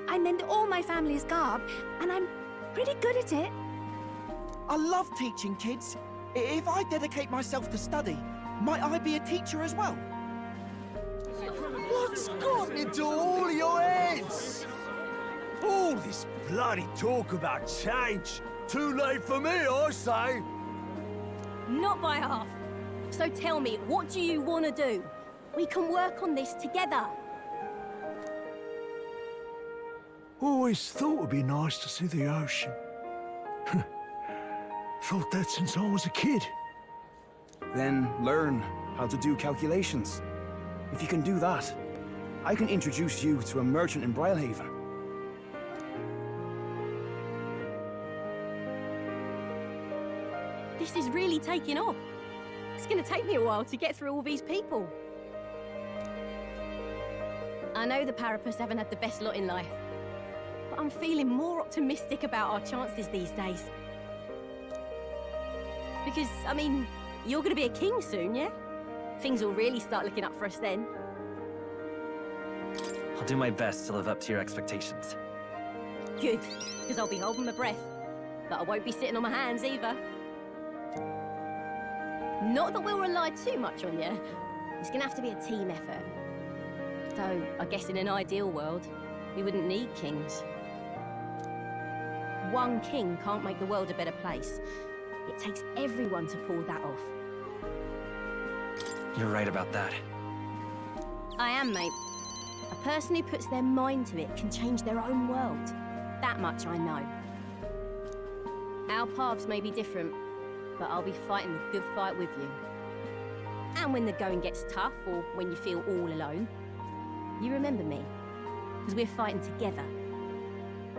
[SPEAKER 3] I mend all my family's garb, and I'm pretty good at it.
[SPEAKER 13] I love teaching kids. If I dedicate myself to study, might I be a teacher as well?
[SPEAKER 12] What's gotten into all your heads? All this bloody talk about change. Too late for me, I say.
[SPEAKER 7] Not by half. So tell me, what do you want to do? We can work on this together.
[SPEAKER 12] Always thought it'd be nice to see the ocean. Thought that since I was a kid.
[SPEAKER 10] Then learn how to do calculations. If you can do that, I can introduce you to a merchant in Brylehaven.
[SPEAKER 7] This is really taking off. It's gonna take me a while to get through all these people. I know the Parapus haven't had the best lot in life, but I'm feeling more optimistic about our chances these days. Because, I mean, you're gonna be a king soon, yeah? Things will really start looking up for us then.
[SPEAKER 9] I'll do my best to live up to your expectations.
[SPEAKER 7] Good, because I'll be holding my breath. But I won't be sitting on my hands either. Not that we'll rely too much on you. It's gonna have to be a team effort. Though, I guess in an ideal world, we wouldn't need kings. One king can't make the world a better place. It takes everyone to pull that off.
[SPEAKER 9] You're right about that.
[SPEAKER 7] I am, mate. A person who puts their mind to it can change their own world. That much I know. Our paths may be different, but I'll be fighting the good fight with you. And when the going gets tough, or when you feel all alone, you remember me. Because we're fighting together.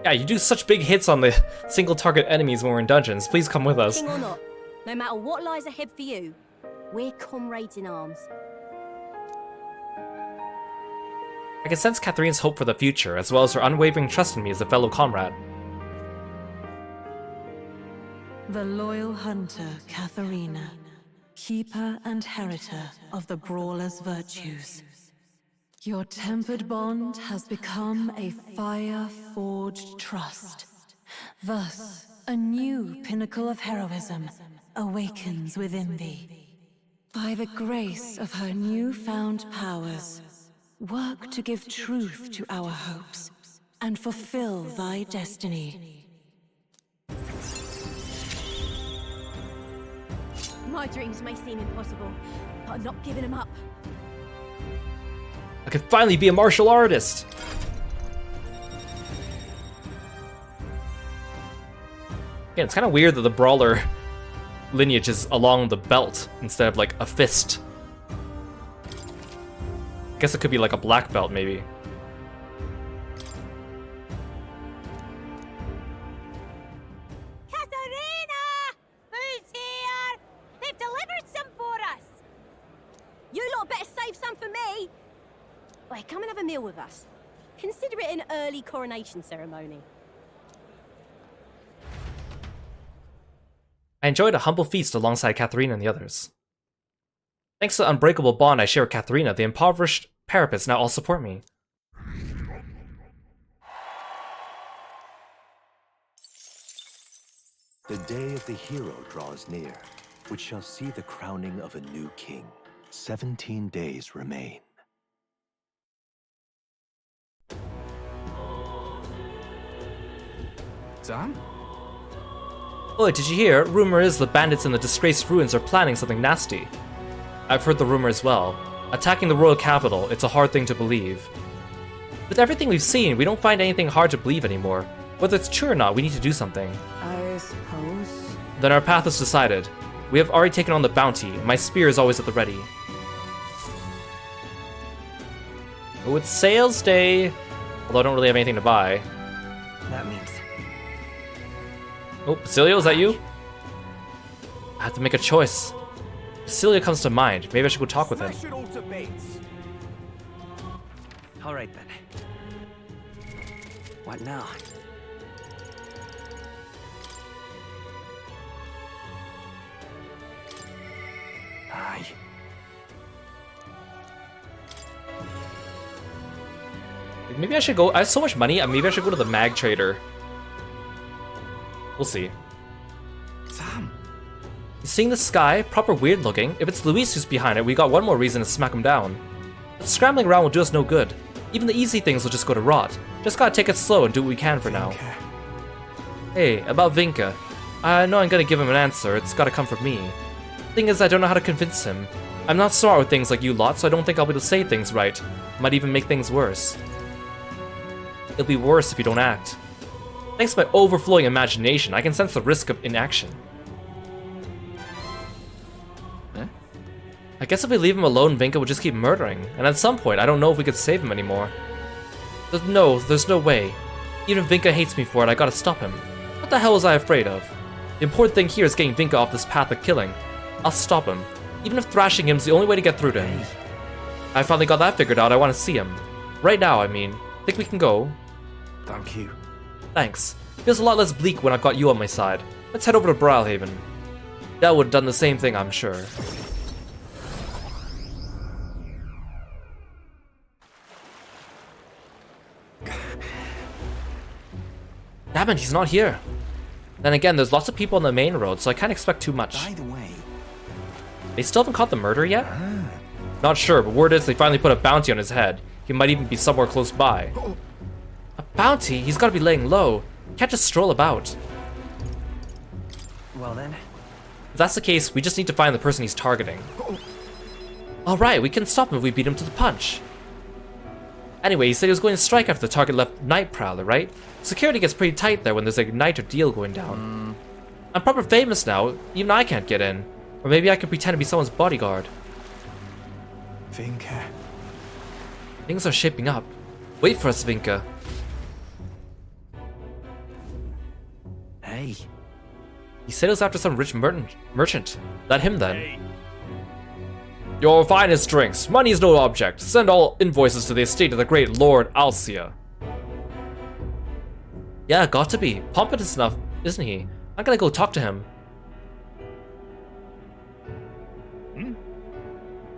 [SPEAKER 1] Yeah, you do such big hits on the single target enemies when we're in dungeons. Please come with us.
[SPEAKER 7] King or not, no matter what lies ahead for you, we're comrades in arms.
[SPEAKER 1] I can sense Katharine's hope for the future, as well as her unwavering trust in me as a fellow comrade.
[SPEAKER 8] The loyal hunter, Katharina, keeper and heritor of the brawler's virtues. Your tempered bond has become a fire-forged trust. Thus, a new pinnacle of heroism awakens within thee. By the grace of her newfound powers, work to give truth to our hopes and fulfill thy destiny.
[SPEAKER 7] My dreams may seem impossible, but I'm not giving them up.
[SPEAKER 1] I can finally be a martial artist! Again, it's kind of weird that the brawler lineage is along the belt instead of like a fist. Guess it could be like a black belt, maybe.
[SPEAKER 7] Katarina! Who's here? They've delivered some for us! You lot better save some for me! Wait, come and have a meal with us. Consider it an early coronation ceremony.
[SPEAKER 1] I enjoyed a humble feast alongside Katharina and the others. Thanks to the unbreakable bond I share with Katharina, the impoverished parapets now all support me.
[SPEAKER 5] The day of the hero draws near, which shall see the crowning of a new king. 17 days remain.
[SPEAKER 6] Sam?
[SPEAKER 1] Oh, did you hear? Rumor is the bandits in the disgraced ruins are planning something nasty. I've heard the rumor as well. Attacking the royal capital, it's a hard thing to believe. With everything we've seen, we don't find anything hard to believe anymore. Whether it's true or not, we need to do something.
[SPEAKER 11] I suppose.
[SPEAKER 1] Then our path is decided. We have already taken on the bounty. My spear is always at the ready. Oh, it's sales day! Although I don't really have anything to buy.
[SPEAKER 9] That means...
[SPEAKER 1] Oh, Basilio, is that you? I have to make a choice. Basilio comes to mind. Maybe I should go talk with him.
[SPEAKER 9] All right, then. What now?
[SPEAKER 5] Aye.
[SPEAKER 1] Maybe I should go. I have so much money. Maybe I should go to the mag trader. We'll see.
[SPEAKER 6] Sam.
[SPEAKER 1] Seeing the sky, proper weird looking. If it's Luis who's behind it, we got one more reason to smack him down. But scrambling around will do us no good. Even the easy things will just go to rot. Just gotta take it slow and do what we can for now. Hey, about Vinka. I know I'm gonna give him an answer. It's gotta come from me. Thing is, I don't know how to convince him. I'm not smart with things like you lot, so I don't think I'll be able to say things right. Might even make things worse. It'll be worse if you don't act. Thanks to my overflowing imagination, I can sense the risk of inaction. I guess if we leave him alone, Vinka will just keep murdering, and at some point, I don't know if we could save him anymore. There's no way. Even if Vinka hates me for it, I gotta stop him. What the hell was I afraid of? The important thing here is getting Vinka off this path of killing. I'll stop him, even if thrashing him's the only way to get through to him. I finally got that figured out. I want to see him. Right now, I mean. Think we can go?
[SPEAKER 6] Thank you.
[SPEAKER 1] Thanks. Feels a lot less bleak when I've got you on my side. Let's head over to Brawlhaven. Dell would have done the same thing, I'm sure. Damn it, he's not here. Then again, there's lots of people on the main road, so I can't expect too much.
[SPEAKER 6] By the way...
[SPEAKER 1] They still haven't caught the murderer yet? Not sure, but word is they finally put a bounty on his head. He might even be somewhere close by. A bounty? He's gotta be laying low. Can't just stroll about.
[SPEAKER 9] Well then.
[SPEAKER 1] If that's the case, we just need to find the person he's targeting. Alright, we can stop him if we beat him to the punch. Anyway, he said he was going to strike after the target left Night Prowler, right? Security gets pretty tight there when there's a night or deal going down. I'm proper famous now, even I can't get in. Or maybe I could pretend to be someone's bodyguard.
[SPEAKER 6] Vinka.
[SPEAKER 1] Things are shaping up. Wait for us, Vinka.
[SPEAKER 9] Hey.
[SPEAKER 1] He said it was after some rich merchant. Let him then.
[SPEAKER 12] Hey.
[SPEAKER 1] Your finest drinks. Money is no object. Send all invoices to the estate of the great Lord Alcia. Yeah, got to be. Pompous enough, isn't he? I'm gonna go talk to him.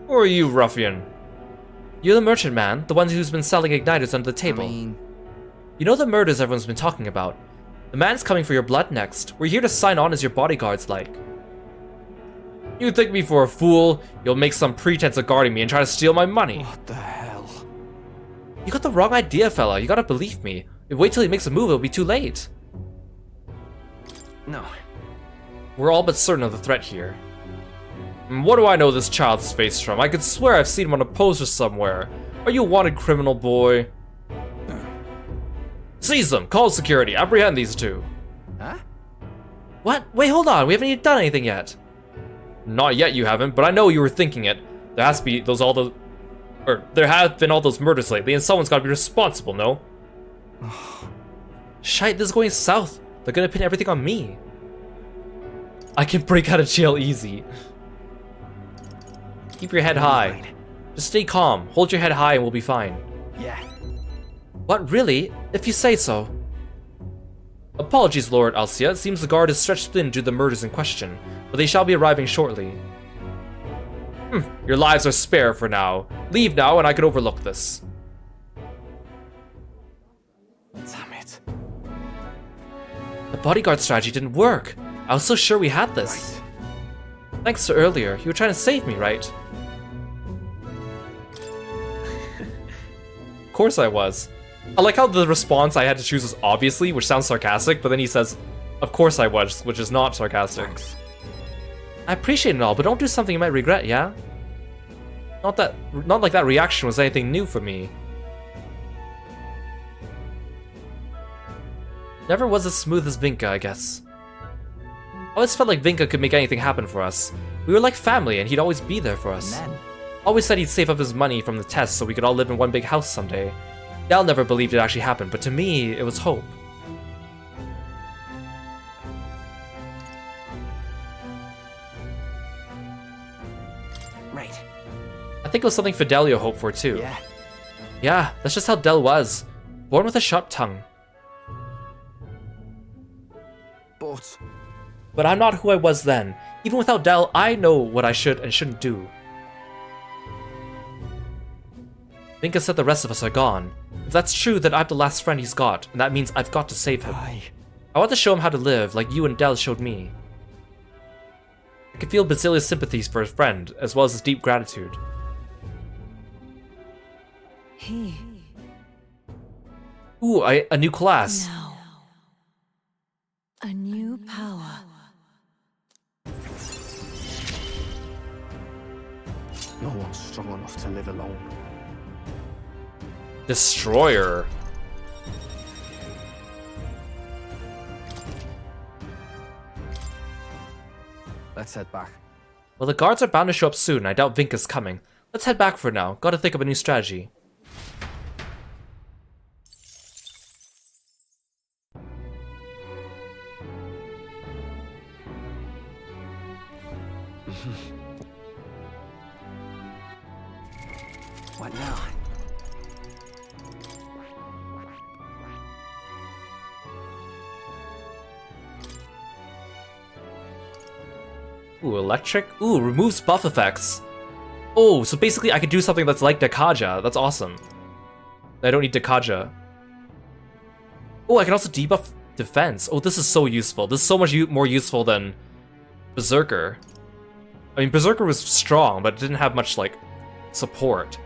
[SPEAKER 1] Who are you, ruffian? You're the merchant man, the one who's been selling igniters under the table. You know the murders everyone's been talking about. The man's coming for your blood next. We're here to sign on as your bodyguards, like. You take me for a fool, you'll make some pretense of guarding me and try to steal my money.
[SPEAKER 6] What the hell?
[SPEAKER 1] You got the wrong idea, fella. You gotta believe me. If wait till he makes a move, it'll be too late.
[SPEAKER 9] No.
[SPEAKER 1] We're all but certain of the threat here. What do I know this child's face from? I could swear I've seen him on a poster somewhere. Are you a wanted criminal, boy? Seize them! Call security! Apprehend these two!
[SPEAKER 9] Huh?
[SPEAKER 1] What? Wait, hold on! We haven't even done anything yet! Not yet, you haven't, but I know you were thinking it. There has to be there have been all those murders lately, and someone's gotta be responsible, no? Shite, this is going south. They're gonna pin everything on me. I can break out of jail easy. Keep your head high. Just stay calm. Hold your head high and we'll be fine.
[SPEAKER 9] Yeah.
[SPEAKER 1] What, really? If you say so. Apologies, Lord Alcia. It seems the guard is stretched thin due to the murders in question, but they shall be arriving shortly. Your lives are spare for now. Leave now and I can overlook this.
[SPEAKER 9] Damn it.
[SPEAKER 1] The bodyguard strategy didn't work. I was so sure we had this.
[SPEAKER 9] Right.
[SPEAKER 1] Thanks to earlier. You were trying to save me, right? Of course I was. I like how the response I had to choose was obviously, which sounds sarcastic, but then he says, of course I was, which is not sarcastic.
[SPEAKER 9] Thanks.
[SPEAKER 1] I appreciate it all, but don't do something you might regret, yeah? Not like that reaction was anything new for me. Never was as smooth as Vinka, I guess. I always felt like Vinka could make anything happen for us. We were like family, and he'd always be there for us.
[SPEAKER 9] And then?
[SPEAKER 1] Always said he'd save up his money from the test so we could all live in one big house someday. Dal never believed it actually happened, but to me, it was hope.
[SPEAKER 9] Right.
[SPEAKER 1] I think it was something Fidelio hoped for too.
[SPEAKER 9] Yeah.
[SPEAKER 1] Yeah, that's just how Del was. Born with a sharp tongue. But I'm not who I was then. Even without Del, I know what I should and shouldn't do. Vinka said the rest of us are gone. If that's true, then I'm the last friend he's got, and that means I've got to save him. I want to show him how to live, like you and Del showed me. I can feel Basilia's sympathies for his friend, as well as his deep gratitude. Ooh, a new class.
[SPEAKER 8] Now, a new power.
[SPEAKER 9] No one's strong enough to live alone.
[SPEAKER 1] Destroyer.
[SPEAKER 9] Let's head back.
[SPEAKER 1] Well, the guards are bound to show up soon. I doubt Vinka's coming. Let's head back for now. Gotta think of a new strategy.
[SPEAKER 9] What now?
[SPEAKER 1] Ooh, electric? Ooh, removes buff effects. Oh, so basically I could do something that's like Dekaja. That's awesome. I don't need Dekaja. Oh, I can also debuff defense. Oh, this is so useful. This is so much more useful than Berserker. I mean, Berserker was strong, but it didn't have much, like, support.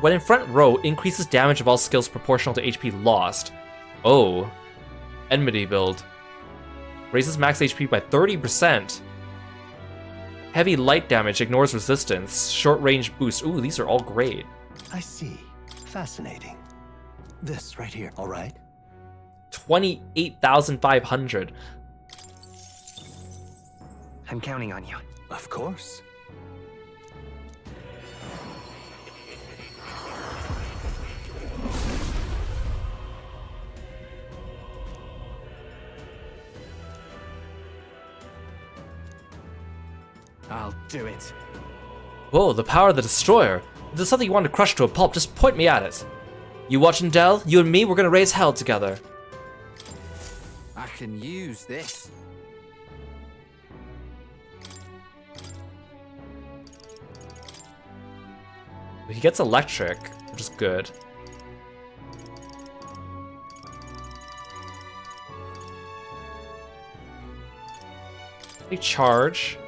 [SPEAKER 1] When in front row, increases damage of all skills proportional to HP lost. Oh. Enmity build. Raises max HP by 30%. Heavy light damage ignores resistance. Short range boost. Ooh, these are all great.
[SPEAKER 5] I see. Fascinating. This right here, all right?
[SPEAKER 1] 28,500.
[SPEAKER 9] I'm counting on you.
[SPEAKER 5] Of course.
[SPEAKER 6] I'll do it.
[SPEAKER 1] Whoa, the power of the Destroyer. If there's something you want to crush to a pulp, just point me at it. You watching, Del? You and me, we're gonna raise hell together.
[SPEAKER 6] I can use this.
[SPEAKER 1] He gets electric, which is good. They charge.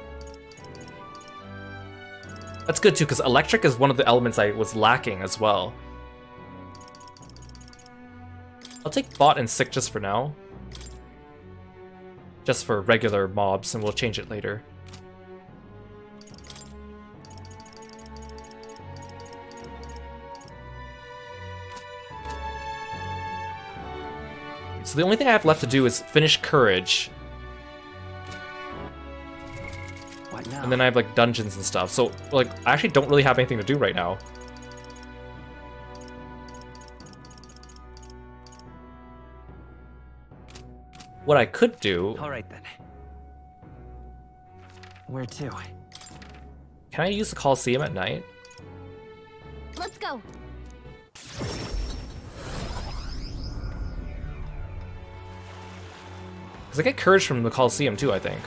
[SPEAKER 1] That's good too, because electric is one of the elements I was lacking as well. I'll take bot and sick just for now. Just for regular mobs, and we'll change it later. So the only thing I have left to do is finish Courage. And then I have like dungeons and stuff. So like I actually don't really have anything to do right now. What I could do...
[SPEAKER 9] Alright then. Where to?
[SPEAKER 1] Can I use the Coliseum at night?
[SPEAKER 4] Let's go.
[SPEAKER 1] Because I get Courage from the Coliseum too, I think.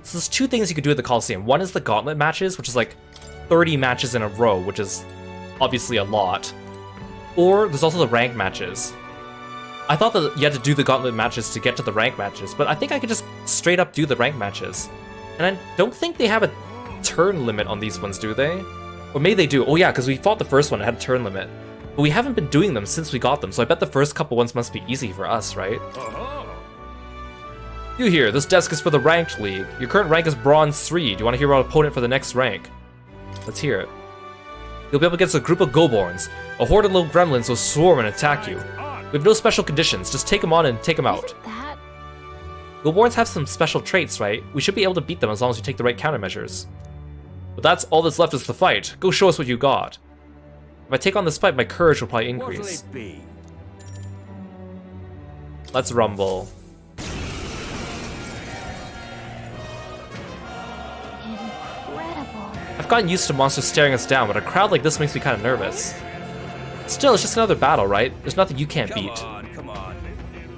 [SPEAKER 1] So there's two things you could do at the Coliseum. One is the gauntlet matches, which is like 30 matches in a row, which is obviously a lot. Or there's also the rank matches. I thought that you had to do the gauntlet matches to get to the rank matches, but I think I could just straight up do the rank matches. And I don't think they have a turn limit on these ones, do they? Or maybe they do. Oh yeah, because we fought the first one, it had a turn limit. But we haven't been doing them since we got them, so I bet the first couple ones must be easy for us, right? You here, this desk is for the Ranked League. Your current rank is Bronze 3. Do you want to hear about an opponent for the next rank? Let's hear it. You'll be up against a group of Goborns. A horde of little gremlins will swarm and attack you. We have no special conditions, just take them on and take them out.
[SPEAKER 4] That...
[SPEAKER 1] Goborns have some special traits, right? We should be able to beat them as long as we take the right countermeasures. But that's all that's left is the fight. Go show us what you got. If I take on this fight, my courage will probably increase.
[SPEAKER 12] What'll it be?
[SPEAKER 1] Let's rumble. I've gotten used to monsters staring us down, but a crowd like this makes me kind of nervous. Still, it's just another battle, right? There's nothing you can't beat.
[SPEAKER 12] Come on.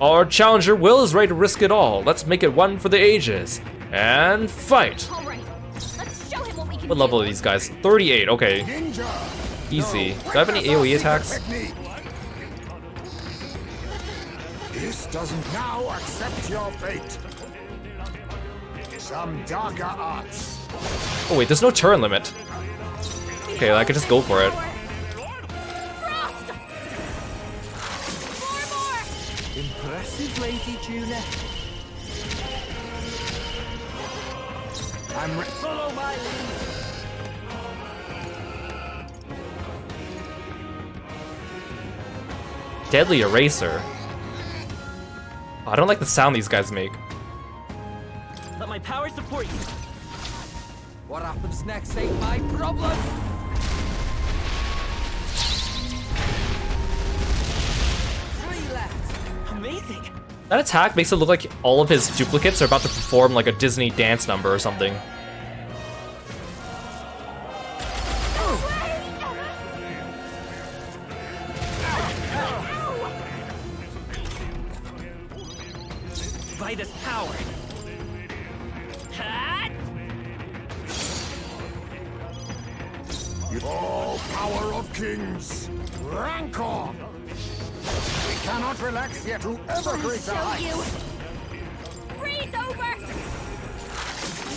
[SPEAKER 1] Our challenger Will is ready to risk it all. Let's make it one for the ages. And fight!
[SPEAKER 4] All right. Let's show him what we can
[SPEAKER 1] What level are these guys? 38, okay. Easy. Do I have any AoE attacks?
[SPEAKER 2] This doesn't now accept your fate. Some darker arts.
[SPEAKER 1] Oh wait, there's no turn limit. Okay, I could just go for it.
[SPEAKER 6] Impressive, Lady Juna. Follow my lead.
[SPEAKER 1] Deadly Eraser. Oh, I don't like the sound these guys make.
[SPEAKER 9] Let my power support you.
[SPEAKER 6] What happens next ain't my problem. 3 left.
[SPEAKER 9] Amazing.
[SPEAKER 1] That attack makes it look like all of his duplicates are about to perform like a Disney dance number or something.
[SPEAKER 9] Vitus power.
[SPEAKER 2] Oh, power of kings! Rank on! We cannot relax yet to ever greater heights!
[SPEAKER 4] Freeze over!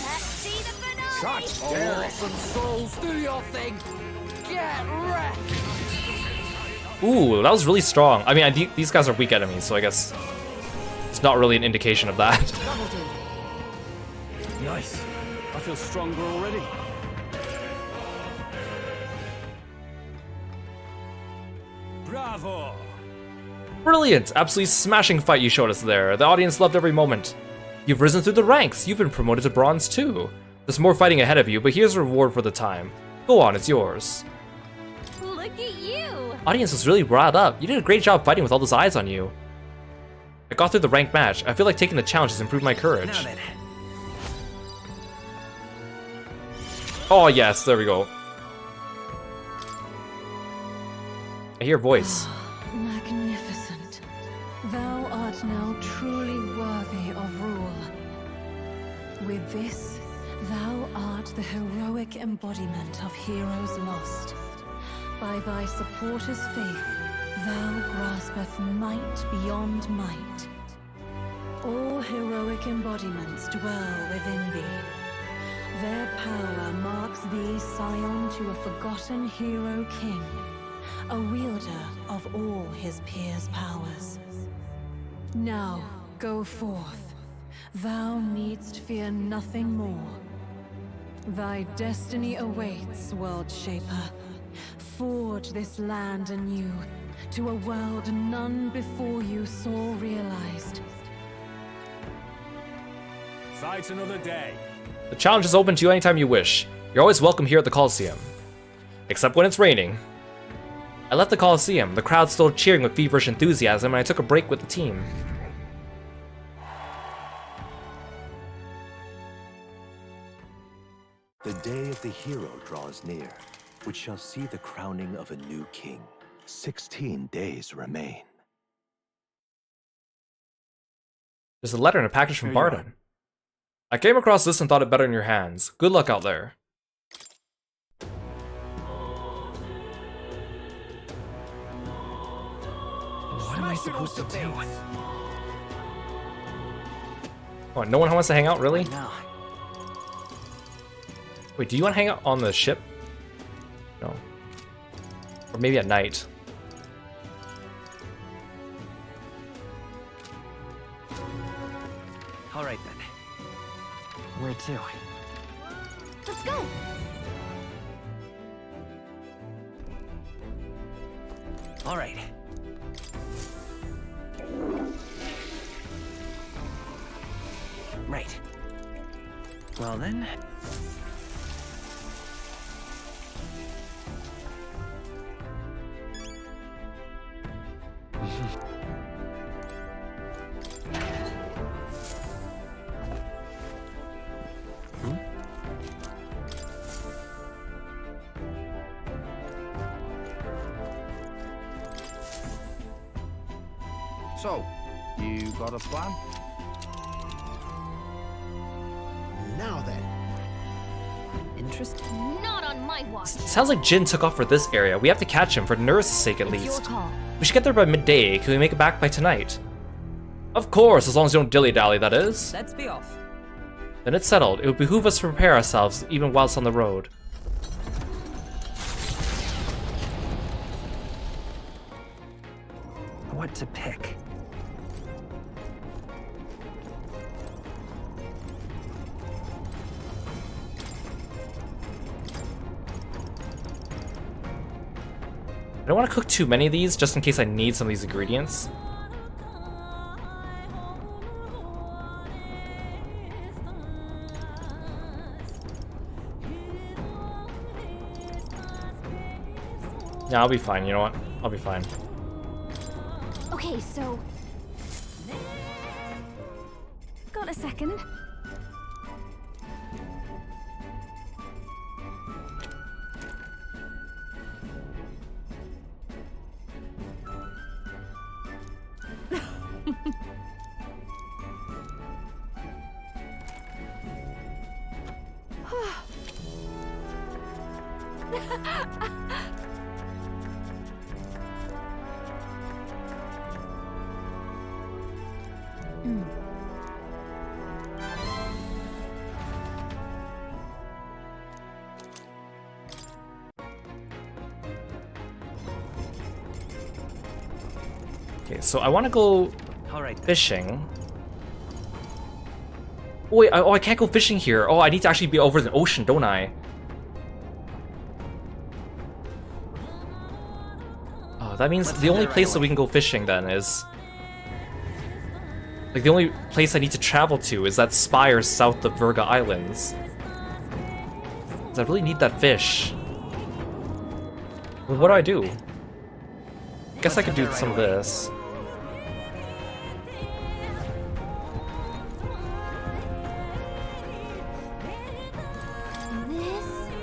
[SPEAKER 4] Let's see the finale!
[SPEAKER 2] Such
[SPEAKER 6] Oh,
[SPEAKER 2] daring!
[SPEAKER 6] awesome souls, do your thing. Get wrecked.
[SPEAKER 1] Ooh, that was really strong. I mean, these guys are weak enemies, so I guess it's not really an indication of that.
[SPEAKER 12] Nice. I feel stronger already. Bravo!
[SPEAKER 1] Brilliant! Absolutely smashing fight you showed us there. The audience loved every moment. You've risen through the ranks. You've been promoted to Bronze too. There's more fighting ahead of you, but here's a reward for the time. Go on, it's yours.
[SPEAKER 4] Look at you!
[SPEAKER 1] Audience was really riled up. You did a great job fighting with all those eyes on you. I got through the ranked match. I feel like taking the challenge has improved my courage.
[SPEAKER 9] Now then.
[SPEAKER 1] Oh yes, there we go. I hear a voice.
[SPEAKER 8] Magnificent. Thou art now truly worthy of rule. With this, thou art the heroic embodiment of heroes lost. By thy supporters' faith, thou graspeth might beyond might. All heroic embodiments dwell within thee. Their power marks thee scion to a forgotten hero king, a wielder of all his peers' powers. Now, go forth. Thou needst fear nothing more. Thy destiny awaits, World Shaper. Forge this land anew, to a world none before you saw realized.
[SPEAKER 12] Fight another day.
[SPEAKER 1] The challenge is open to you anytime you wish. You're always welcome here at the Coliseum. Except when it's raining. I left the Coliseum, the crowd still cheering with feverish enthusiasm, and I took a break with the team.
[SPEAKER 5] The day of the hero draws near, which shall see the crowning of a new king. 16 days remain.
[SPEAKER 1] There's a letter and a package from Barton. I came across this and thought it better in your hands. Good luck out there.
[SPEAKER 9] What am I supposed to do?
[SPEAKER 1] Oh, no one wants to hang out, really?
[SPEAKER 9] No.
[SPEAKER 1] Wait, do you want to hang out on the ship? No. Or maybe at night.
[SPEAKER 9] All right then. Where to?
[SPEAKER 4] Let's go!
[SPEAKER 9] All right. Right. Well then.
[SPEAKER 6] So, you got a plan?
[SPEAKER 2] Now then.
[SPEAKER 7] Interesting.
[SPEAKER 4] Not on my watch.
[SPEAKER 1] Sounds like Jin took off for this area. We have to catch him for Nurse's sake at
[SPEAKER 7] It's your
[SPEAKER 1] least.
[SPEAKER 7] call.
[SPEAKER 1] We should get there by midday. Can we make it back by tonight? Of course, as long as you don't dilly-dally, that is.
[SPEAKER 11] Let's be off.
[SPEAKER 1] Then it's settled. It would behoove us to prepare ourselves, even whilst on the road.
[SPEAKER 9] What to pick?
[SPEAKER 1] I don't want to cook too many of these, just in case I need some of these ingredients. Yeah, I'll be fine. You know what? I'll be fine.
[SPEAKER 4] Okay, so... Got a second?
[SPEAKER 1] Okay, so I want to go
[SPEAKER 9] All right then.
[SPEAKER 1] fishing. Oh, wait, I can't go fishing here. Oh, I need to actually be over the ocean, don't I? Oh, that means the only place that we can go fishing then is... Like, the only place I need to travel to is that spire south of Virga Islands. 'Cause I really need that fish. Well, what do? Guess I could do some of this.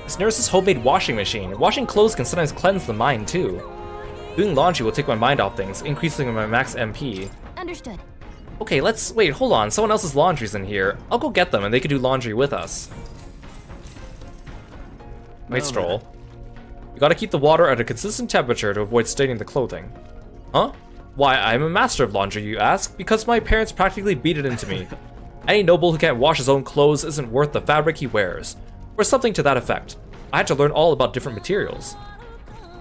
[SPEAKER 1] This nurse's homemade washing machine. Washing clothes can sometimes cleanse the mind too. Doing laundry will take my mind off things, increasing my max MP.
[SPEAKER 4] Understood.
[SPEAKER 1] Okay, wait, hold on. Someone else's laundry's in here. I'll go get them and they can do laundry with us. Wait, Stroll. You gotta keep the water at a consistent temperature to avoid staining the clothing. Huh? Why, I'm a master of laundry, you ask? Because my parents practically beat it into me. Any noble who can't wash his own clothes isn't worth the fabric he wears. Or something to that effect. I had to learn all about different materials.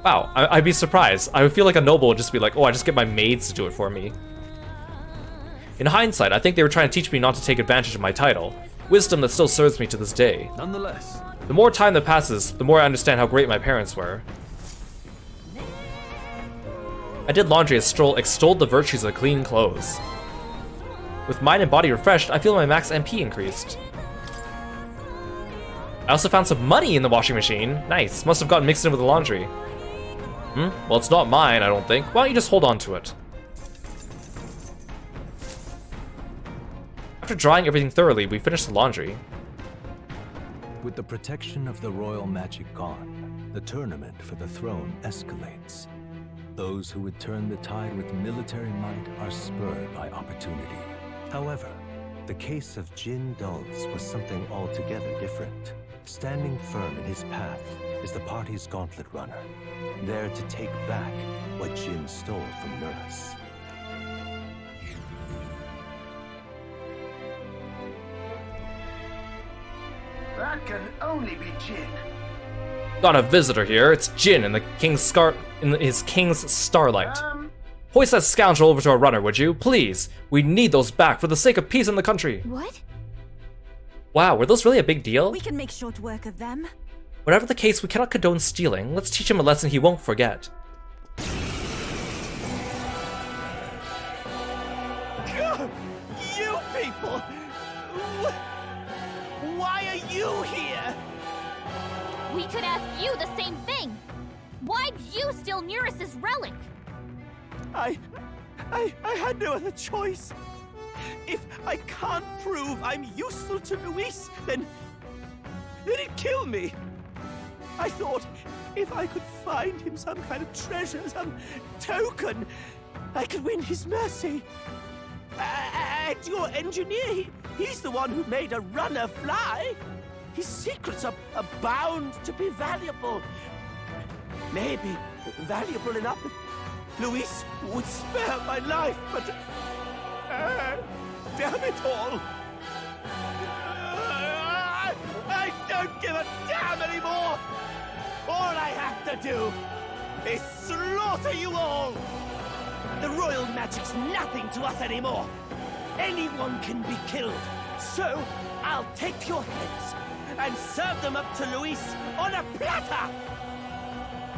[SPEAKER 1] Wow, I'd be surprised. I would feel like a noble would just be like, oh, I just get my maids to do it for me. In hindsight, I think they were trying to teach me not to take advantage of my title. Wisdom that still serves me to this day.
[SPEAKER 10] Nonetheless.
[SPEAKER 1] The more time that passes, the more I understand how great my parents were. I did laundry as Stroll extolled the virtues of clean clothes. With mind and body refreshed, I feel my max MP increased. I also found some money in the washing machine. Nice, must have gotten mixed in with the laundry. Well, it's not mine, I don't think. Why don't you just hold on to it? After drying everything thoroughly, we finished the laundry.
[SPEAKER 5] With the protection of the royal magic gone, the tournament for the throne escalates. Those who would turn the tide with military might are spurred by opportunity. However, the case of Jin Dulz was something altogether different. Standing firm in his path is the party's gauntlet runner, there to take back what Jin stole from Nurse.
[SPEAKER 2] That can only be Jin.
[SPEAKER 1] Got a visitor here. It's Jin in the his King's Starlight. Hoist that scoundrel over to our runner, would you? Please. We need those back for the sake of peace in the country.
[SPEAKER 4] What?
[SPEAKER 1] Wow, were those really a big deal?
[SPEAKER 3] We can make short work of them.
[SPEAKER 1] Whatever the case, we cannot condone stealing. Let's teach him a lesson he won't forget.
[SPEAKER 12] You people! Why are you here?
[SPEAKER 4] We could ask you the same thing. Why'd you steal Neurus's relic?
[SPEAKER 12] I had no other choice. If I can't prove I'm useful to Luis, then he'd kill me. I thought if I could find him some kind of treasure, some token, I could win his mercy. And your engineer, he's the one who made a runner fly. His secrets are bound to be valuable. Maybe valuable enough that Luis would spare my life, but damn it all. I don't give a damn anymore. All I have to do is slaughter you all. The royal magic's nothing to us anymore. Anyone can be killed. So I'll take your heads and serve them up to Luis on a platter.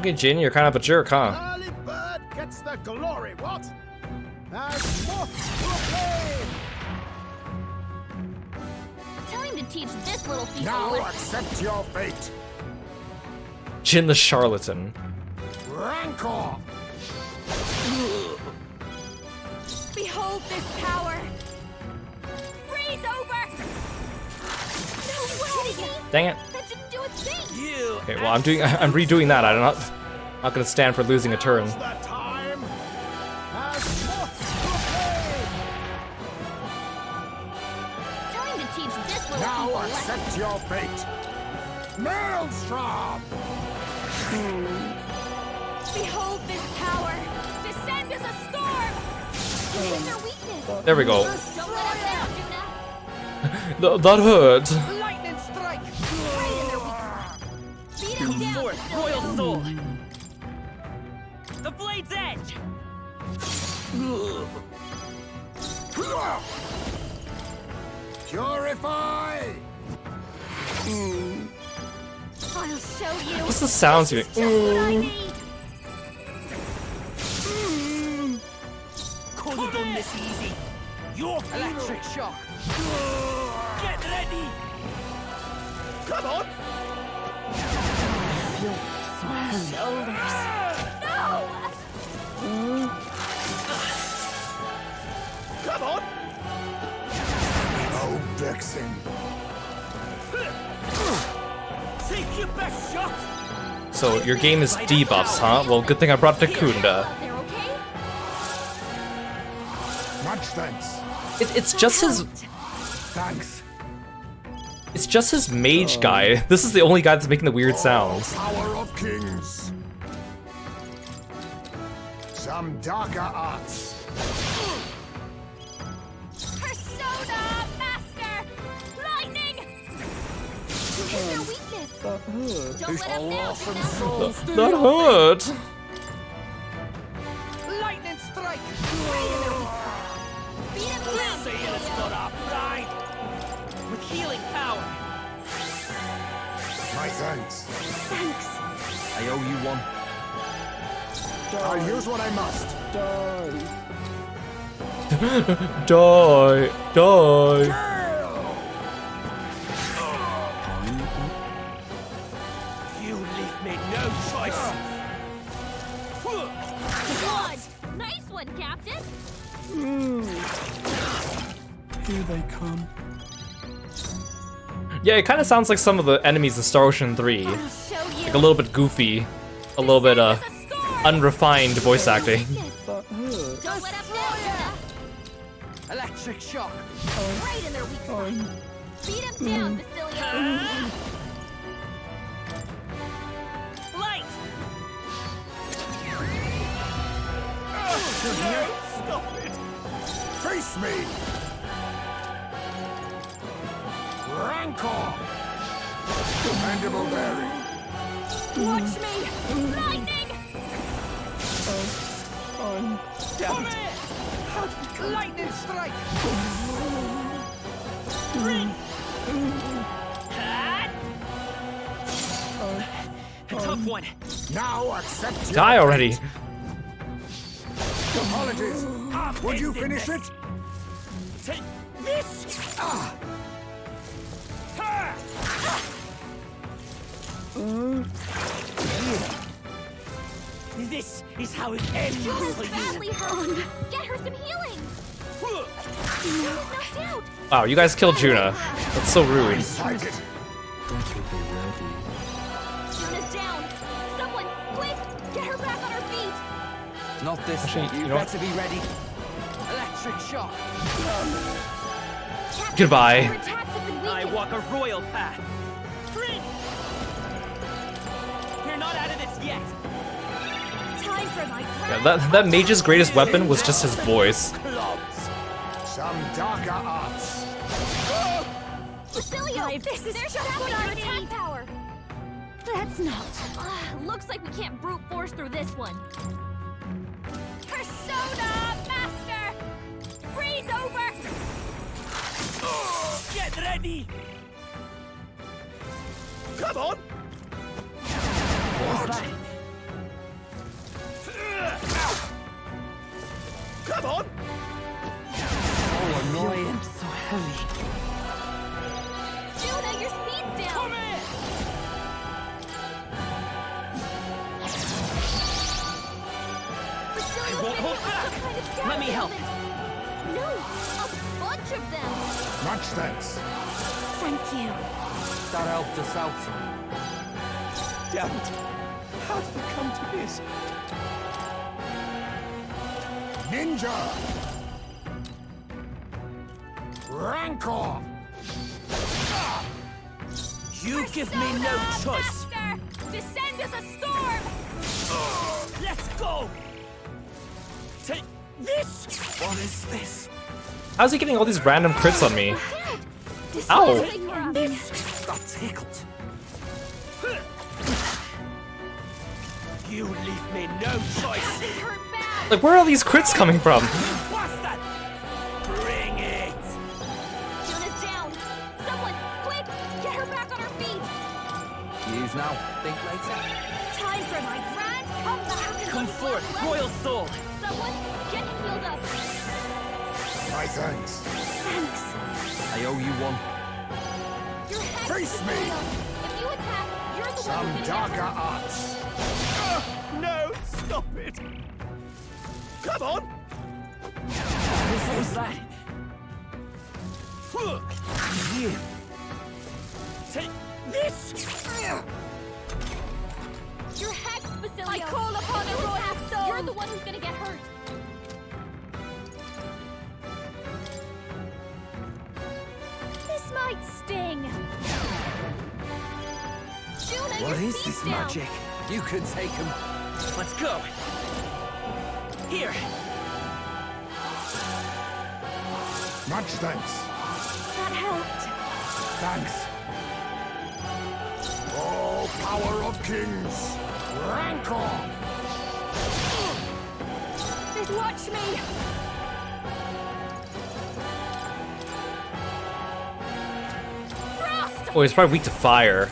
[SPEAKER 1] Okay, Jin, you're kind of a jerk, huh?
[SPEAKER 2] Early bird gets the glory, what? As moth proclaim!
[SPEAKER 4] Time to teach this little thief a
[SPEAKER 2] Now
[SPEAKER 4] lesson.
[SPEAKER 2] accept your fate.
[SPEAKER 1] Jin the charlatan.
[SPEAKER 2] Rancor!
[SPEAKER 4] Behold this power. Freeze over. No way.
[SPEAKER 1] Dang it.
[SPEAKER 4] That didn't do a thing.
[SPEAKER 1] Okay, well, I'm redoing that. I'm not gonna stand for losing a turn.
[SPEAKER 2] Now's the time. As moth proclaim!
[SPEAKER 4] Time to teach this little thief a
[SPEAKER 2] Now
[SPEAKER 4] lesson.
[SPEAKER 2] accept your fate. Maelstrom!
[SPEAKER 4] Behold this power. Descend as a storm. You hit their weakness.
[SPEAKER 1] There we go.
[SPEAKER 4] Don't let us down, Juna.
[SPEAKER 1] That hurt.
[SPEAKER 12] Lightning strike!
[SPEAKER 4] Right in their weakness. Beat them
[SPEAKER 12] Come
[SPEAKER 4] down.
[SPEAKER 12] forth, royal soul! The blade's edge!
[SPEAKER 2] Purify!
[SPEAKER 4] I'll show you.
[SPEAKER 1] What's the sounds you make?
[SPEAKER 4] Just what I need.
[SPEAKER 12] Could have done this easy. Your electric shock. Get ready! Come on!
[SPEAKER 7] shoulders.
[SPEAKER 4] No!
[SPEAKER 12] Come on!
[SPEAKER 2] Oh, vexing.
[SPEAKER 12] Take your best shot!
[SPEAKER 1] So your game is debuffs, huh? Well, good thing I brought Dakunda.
[SPEAKER 4] They're okay?
[SPEAKER 2] Much thanks.
[SPEAKER 1] It's just his.
[SPEAKER 2] Thanks.
[SPEAKER 1] It's just his mage guy. This is the only guy that's making the weird sounds.
[SPEAKER 2] Power of kings. Some darker arts.
[SPEAKER 4] Persona Master! Lightning! You hit their weakness! Don't let them down,
[SPEAKER 1] That hurt.
[SPEAKER 6] Lightning strike!
[SPEAKER 4] Beat him down,
[SPEAKER 12] Sailor's got our pride! With healing power!
[SPEAKER 2] My thanks.
[SPEAKER 7] Thanks.
[SPEAKER 6] I owe you one.
[SPEAKER 2] I'll use what I must.
[SPEAKER 1] Die. Die.
[SPEAKER 12] You leave me no choice!
[SPEAKER 4] Good! Nice one, Captain!
[SPEAKER 13] Here they come.
[SPEAKER 1] Yeah, it kind of sounds like some of the enemies in Star Ocean 3.
[SPEAKER 4] I'll show you!
[SPEAKER 1] Like a little bit goofy, a little bit unrefined voice acting.
[SPEAKER 4] Don't let up now,
[SPEAKER 6] Electric shock!
[SPEAKER 4] right in their weak spot! Beat him down, Basilio! Light!
[SPEAKER 12] Stop it!
[SPEAKER 2] Face me. Rancor. Mandible bearing.
[SPEAKER 4] Watch me! Lightning!
[SPEAKER 6] Damn it! Lightning strike!
[SPEAKER 12] A tough one!
[SPEAKER 2] Now accept your
[SPEAKER 1] Die already.
[SPEAKER 2] fate. Apologies. Would you finish it?
[SPEAKER 12] Take this! This is how it ends
[SPEAKER 4] Jonah's
[SPEAKER 12] for you!
[SPEAKER 4] badly hurt! Get her some healing! She's knocked out!
[SPEAKER 1] Wow, you guys killed Juna. That's so rude.
[SPEAKER 2] Fight it.
[SPEAKER 4] Jonah's down! Someone, quick! Get her back on her feet!
[SPEAKER 6] Not this
[SPEAKER 1] Actually,
[SPEAKER 6] one.
[SPEAKER 1] you know what?
[SPEAKER 6] better be ready. Electric shock!
[SPEAKER 4] Captain,
[SPEAKER 1] Goodbye.
[SPEAKER 4] her attacks have been
[SPEAKER 12] I
[SPEAKER 4] weakened!
[SPEAKER 12] walk a royal path! We're not out of this yet!
[SPEAKER 4] Time for my
[SPEAKER 1] Yeah, that mage's greatest weapon was just his voice.
[SPEAKER 12] Clubs!
[SPEAKER 2] Some darker arts.
[SPEAKER 4] Basilio! They're shutting your attack power!
[SPEAKER 7] Let's not.
[SPEAKER 4] Looks like we can't brute force through this one. Persona Master! Freeze over!
[SPEAKER 12] Get ready! Come on! Come on!
[SPEAKER 6] Oh, annoying. So heavy.
[SPEAKER 4] Juna, your speed's down! Basilio's
[SPEAKER 12] won't
[SPEAKER 4] been
[SPEAKER 12] hold
[SPEAKER 4] hit with
[SPEAKER 12] back.
[SPEAKER 4] some kind of staff
[SPEAKER 12] Let me help.
[SPEAKER 4] ailment. No, a bunch of them!
[SPEAKER 2] Much thanks.
[SPEAKER 7] Thank you.
[SPEAKER 6] That helped us out.
[SPEAKER 13] Damn it. How did it come to this?
[SPEAKER 2] Ninja. Rancor.
[SPEAKER 12] You give me no
[SPEAKER 4] Persona
[SPEAKER 12] choice!
[SPEAKER 4] Master! Descend as a storm!
[SPEAKER 12] Let's go! Take this!
[SPEAKER 6] What is this?
[SPEAKER 1] How's he getting all these random crits on me? Ow!
[SPEAKER 6] Got tickled.
[SPEAKER 12] You leave me no choice!
[SPEAKER 4] This hurt bad!
[SPEAKER 1] Like, where are these crits coming from?
[SPEAKER 12] What's that? Bring it!
[SPEAKER 4] Juna's down! Someone, quick! Get her back on her feet!
[SPEAKER 6] Use now. Think later.
[SPEAKER 4] Time for my grand comeback!
[SPEAKER 12] Come forth, royal soul!
[SPEAKER 4] Someone, get healed up!
[SPEAKER 2] My thanks.
[SPEAKER 7] Thanks.
[SPEAKER 6] I owe you one.
[SPEAKER 4] Your head,
[SPEAKER 2] Face me.
[SPEAKER 4] Basilio. If you attack, you're the
[SPEAKER 2] Some
[SPEAKER 4] who's gonna get
[SPEAKER 2] darker
[SPEAKER 4] hurt.
[SPEAKER 2] arts.
[SPEAKER 12] No, stop it! Come on!
[SPEAKER 6] What was that?
[SPEAKER 12] Here. Take this!
[SPEAKER 4] You're hexed, Basilio!
[SPEAKER 7] I call upon a royal soul!
[SPEAKER 4] You're the one who's gonna get hurt! This might sting! Juna,
[SPEAKER 6] What
[SPEAKER 4] your
[SPEAKER 6] is
[SPEAKER 4] feet's
[SPEAKER 6] this
[SPEAKER 4] down.
[SPEAKER 6] magic? You could take him.
[SPEAKER 9] Let's go. Here.
[SPEAKER 2] Much thanks.
[SPEAKER 4] That helped.
[SPEAKER 2] Thanks. Oh, power of kings. Rancor.
[SPEAKER 4] Watch me! Frost!
[SPEAKER 1] Oh, he's probably weak to fire,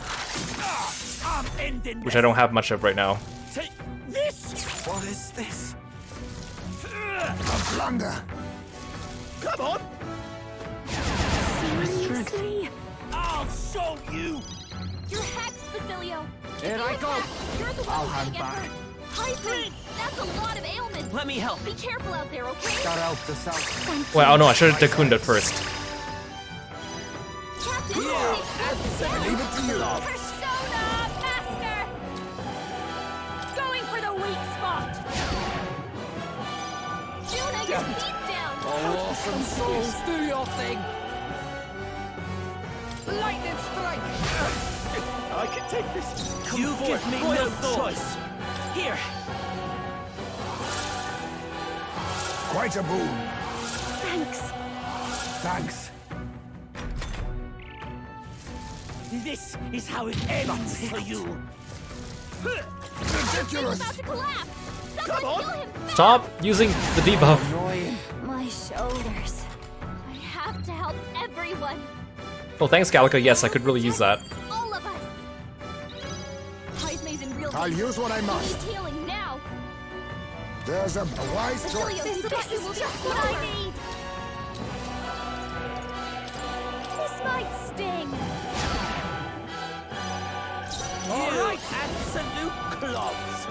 [SPEAKER 12] I'm ending
[SPEAKER 1] which I don't have much of right now.
[SPEAKER 12] Take this!
[SPEAKER 6] What is this?
[SPEAKER 2] A blunder.
[SPEAKER 12] Come on!
[SPEAKER 4] Seriously?
[SPEAKER 12] I'll show you!
[SPEAKER 4] You're hexed, Basilio!
[SPEAKER 6] Here I go.
[SPEAKER 4] You're the one
[SPEAKER 6] I'll
[SPEAKER 4] who's
[SPEAKER 6] hang
[SPEAKER 4] gonna get
[SPEAKER 6] back.
[SPEAKER 4] hurt. Heisman, that's a lot of ailments!
[SPEAKER 9] Let me help.
[SPEAKER 4] Be careful out there, okay?
[SPEAKER 6] That helped us out.
[SPEAKER 1] Well, oh no, I should have Dakunda first.
[SPEAKER 4] Captain,
[SPEAKER 2] Leave it to you.
[SPEAKER 7] Persona Master! Going for the weak spot!
[SPEAKER 4] Juna, your feet's down!
[SPEAKER 6] Oh, awesome souls, do your thing. Lightning strike.
[SPEAKER 12] I can take this! Come
[SPEAKER 9] You
[SPEAKER 12] forth,
[SPEAKER 9] give me
[SPEAKER 12] royal
[SPEAKER 9] no
[SPEAKER 12] soul.
[SPEAKER 9] choice. Here.
[SPEAKER 2] Quite a boon.
[SPEAKER 4] Thanks.
[SPEAKER 2] Thanks.
[SPEAKER 12] This is how it ends for you!
[SPEAKER 2] Ridiculous.
[SPEAKER 4] About to collapse! Someone
[SPEAKER 12] Come on.
[SPEAKER 4] heal him fast!
[SPEAKER 1] Stop using the debuff.
[SPEAKER 6] Annoying.
[SPEAKER 4] My shoulders. I have to help everyone.
[SPEAKER 1] Oh, thanks, Gallica. Yes, I could really use that.
[SPEAKER 4] All of us. Heisman's in real
[SPEAKER 2] I'll
[SPEAKER 4] danger.
[SPEAKER 2] use what I
[SPEAKER 4] He
[SPEAKER 2] must.
[SPEAKER 4] needs healing now.
[SPEAKER 2] There's a wise
[SPEAKER 4] Basilio,
[SPEAKER 2] choice.
[SPEAKER 4] this is just what I need. This might sting.
[SPEAKER 12] Alright, absolute clods!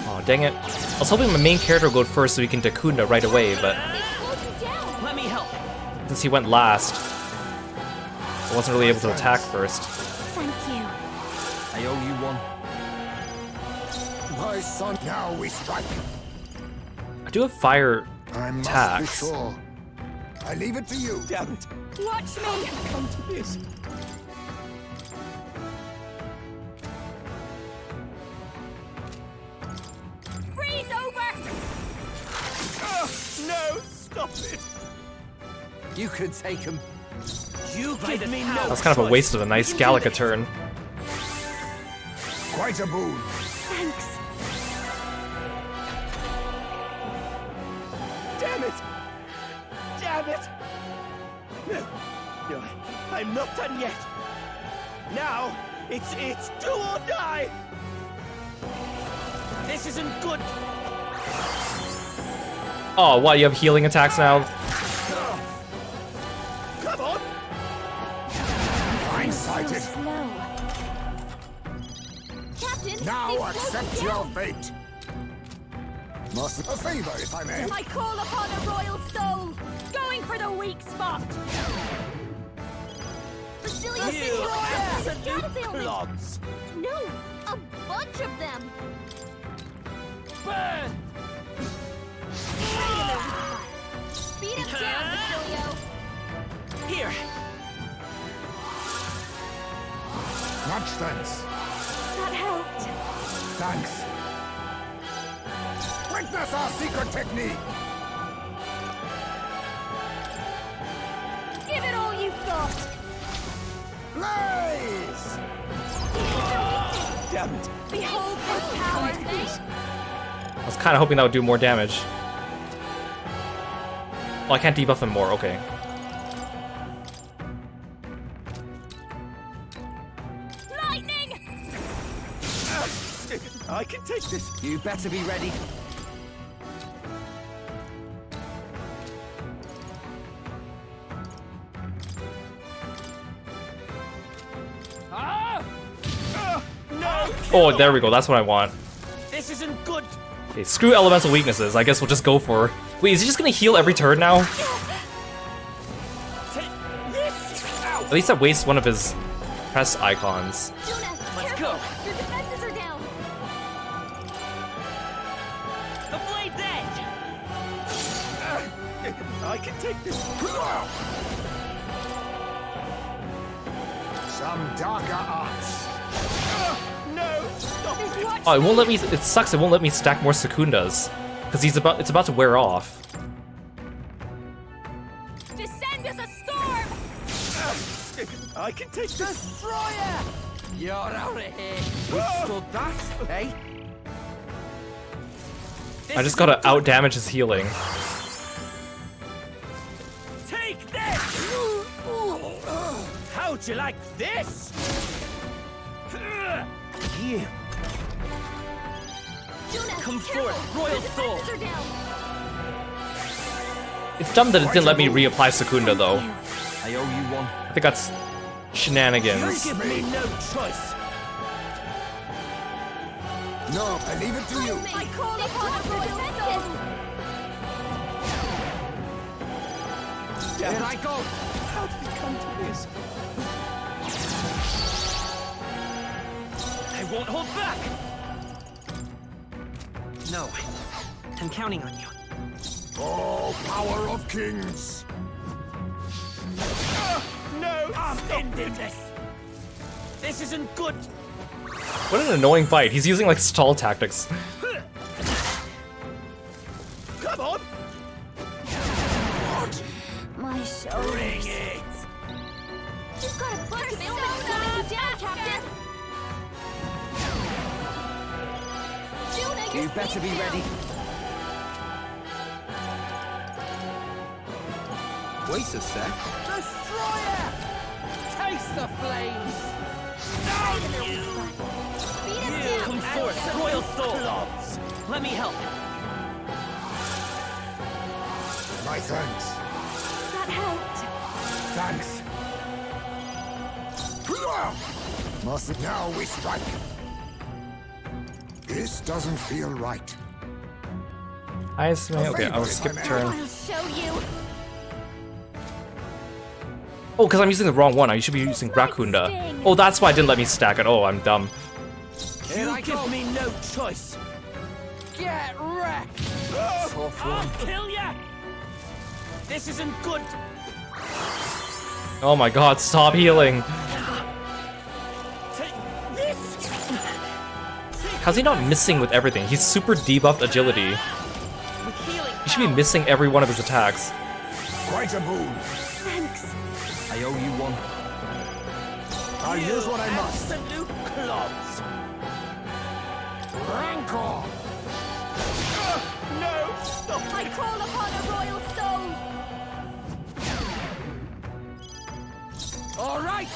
[SPEAKER 1] Oh, dang it. I was hoping my main character would go first so he can Dakunda right away, but
[SPEAKER 4] They slowed you down.
[SPEAKER 9] Let me help.
[SPEAKER 1] since he went last, I wasn't really able to attack first.
[SPEAKER 4] Thank you.
[SPEAKER 6] I owe you one.
[SPEAKER 2] My son. Now we strike.
[SPEAKER 1] I do have fire
[SPEAKER 2] I must
[SPEAKER 1] attacks.
[SPEAKER 2] be sure. I leave it to you.
[SPEAKER 12] Damn it!
[SPEAKER 7] Watch me!
[SPEAKER 12] Come to this!
[SPEAKER 7] Freeze over!
[SPEAKER 12] No, stop it!
[SPEAKER 6] You could take him.
[SPEAKER 12] You give me no
[SPEAKER 1] That's kind of a waste of a nice Gallica turn.
[SPEAKER 2] Quite a boon.
[SPEAKER 4] Thanks.
[SPEAKER 12] Damn it! Damn it! No, no, I'm not done yet. Now, it's do or die. This isn't good.
[SPEAKER 1] Oh, what? You have healing attacks now?
[SPEAKER 12] Come on!
[SPEAKER 2] Fine-sighted.
[SPEAKER 4] Slow. Captain,
[SPEAKER 2] Now
[SPEAKER 4] they slowed
[SPEAKER 2] accept
[SPEAKER 4] you
[SPEAKER 2] your
[SPEAKER 4] down.
[SPEAKER 2] fate. Must a favor, if I may.
[SPEAKER 7] I call upon a royal soul! Going for the weak spot!
[SPEAKER 4] Basilio,
[SPEAKER 12] You
[SPEAKER 4] Basilio,
[SPEAKER 12] absolute
[SPEAKER 4] status ailment.
[SPEAKER 12] clods!
[SPEAKER 4] No, a bunch of them.
[SPEAKER 12] Burn!
[SPEAKER 4] Beat him down, Basilio.
[SPEAKER 9] Here.
[SPEAKER 2] Much thanks.
[SPEAKER 4] That helped.
[SPEAKER 2] Thanks. Witness our secret technique.
[SPEAKER 7] Give it all you've got!
[SPEAKER 2] Blaze!
[SPEAKER 12] Damn it!
[SPEAKER 7] Behold this power!
[SPEAKER 1] I was kind of hoping that would do more damage. Oh, I can't debuff him more. Okay.
[SPEAKER 7] Lightning!
[SPEAKER 12] I can take this.
[SPEAKER 6] You better be ready.
[SPEAKER 12] Ah!
[SPEAKER 1] Oh, there we go. That's what I want.
[SPEAKER 6] This isn't good.
[SPEAKER 1] Okay, screw elemental weaknesses. I guess we'll just go for... Wait, is he just gonna heal every turn now? At least that wastes one of his press icons.
[SPEAKER 4] Let's go. Your defenses are down.
[SPEAKER 6] The blade's edge. I can take this.
[SPEAKER 2] Some darker arts.
[SPEAKER 6] No, stop it.
[SPEAKER 1] Oh, it won't let me. It sucks. It won't let me stack more Secundas because it's about to wear off.
[SPEAKER 4] Descend as a storm.
[SPEAKER 6] I can take this. Destroyer. You're out of here. Withstood that, eh?
[SPEAKER 1] I just gotta out damage his healing.
[SPEAKER 6] Take this. How'd you like this? You. Come forth, Royal Soul.
[SPEAKER 1] It's dumb that it didn't let me reapply Secunda though.
[SPEAKER 6] I owe you one.
[SPEAKER 1] I think that's shenanigans.
[SPEAKER 6] You give me no choice.
[SPEAKER 2] No, I leave it to you.
[SPEAKER 4] I call upon the Royal Soul.
[SPEAKER 6] Here I go.
[SPEAKER 13] How did it come to this?
[SPEAKER 6] I won't hold back. No, I'm counting on you.
[SPEAKER 2] Oh, power of kings.
[SPEAKER 6] No, I'm ending this. This isn't good.
[SPEAKER 1] What an annoying fight. He's using like stall tactics.
[SPEAKER 6] Come on.
[SPEAKER 4] My shoulders.
[SPEAKER 6] Bring it.
[SPEAKER 4] You've got a bunch of ailments slowing you down, Captain. Juna,
[SPEAKER 6] You better be ready.
[SPEAKER 10] Wait a sec.
[SPEAKER 6] Destroyer! Taste the flames!
[SPEAKER 4] Beat him down.
[SPEAKER 6] Come forth, Royal Soul! Let me help.
[SPEAKER 2] My thanks.
[SPEAKER 4] That helped.
[SPEAKER 2] Thanks. Must now we strike. This doesn't feel right.
[SPEAKER 1] Okay, I'll skip a turn.
[SPEAKER 4] I'll show you.
[SPEAKER 1] Oh, because I'm using the wrong one. I should be using Rakunda. Oh, that's why it didn't let me stack it. Oh, I'm dumb.
[SPEAKER 6] You give me no choice. Get wrecked! I'll kill ya! This isn't good.
[SPEAKER 1] Oh my god, stop healing.
[SPEAKER 6] Take this.
[SPEAKER 1] How's he not missing with everything? He's super debuffed agility.
[SPEAKER 6] With healing.
[SPEAKER 1] He should be missing every one of his attacks.
[SPEAKER 2] Quite a boon.
[SPEAKER 4] Thanks.
[SPEAKER 6] I owe you one.
[SPEAKER 2] I'll use what I must.
[SPEAKER 6] Absolute clods.
[SPEAKER 2] Rancor.
[SPEAKER 6] No, stop.
[SPEAKER 4] I call upon a royal soul.
[SPEAKER 6] All right.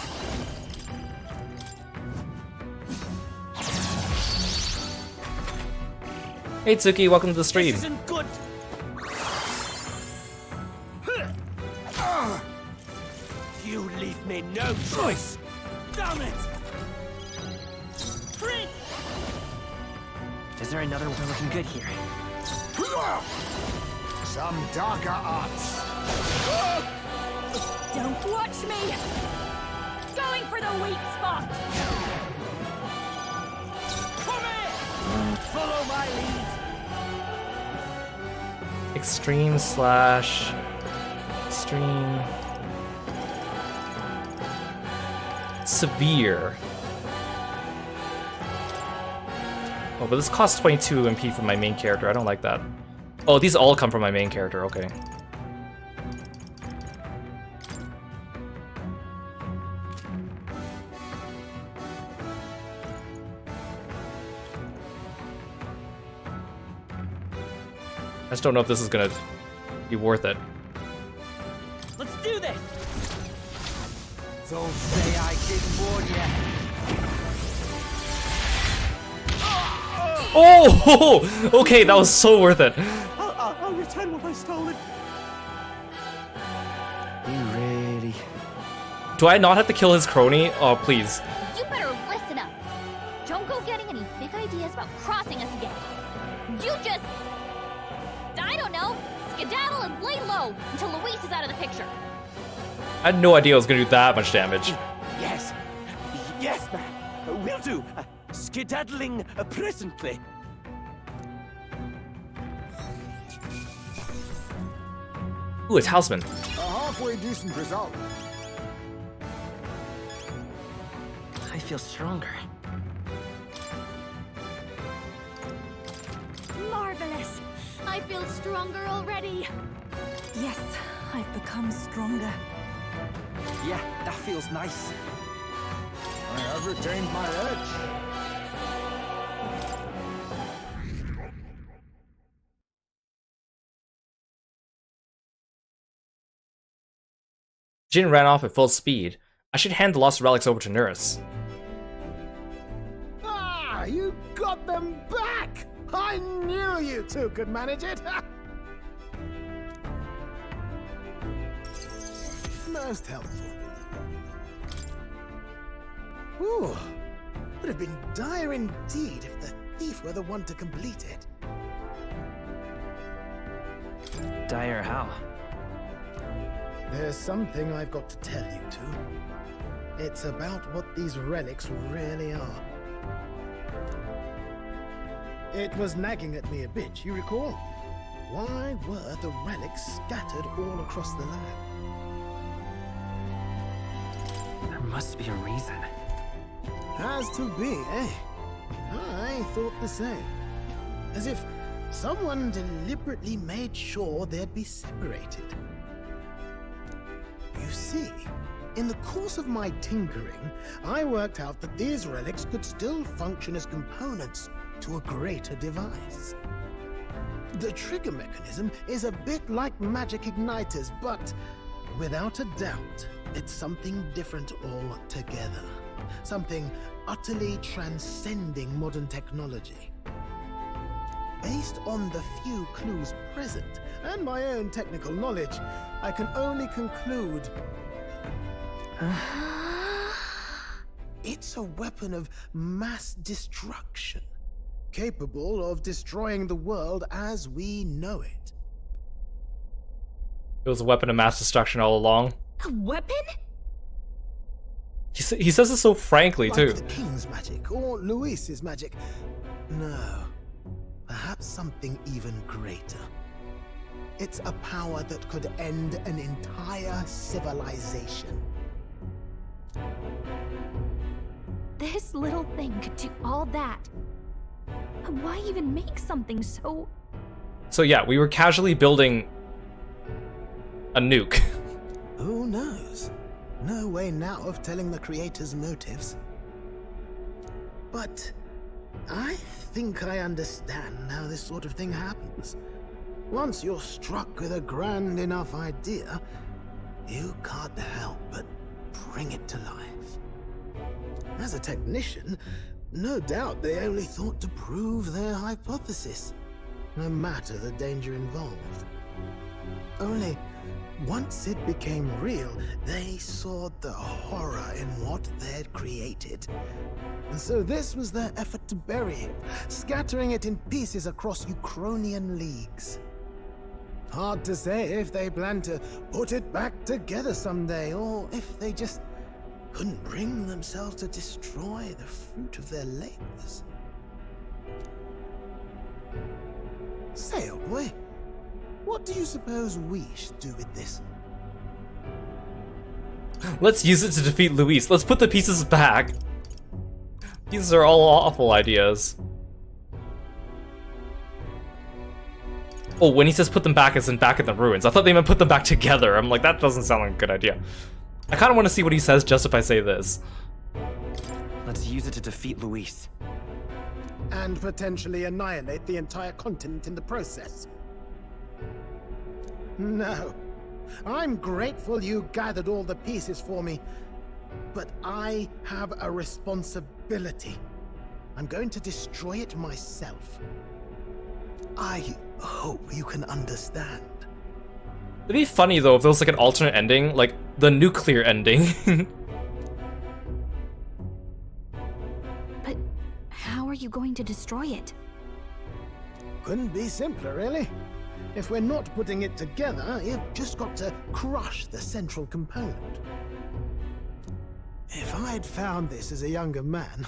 [SPEAKER 1] Hey Tsuki, welcome to the stream.
[SPEAKER 6] This isn't good. You leave me no choice. Damn it. Freak. Is there another one looking good here?
[SPEAKER 2] Some darker arts.
[SPEAKER 4] Don't watch me. Going for the weak spot.
[SPEAKER 6] Come here. Follow my lead.
[SPEAKER 1] Extreme / extreme. Severe. Oh, but this costs 22 MP from my main character. I don't like that. Oh, these all come from my main character. Okay. I just don't know if this is gonna be worth it.
[SPEAKER 6] Let's do this. Don't say I didn't warn you.
[SPEAKER 1] Oh! Okay, that was so worth it.
[SPEAKER 6] I'll return what I stolen. You ready?
[SPEAKER 1] Do I not have to kill his crony? Oh, please.
[SPEAKER 4] You better listen up. Don't go getting helping us again. You just... I don't know, skedaddle and lay low until Luis is out of the picture.
[SPEAKER 1] I had no idea I was gonna do that much damage.
[SPEAKER 6] Yes. Yes, ma'am. Will do. Skedaddling presently.
[SPEAKER 1] Ooh, a talisman.
[SPEAKER 2] A halfway decent result.
[SPEAKER 9] I feel stronger.
[SPEAKER 4] Marvelous. I feel stronger already.
[SPEAKER 3] Yes, I've become stronger.
[SPEAKER 6] Yeah, that feels nice.
[SPEAKER 2] I have retained my edge.
[SPEAKER 1] Jin ran off at full speed. I should hand the lost relics over to Nurse.
[SPEAKER 14] Ah, you got them back! I knew you two could manage it! Most helpful. Ooh, would have been dire indeed if the thief were the one to complete it.
[SPEAKER 9] Dire how?
[SPEAKER 14] There's something I've got to tell you two. It's about what these relics really are. It was nagging at me a bit, you recall? Why were the relics scattered all across the land?
[SPEAKER 9] There must be a reason.
[SPEAKER 14] Has to be, eh? I thought the same. As if someone deliberately made sure they'd be separated. You see, in the course of my tinkering, I worked out that these relics could still function as components to a greater device. The trigger mechanism is a bit like magic igniters, but without a doubt, it's something different altogether. Something utterly transcending modern technology. Based on the few clues present, and my own technical knowledge, I can only conclude... it's a weapon of mass destruction, capable of destroying the world as we know it.
[SPEAKER 1] It was a weapon of mass destruction all along.
[SPEAKER 4] A weapon?
[SPEAKER 1] He says it so frankly,
[SPEAKER 14] like
[SPEAKER 1] too.
[SPEAKER 14] The King's magic, or Luis's magic. No. Perhaps something even greater. It's a power that could end an entire civilization.
[SPEAKER 4] This little thing could do all that. Why even make something so...
[SPEAKER 1] So yeah, we were casually building a nuke.
[SPEAKER 14] Who knows? No way now of telling the creator's motives. But I think I understand how this sort of thing happens. Once you're struck with a grand enough idea, you can't help but bring it to life. As a technician, no doubt they only thought to prove their hypothesis, no matter the danger involved. Only, once it became real, they saw the horror in what they'd created. And so this was their effort to bury it, scattering it in pieces across Ukrainian leagues. Hard to say if they plan to put it back together someday, or if they just couldn't bring themselves to destroy the fruit of their labors. Say, old boy, what do you suppose we should do with this?
[SPEAKER 1] Let's use it to defeat Luis. Let's put the pieces back. These are all awful ideas. Oh, when he says put them back as in back in the ruins. I thought they meant put them back together. I'm like, that doesn't sound like a good idea. I kind of want to see what he says just if I say this.
[SPEAKER 9] Let's use it to defeat Luis.
[SPEAKER 14] And potentially annihilate the entire continent in the process. No. I'm grateful you gathered all the pieces for me, but I have a responsibility. I'm going to destroy it myself. I hope you can understand.
[SPEAKER 1] It'd be funny though if there was like an alternate ending, like the nuclear ending.
[SPEAKER 4] But how are you going to destroy it?
[SPEAKER 14] Couldn't be simpler, really. If we're not putting it together, you've just got to crush the central component. If I'd found this as a younger man,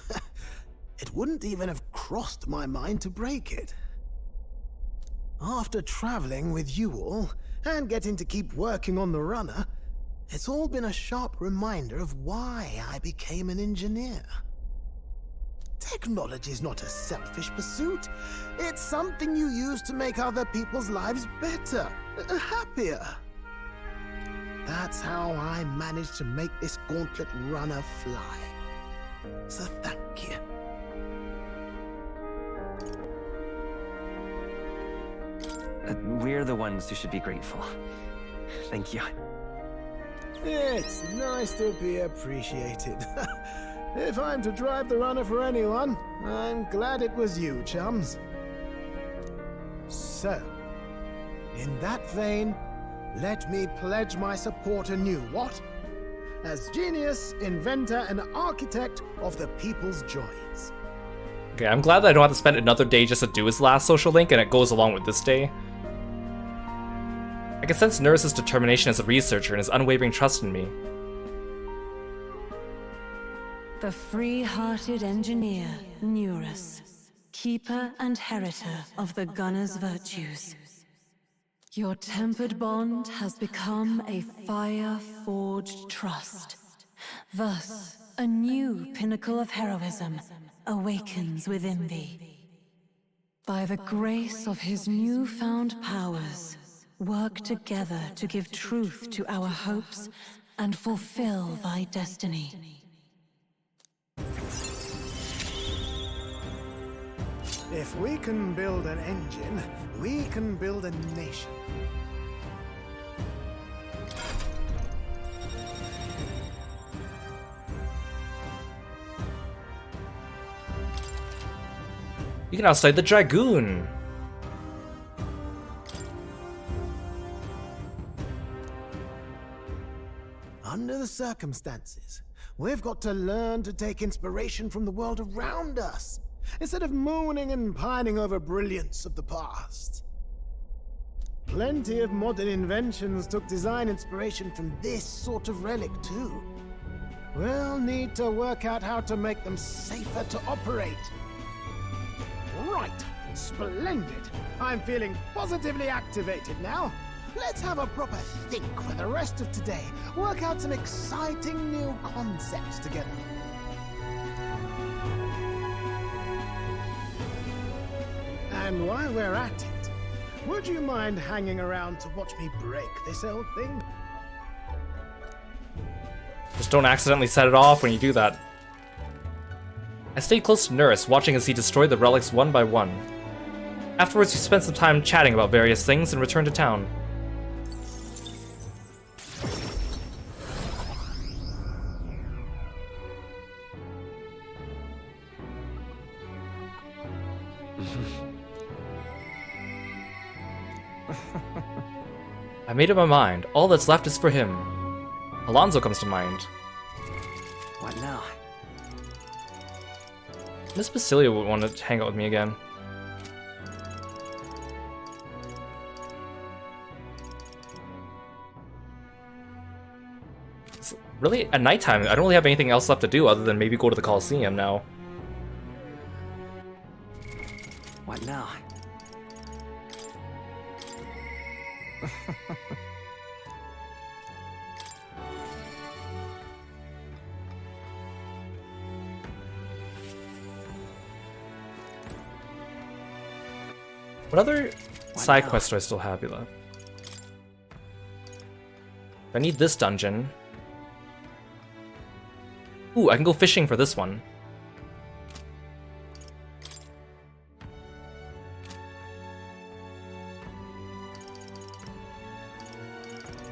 [SPEAKER 14] it wouldn't even have crossed my mind to break it. After traveling with you all, and getting to keep working on the runner, it's all been a sharp reminder of why I became an engineer. Technology's not a selfish pursuit. It's something you use to make other people's lives better, happier. That's how I managed to make this gauntlet runner fly. So thank you.
[SPEAKER 9] We're the ones who should be grateful. Thank you.
[SPEAKER 14] It's nice to be appreciated. If I'm to drive the runner for anyone, I'm glad it was you, chums. So, in that vein, let me pledge my support anew, what? As genius, inventor, and architect of the people's joys.
[SPEAKER 1] Okay, I'm glad that I don't have to spend another day just to do his last social link, and it goes along with this day. I can sense Nurse's determination as a researcher and his unwavering trust in me.
[SPEAKER 8] The free-hearted engineer, Nurse, keeper and heritor of the gunner's virtues. Your tempered bond has become a fire-forged trust. Thus, a new pinnacle of heroism awakens within thee. By the grace of his newfound powers, work together to give truth to our hopes and fulfill thy destiny.
[SPEAKER 14] If we can build an engine, we can build a nation.
[SPEAKER 1] You can outside the Dragoon!
[SPEAKER 14] Under the circumstances, we've got to learn to take inspiration from the world around us, instead of mooning and pining over brilliance of the past. Plenty of modern inventions took design inspiration from this sort of relic too. We'll need to work out how to make them safer to operate. Right, splendid. I'm feeling positively activated now. Let's have a proper think for the rest of today. Work out some exciting new concepts together. And while we're at it, would you mind hanging around to watch me break this old thing?
[SPEAKER 1] Just don't accidentally set it off when you do that. I stayed close to Nurse, watching as he destroyed the relics one by one. Afterwards, we spent some time chatting about various things and returned to town. I made up my mind. All that's left is for him. Alonso comes to mind.
[SPEAKER 9] What now?
[SPEAKER 1] Miss Basilia would want to hang out with me again. It's really, at nighttime, I don't really have anything else left to do other than maybe go to the Coliseum now.
[SPEAKER 9] What now?
[SPEAKER 1] What other side quests do I still have left? I need this dungeon. Ooh, I can go fishing for this one.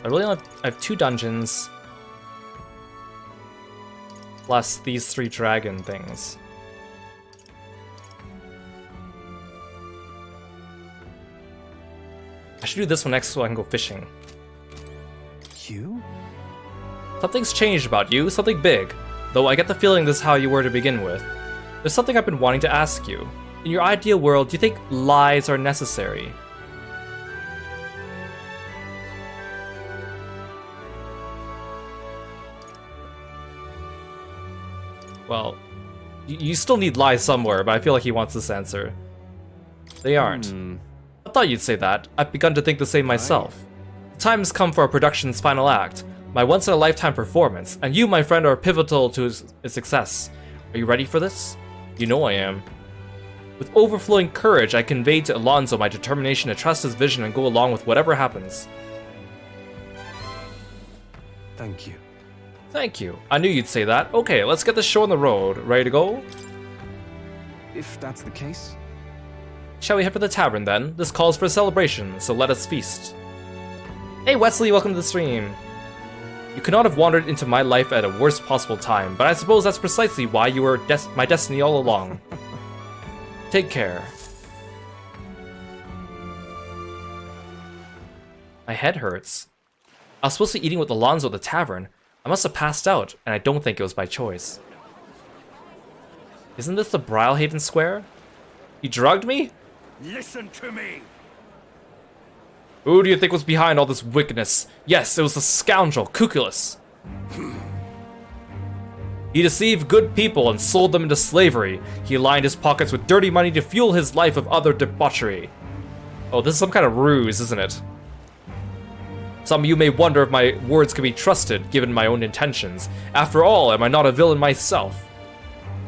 [SPEAKER 1] I have 2 dungeons. Plus these 3 dragon things. I should do this one next so I can go fishing.
[SPEAKER 9] You?
[SPEAKER 1] Something's changed about you, something big. Though I get the feeling this is how you were to begin with. There's something I've been wanting to ask you. In your ideal world, do you think lies are necessary? Well, you still need lies somewhere, but I feel like he wants this answer. They aren't. I thought you'd say that. I've begun to think the same myself. The time has come for our production's final act, my once-in-a-lifetime performance, and you, my friend, are pivotal to its success. Are you ready for this? You know I am. With overflowing courage, I conveyed to Alonso my determination to trust his vision and go along with whatever happens.
[SPEAKER 5] Thank you.
[SPEAKER 1] Thank you. I knew you'd say that. Okay, let's get this show on the road. Ready to go?
[SPEAKER 5] If that's the case.
[SPEAKER 1] Shall we head for the tavern then? This calls for a celebration, so let us feast. Hey Wesley, welcome to the stream. You could not have wandered into my life at a worst possible time, but I suppose that's precisely why you were my destiny all along. Take care. My head hurts. I was supposed to be eating with Alonso at the tavern. I must have passed out, and I don't think it was by choice. Isn't this the Brylehaven Square? He drugged me?
[SPEAKER 12] Listen to me!
[SPEAKER 1] Who do you think was behind all this wickedness? Yes, it was the scoundrel, Cuculus. He deceived good people and sold them into slavery. He lined his pockets with dirty money to fuel his life of other debauchery. Oh, this is some kind of ruse, isn't it? Some of you may wonder if my words can be trusted, given my own intentions. After all, am I not a villain myself?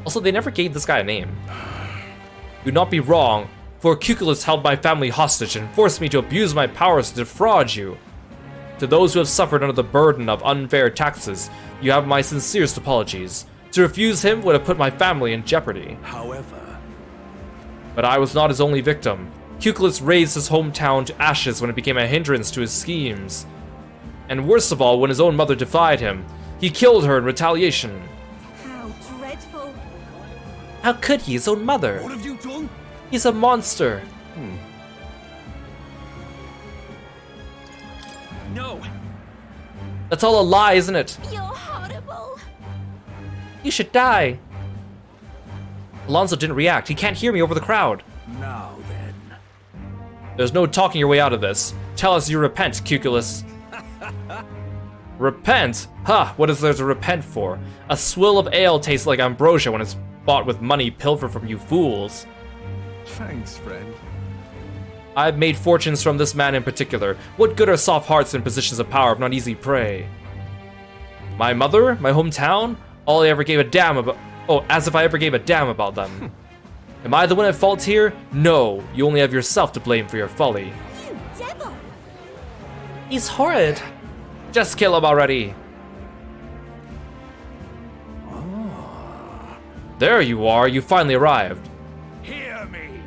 [SPEAKER 1] Also, they never gave this guy a name. Do not be wrong, for Cuculus held my family hostage and forced me to abuse my powers to defraud you. To those who have suffered under the burden of unfair taxes, you have my sincerest apologies. To refuse him would have put my family in jeopardy.
[SPEAKER 5] However...
[SPEAKER 1] But I was not his only victim. Cuculus razed his hometown to ashes when it became a hindrance to his schemes. And worst of all, when his own mother defied him, he killed her in retaliation.
[SPEAKER 7] How dreadful.
[SPEAKER 1] How could he, his own mother?
[SPEAKER 12] What have you done?
[SPEAKER 1] He's a monster.
[SPEAKER 12] No!
[SPEAKER 1] That's all a lie, isn't it?
[SPEAKER 4] You're horrible.
[SPEAKER 1] You should die. Alonso didn't react. He can't hear me over the crowd.
[SPEAKER 12] Now then.
[SPEAKER 1] There's no talking your way out of this. Tell us you repent, Cuculus. Repent? Huh, what is there to repent for? A swill of ale tastes like ambrosia when it's bought with money pilfered from you fools.
[SPEAKER 5] Thanks, friend.
[SPEAKER 1] I've made fortunes from this man in particular. What good are soft hearts in positions of power if not easy prey? My mother? My hometown? All I ever gave a damn about— oh, as if I ever gave a damn about them. Am I the one at fault here? No, you only have yourself to blame for your folly.
[SPEAKER 7] You devil!
[SPEAKER 1] He's horrid. Just kill him already. There you are, you finally arrived.
[SPEAKER 12] Hear me!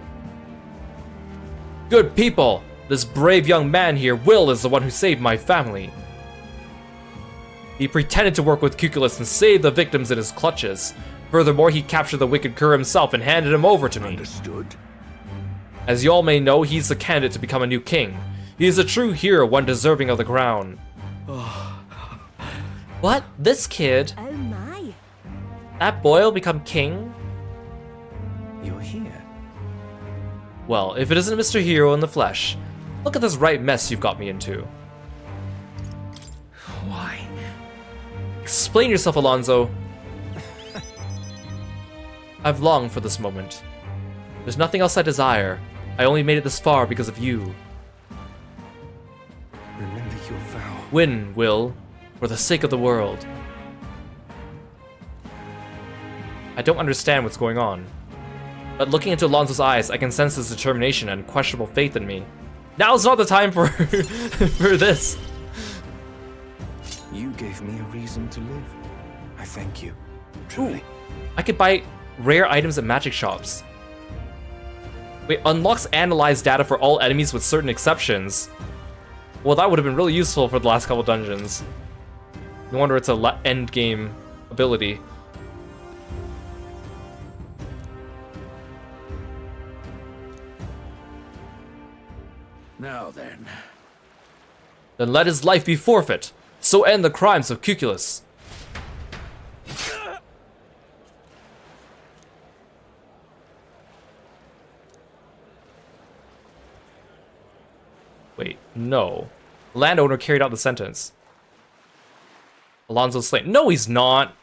[SPEAKER 1] Good people, this brave young man here, Will, is the one who saved my family. He pretended to work with Cuculus and saved the victims in his clutches. Furthermore, he captured the wicked cur himself and handed him over to me.
[SPEAKER 12] Understood.
[SPEAKER 1] As you all may know, he's the candidate to become a new king. He is a true hero, one deserving of the crown. What? This kid?
[SPEAKER 7] Oh my.
[SPEAKER 1] That boy will become king?
[SPEAKER 5] You're here.
[SPEAKER 1] Well, if it isn't Mr. Hero in the flesh, look at this right mess you've got me into.
[SPEAKER 5] Why?
[SPEAKER 1] Explain yourself, Alonso. I've longed for this moment. There's nothing else I desire. I only made it this far because of you.
[SPEAKER 5] Remember your vow.
[SPEAKER 1] Win, Will, for the sake of the world. I don't understand what's going on. But looking into Alonso's eyes, I can sense his determination and questionable faith in me. Now's not the time for for this.
[SPEAKER 5] You gave me a reason to live. I thank you. Truly.
[SPEAKER 1] Ooh, I could buy rare items at magic shops. Wait, unlocks analyze data for all enemies with certain exceptions. Well, that would have been really useful for the last couple dungeons. No wonder it's a end game ability.
[SPEAKER 12] Now then.
[SPEAKER 1] Then let his life be forfeit. So end the crimes of Cuculus. Wait, no. Landowner carried out the sentence. Alonso's slain. No, he's not!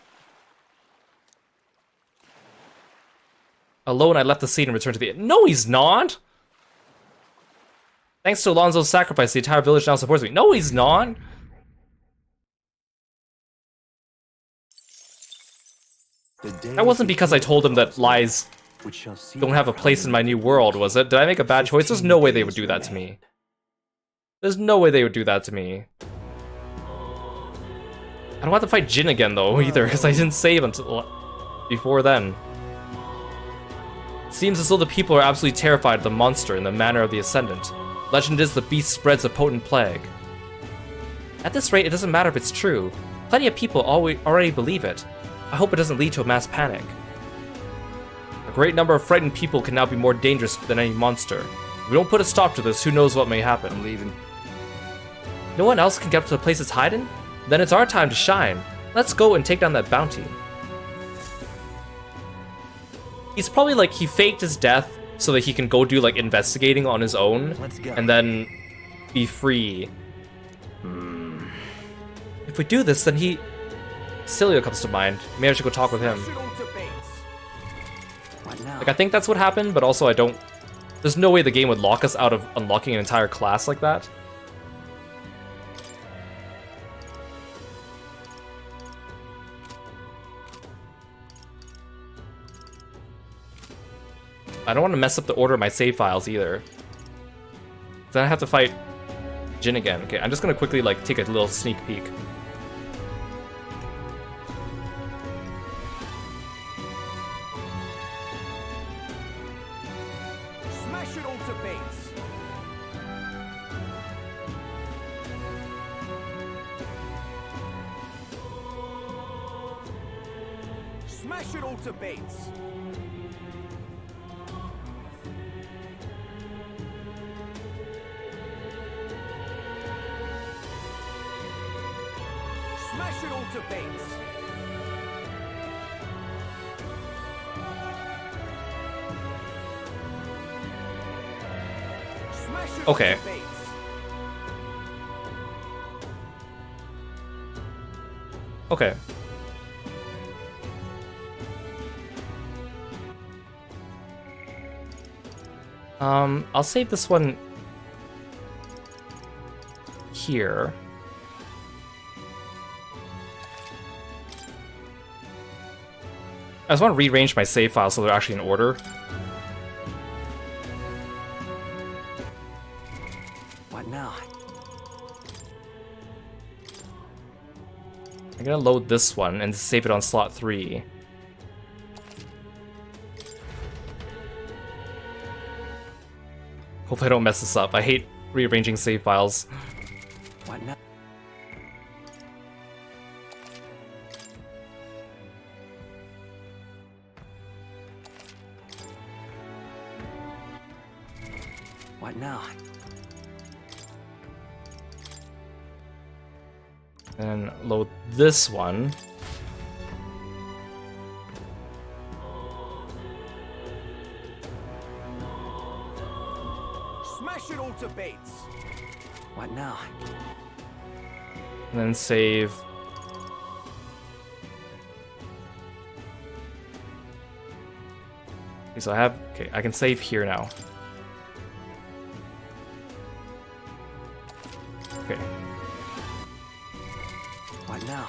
[SPEAKER 1] Alone, I left the scene and returned to the... No, he's not! Thanks to Alonso's sacrifice, the entire village now supports me. No, he's not! That wasn't because I told him that lies don't have a place in my new world, was it? Did I make a bad choice? There's no way they would do that to me. There's no way they would do that to me. I don't have to fight Jin again, though, either, because I didn't save until before then. It seems as though the people are absolutely terrified of the monster in the manner of the Ascendant. Legend is the beast spreads a potent plague. At this rate, it doesn't matter if it's true. Plenty of people already believe it. I hope it doesn't lead to a mass panic. A great number of frightened people can now be more dangerous than any monster. If we don't put a stop to this, who knows what may happen. I'm leaving. No one else can get up to the place it's hiding? Then it's our time to shine. Let's go and take down that bounty. He's probably like, he faked his death so that he can go do like investigating on his own and then be free. If we do this, then Cilio comes to mind. Maybe I should go talk with him. Like, I think that's what happened, but also I don't... There's no way the game would lock us out of unlocking an entire class like that. I don't want to mess up the order of my save files either. Then I have to fight Jin again. Okay, I'm just gonna quickly like take a little sneak peek.
[SPEAKER 12] Smash it all to bits. Smash it all to bits. Smash it all to bits. Smash it
[SPEAKER 1] Okay.
[SPEAKER 12] all to bits.
[SPEAKER 1] Okay. I'll save this one here. I just want to rearrange my save files so they're actually in order.
[SPEAKER 9] What now?
[SPEAKER 1] I'm gonna load this one and save it on slot 3. Hopefully I don't mess this up. I hate rearranging save files.
[SPEAKER 9] What now? What now?
[SPEAKER 1] And load this one.
[SPEAKER 12] Smash it all to bits.
[SPEAKER 9] What now?
[SPEAKER 1] And then save. Okay, so I can save here now. Okay.
[SPEAKER 9] What now?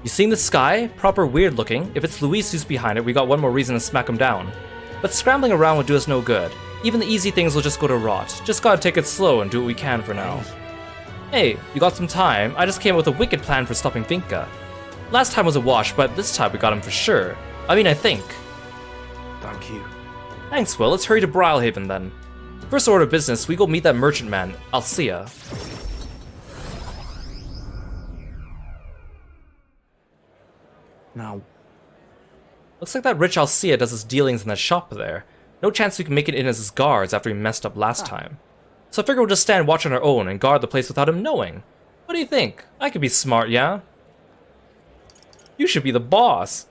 [SPEAKER 1] You seen the sky? Proper weird looking. If it's Luis who's behind it, we got one more reason to smack him down. But scrambling around will do us no good. Even the easy things will just go to rot. Just gotta take it slow and do what we can for now. Hey, you got some time? I just came up with a wicked plan for stopping Vinka. Last time was a wash, but this time we got him for sure. I mean, I think.
[SPEAKER 9] Thank you.
[SPEAKER 1] Thanks, Will. Let's hurry to Brilhaven then. First order of business, we go meet that merchant man, Alcia.
[SPEAKER 9] Now,
[SPEAKER 1] looks like that rich Alcia does his dealings in that shop there. No chance we can make it in as his guards after we messed up last time. So I figure we'll just stand watch on our own and guard the place without him knowing. What do you think? I could be smart, yeah? You should be the boss.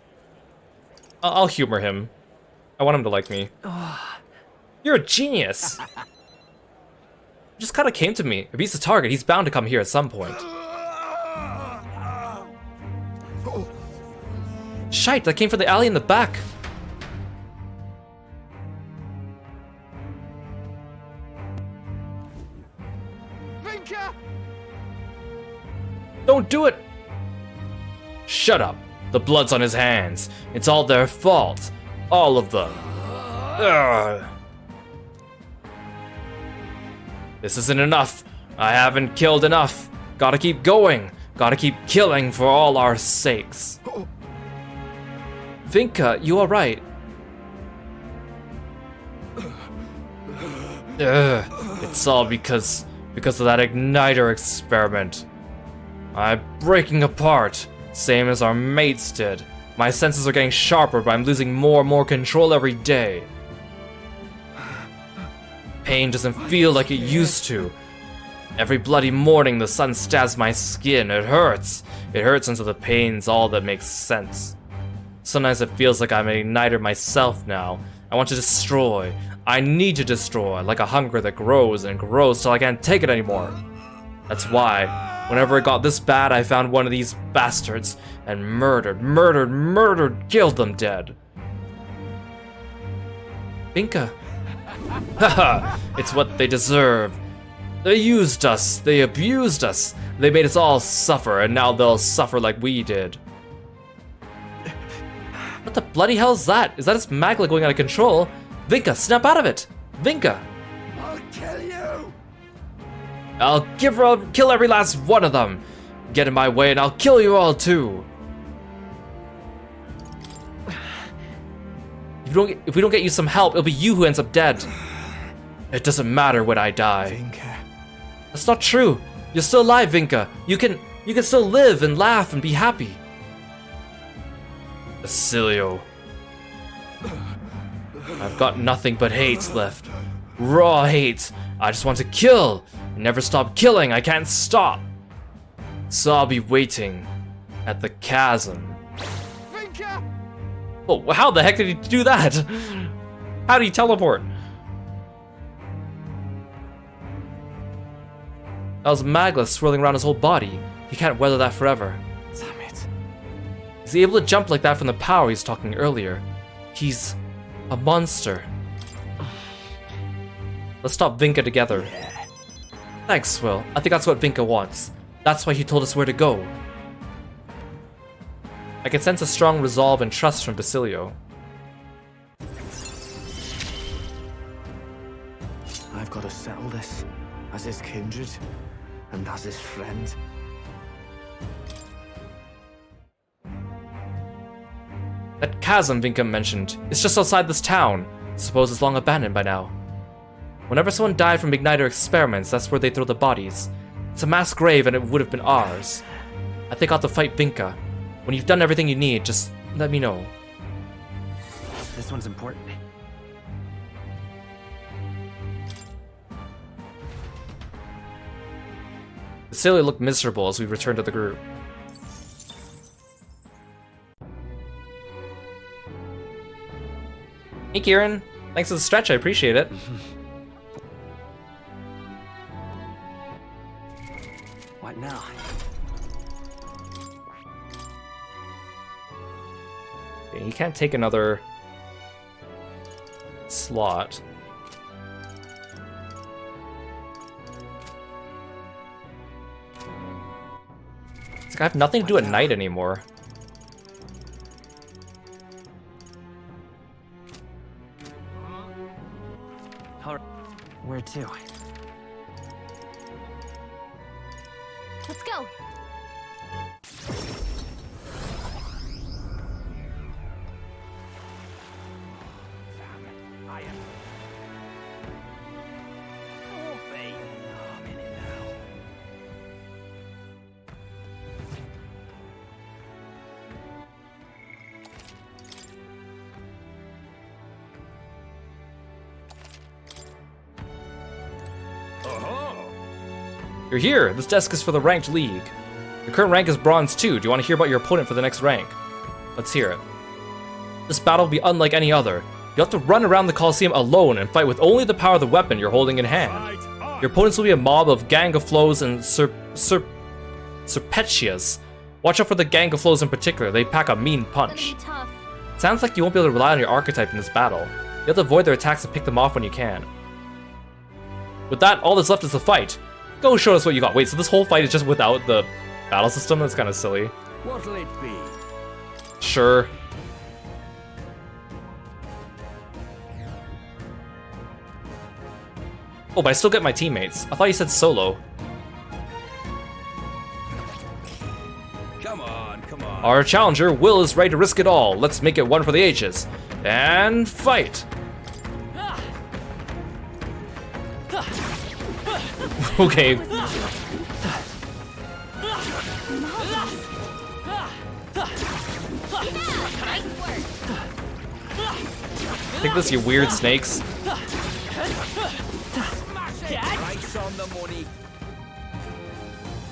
[SPEAKER 1] I'll humor him. I want him to like me. You're a genius. Just kind of came to me. If he's the target, he's bound to come here at some point. Shite, that came from the alley in the back.
[SPEAKER 13] Vinka!
[SPEAKER 1] Don't do it! Shut up. The blood's on his hands. It's all their fault. All of them. Ugh. This isn't enough. I haven't killed enough. Gotta keep going. Gotta keep killing for all our sakes. Vinka, you are right. It's all because of that igniter experiment. I'm breaking apart, same as our mates did. My senses are getting sharper, but I'm losing more and more control every day. Pain doesn't feel like it used to. Every bloody morning the sun stabs my skin. It hurts. It hurts until the pain's all that makes sense. Sometimes it feels like I'm an igniter myself now. I want to destroy. I need to destroy, like a hunger that grows and grows till I can't take it anymore. That's why, whenever it got this bad, I found one of these bastards and murdered, killed them dead. Vinka. Haha, it's what they deserve. They used us, they abused us, they made us all suffer, and now they'll suffer like we did. What the bloody hell is that? Is that his magla going out of control? Vinka, snap out of it! Vinka!
[SPEAKER 12] I'll kill you!
[SPEAKER 1] I'll kill every last one of them! Get in my way and I'll kill you all too! If we don't get you some help, it'll be you who ends up dead. It doesn't matter when I die.
[SPEAKER 13] Vinka.
[SPEAKER 1] That's not true. You're still alive, Vinka. You can still live and laugh and be happy. Basilio. I've got nothing but hate left. Raw hate. I just want to kill. I never stop killing. I can't stop. So I'll be waiting at the chasm.
[SPEAKER 13] Vinka!
[SPEAKER 1] Oh, how the heck did he do that? How did he teleport? That was magla swirling around his whole body. He can't weather that forever.
[SPEAKER 13] Damn it.
[SPEAKER 1] Is he able to jump like that from the power he was talking earlier? He's a monster. Let's stop Vinka together.
[SPEAKER 13] Yeah.
[SPEAKER 1] Thanks, Swill. I think that's what Vinka wants. That's why he told us where to go. I can sense a strong resolve and trust from Basilio.
[SPEAKER 13] I've got to settle this as his kindred and as his friend.
[SPEAKER 1] That chasm Vinka mentioned is just outside this town. Suppose it's long abandoned by now. Whenever someone died from igniter experiments, that's where they throw the bodies. It's a mass grave and it would have been ours. I think I'll have to fight Vinka. When you've done everything you need, just let me know.
[SPEAKER 9] This one's important.
[SPEAKER 1] Basilio looked miserable as we returned to the group. Hey Kieran, thanks for the stretch, I appreciate it.
[SPEAKER 9] What now?
[SPEAKER 1] Okay, he can't take another slot. It's like I have nothing to do at night anymore.
[SPEAKER 9] Where to?
[SPEAKER 4] Let's go.
[SPEAKER 1] You're here! This desk is for the ranked league. Your current rank is Bronze 2. Do you want to hear about your opponent for the next rank? Let's hear it. This battle will be unlike any other. You have to run around the Coliseum alone and fight with only the power of the weapon you're holding in hand. Your opponents will be a mob of Gang of Flows and Serpentias. Watch out for the Gang of Flows in particular. They pack a mean punch. Sounds like you won't be able to rely on your archetype in this battle. You have to avoid their attacks and pick them off when you can. With that, all that's left is the fight. Go show us what you got. Wait, so this whole fight is just without the battle system? That's kind of silly.
[SPEAKER 6] What'll it be?
[SPEAKER 1] Sure. Oh, but I still get my teammates. I thought you said solo.
[SPEAKER 6] Come on, come on.
[SPEAKER 1] Our challenger, Will, is ready to risk it all. Let's make it one for the ages. And fight! Okay. Take this, you weird snakes.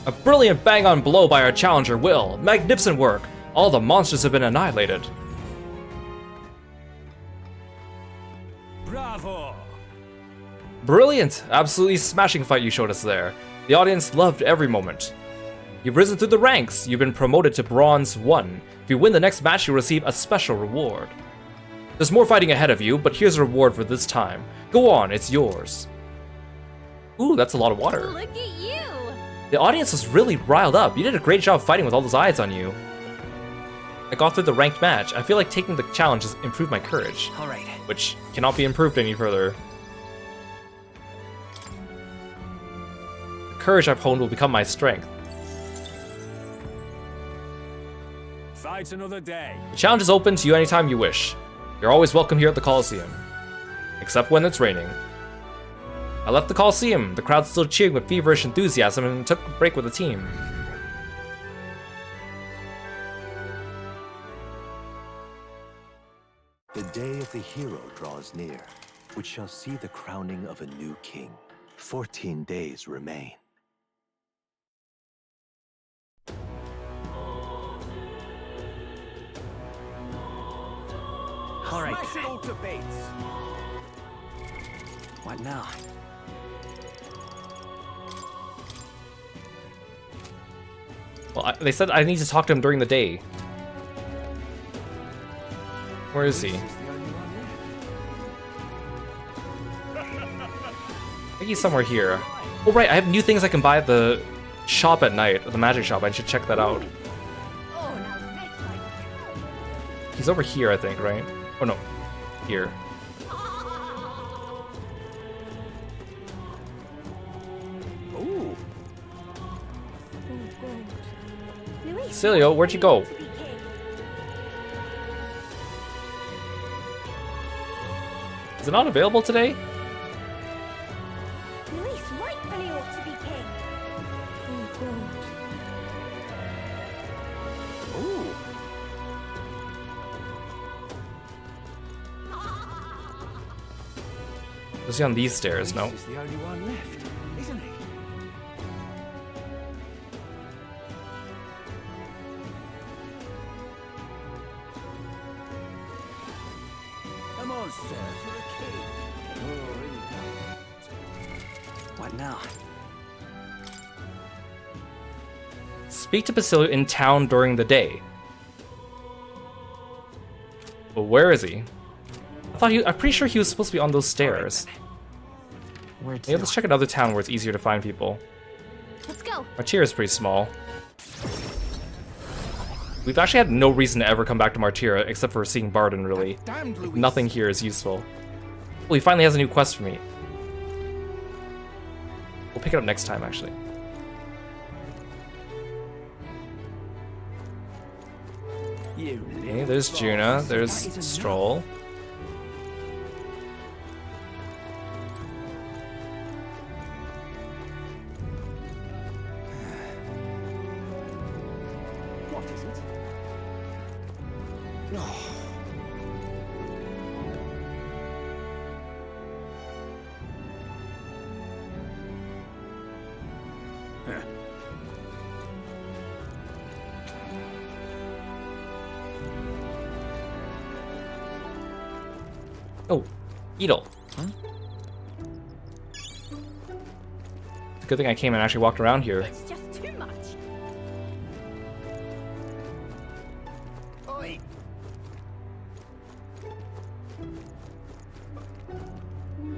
[SPEAKER 1] A brilliant bang-on blow by our challenger, Will. Magnificent work. All the monsters have been annihilated.
[SPEAKER 12] Bravo!
[SPEAKER 1] Brilliant! Absolutely smashing fight you showed us there. The audience loved every moment. You've risen through the ranks. You've been promoted to Bronze 1. If you win the next match, you'll receive a special reward. There's more fighting ahead of you, but here's a reward for this time. Go on, it's yours. Ooh, that's a lot of water.
[SPEAKER 4] Look at you!
[SPEAKER 1] The audience was really riled up. You did a great job fighting with all those eyes on you. I got through the ranked match. I feel like taking the challenge has improved my courage.
[SPEAKER 9] Alright.
[SPEAKER 1] Which cannot be improved any further. The courage I've honed will become my strength.
[SPEAKER 12] Fight another day.
[SPEAKER 1] The challenge is open to you anytime you wish. You're always welcome here at the Coliseum. Except when it's raining. I left the Coliseum. The crowd's still cheering with feverish enthusiasm and took a break with the team.
[SPEAKER 5] The day of the hero draws near, which shall see the crowning of a new king. 14 days remain.
[SPEAKER 9] All right.
[SPEAKER 6] Smash it all to bits.
[SPEAKER 9] What now?
[SPEAKER 1] Well, they said I need to talk to him during the day. Where is he? I think he's somewhere here. Oh right, I have new things I can buy at the shop at night, at the magic shop. I should check that out. He's over here, I think, right? Oh no, here.
[SPEAKER 6] Ooh.
[SPEAKER 1] Cilio, where'd you go? Is it not available today?
[SPEAKER 7] Luis rightfully ought to be king.
[SPEAKER 6] Ooh.
[SPEAKER 1] Was he on these stairs? No.
[SPEAKER 6] He's the only one left, isn't he? Come on, sir, for a king.
[SPEAKER 9] What now?
[SPEAKER 1] Speak to Basilio in town during the day. But where is he? I'm pretty sure he was supposed to be on those stairs.
[SPEAKER 9] Where
[SPEAKER 1] Maybe let's check another town where it's easier to find people.
[SPEAKER 4] Let's go.
[SPEAKER 1] Martyr is pretty small. We've actually had no reason to ever come back to Martyra except for seeing Barden, really. Like, nothing here is useful. Well, he finally has a new quest for me. We'll pick it up next time, actually. Okay, there's Juna, there's Stroll.
[SPEAKER 6] What is it?
[SPEAKER 1] Oh, Beetle. It's a good thing I came and actually walked around here.
[SPEAKER 7] It's just too much.
[SPEAKER 12] Oi.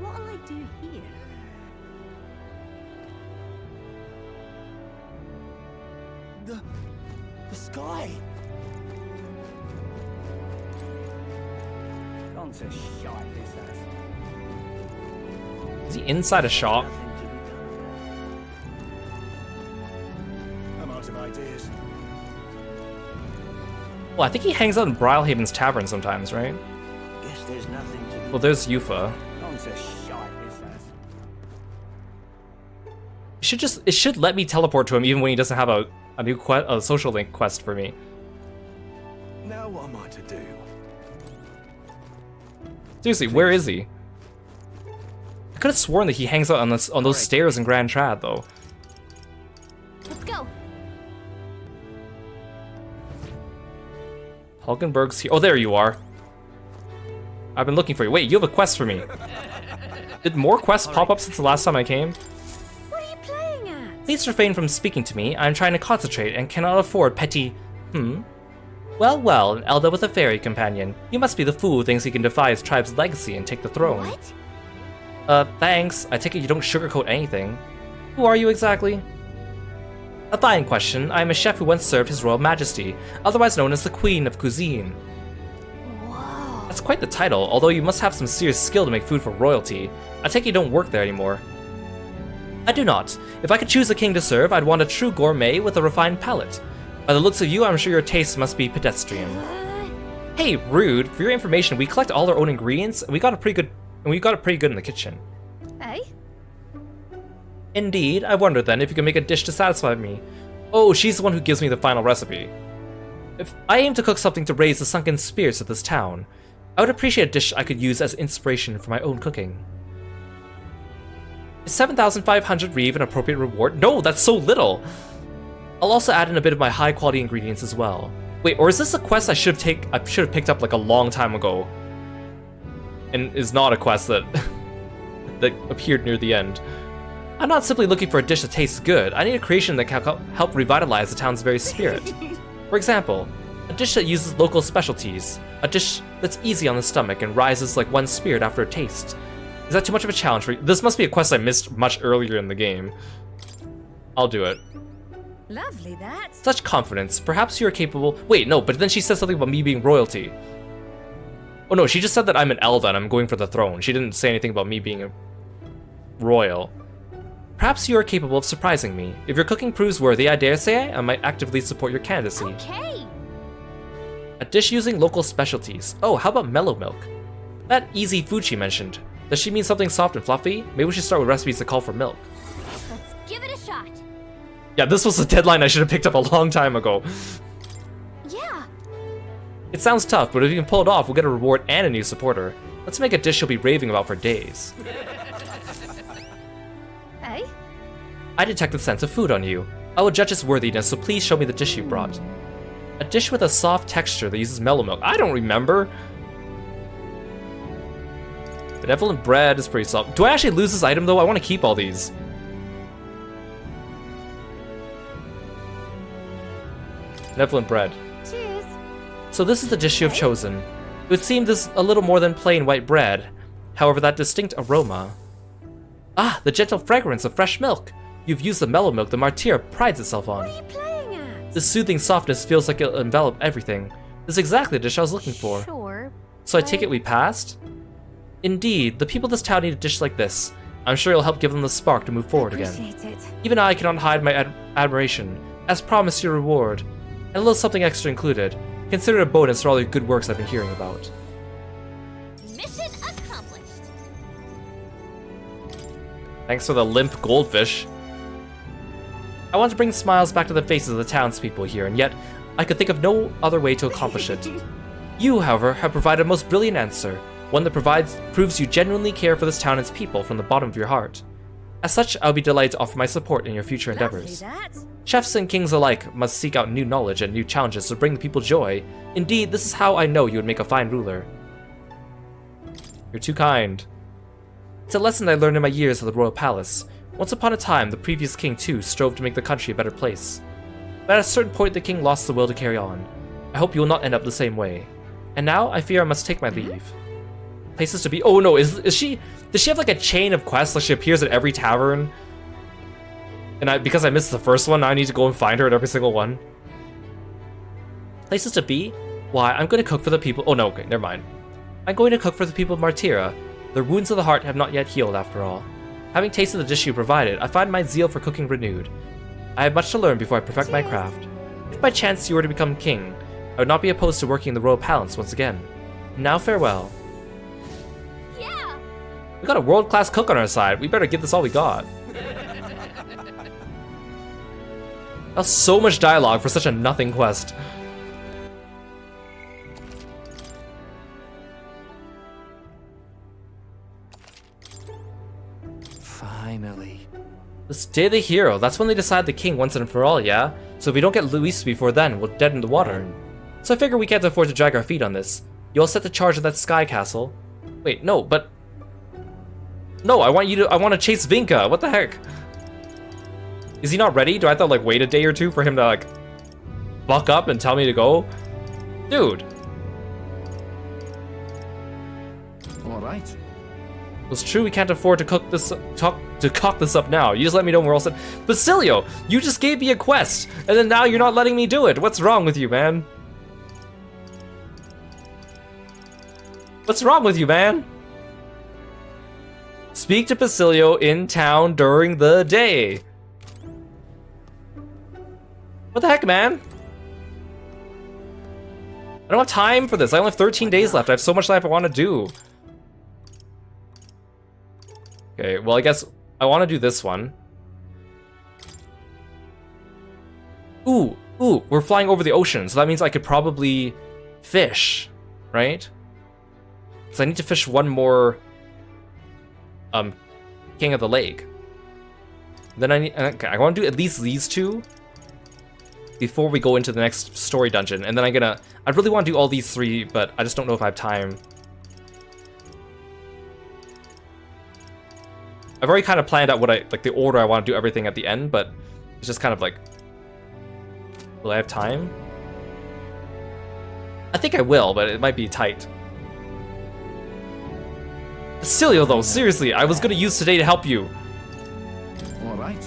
[SPEAKER 7] What'll I do here?
[SPEAKER 13] The sky.
[SPEAKER 9] Gone to shite, this has.
[SPEAKER 1] Is he inside a shop?
[SPEAKER 12] I'm out of ideas.
[SPEAKER 1] Well, I think he hangs out in Brylehaven's tavern sometimes, right?
[SPEAKER 9] Guess there's nothing to be.
[SPEAKER 1] Well, there's Yufa.
[SPEAKER 9] Gone to shite, this has.
[SPEAKER 1] It should let me teleport to him even when he doesn't have a new a social link quest for me.
[SPEAKER 12] Now what am I to do?
[SPEAKER 1] Seriously, where is he? I could have sworn that he hangs out on those stairs in Grand Trad, though.
[SPEAKER 4] Let's go.
[SPEAKER 1] Hulkenberg's here. Oh, there you are. I've been looking for you. Wait, you have a quest for me. Did more quests pop up since the last time I came?
[SPEAKER 4] What are you playing at?
[SPEAKER 1] Please refrain from speaking to me. I'm trying to concentrate and cannot afford petty... Well, well, an Elder with a fairy companion. You must be the fool who thinks he can defy his tribe's legacy and take the throne.
[SPEAKER 4] What?
[SPEAKER 1] Thanks. I take it you don't sugarcoat anything. Who are you exactly? A fine question. I am a chef who once served His Royal Majesty, otherwise known as the Queen of Cuisine.
[SPEAKER 4] Whoa.
[SPEAKER 1] That's quite the title, although you must have some serious skill to make food for royalty. I take it you don't work there anymore. I do not. If I could choose a king to serve, I'd want a true gourmet with a refined palate. By the looks of you, I'm sure your taste must be pedestrian. Hey, rude. For your information, we collect all our own ingredients, and we got it pretty good in the kitchen.
[SPEAKER 4] Eh?
[SPEAKER 1] Indeed. I wonder then if you can make a dish to satisfy me. Oh, she's the one who gives me the final recipe. If I aim to cook something to raise the sunken spirits of this town, I would appreciate a dish I could use as inspiration for my own cooking. Is 7,500 reeve an appropriate reward? No, that's so little! I'll also add in a bit of my high-quality ingredients as well. Wait, or is this a quest I should have picked up like a long time ago? And is not a quest that that appeared near the end. I'm not simply looking for a dish that tastes good. I need a creation that can help revitalize the town's very spirit. For example, a dish that uses local specialties. A dish that's easy on the stomach and rises like one's spirit after a taste. Is that too much of a challenge for you? This must be a quest I missed much earlier in the game. I'll do it.
[SPEAKER 4] Lovely, that.
[SPEAKER 1] Such confidence. Perhaps you're capable... Wait, no, but then she said something about me being royalty. Oh no, she just said that I'm an Elda and I'm going for the throne. She didn't say anything about me being a royal. Perhaps you are capable of surprising me. If your cooking proves worthy, I dare say I might actively support your candidacy.
[SPEAKER 4] Okay.
[SPEAKER 1] A dish using local specialties. Oh, how about mellow milk? That easy food she mentioned. Does she mean something soft and fluffy? Maybe we should start with recipes that call for milk.
[SPEAKER 4] Let's give it a shot.
[SPEAKER 1] Yeah, this was a deadline I should have picked up a long time ago.
[SPEAKER 4] Yeah.
[SPEAKER 1] It sounds tough, but if you can pull it off, we'll get a reward and a new supporter. Let's make a dish you'll be raving about for days.
[SPEAKER 4] Eh?
[SPEAKER 1] I detect a sense of food on you. I will judge its worthiness, so please show me the dish you brought. A dish with a soft texture that uses mellow milk. I don't remember. Benevolent bread is pretty soft. Do I actually lose this item though? I want to keep all these. Benevolent bread.
[SPEAKER 4] Cheers.
[SPEAKER 1] So this is the dish you have chosen. It would seem this is a little more than plain white bread. However, that distinct aroma. Ah, the gentle fragrance of fresh milk. You've used the mellow milk the Martyr prides itself on.
[SPEAKER 4] What are you playing at?
[SPEAKER 1] The soothing softness feels like it'll envelop everything. This is exactly the dish I was looking for.
[SPEAKER 4] Sure.
[SPEAKER 1] So I take it we passed? Indeed, the people of this town need a dish like this. I'm sure it'll help give them the spark to move forward again.
[SPEAKER 4] Appreciate it.
[SPEAKER 1] Even I cannot hide my admiration. As promised, your reward. And a little something extra included. Consider it a bonus for all your good works I've been hearing about.
[SPEAKER 4] Mission accomplished.
[SPEAKER 1] Thanks for the limp goldfish. I want to bring smiles back to the faces of the townspeople here, and yet I could think of no other way to accomplish it. You, however, have provided a most brilliant answer, one that proves you genuinely care for this town and its people from the bottom of your heart. As such, I'll be delighted to offer my support in your future endeavors. Chefs and kings alike must seek out new knowledge and new challenges to bring the people joy. Indeed, this is how I know you would make a fine ruler. You're too kind. It's a lesson I learned in my years at the royal palace. Once upon a time, the previous king too strove to make the country a better place. But at a certain point, the king lost the will to carry on. I hope you will not end up the same way. And now, I fear I must take my leave. Places to be. Oh no, does she have like a chain of quests? Like she appears at every tavern? And because I missed the first one, now I need to go and find her at every single one. Places to be? Why, I'm going to cook for the people. Oh no, okay, never mind. I'm going to cook for the people of Martira. Their wounds of the heart have not yet healed, after all. Having tasted the dish you provided, I find my zeal for cooking renewed. I have much to learn before I perfect my craft. If by chance you were to become king, I would not be opposed to working in the royal palace once again. Now farewell.
[SPEAKER 4] Yeah.
[SPEAKER 1] We got a world-class cook on our side. We better give this all we got. That's so much dialogue for such a nothing quest.
[SPEAKER 6] Finally.
[SPEAKER 1] This day of the hero, that's when they decide the king once and for all, yeah? So if we don't get Luis before then, we'll dead in the water. So I figure we can't afford to drag our feet on this. You all set the charge of that sky castle. Wait, no, but... No, I want to chase Vinka, what the heck? Is he not ready? Do I have to like wait a day or two for him to like buck up and tell me to go? Dude.
[SPEAKER 6] Alright.
[SPEAKER 1] It's true we can't afford to cook this up now. You just let me know when we're all set. Basilio, you just gave me a quest, and then now you're not letting me do it. What's wrong with you, man? What's wrong with you, man? Speak to Basilio in town during the day. What the heck, man? I don't have time for this. I only have 13 days left. I have so much life I want to do. Okay, well, I guess I want to do this one. Ooh, we're flying over the ocean, so that means I could probably fish, right? Because I need to fish one more King of the Lake. Then okay, I want to do at least these two before we go into the next story dungeon, and then I really want to do all these three, but I just don't know if I have time. I've already kind of planned out like the order I want to do everything at the end, but it's just kind of like, will I have time? I think I will, but it might be tight. Basilio, though, seriously, I was gonna use today to help you.
[SPEAKER 6] Alright.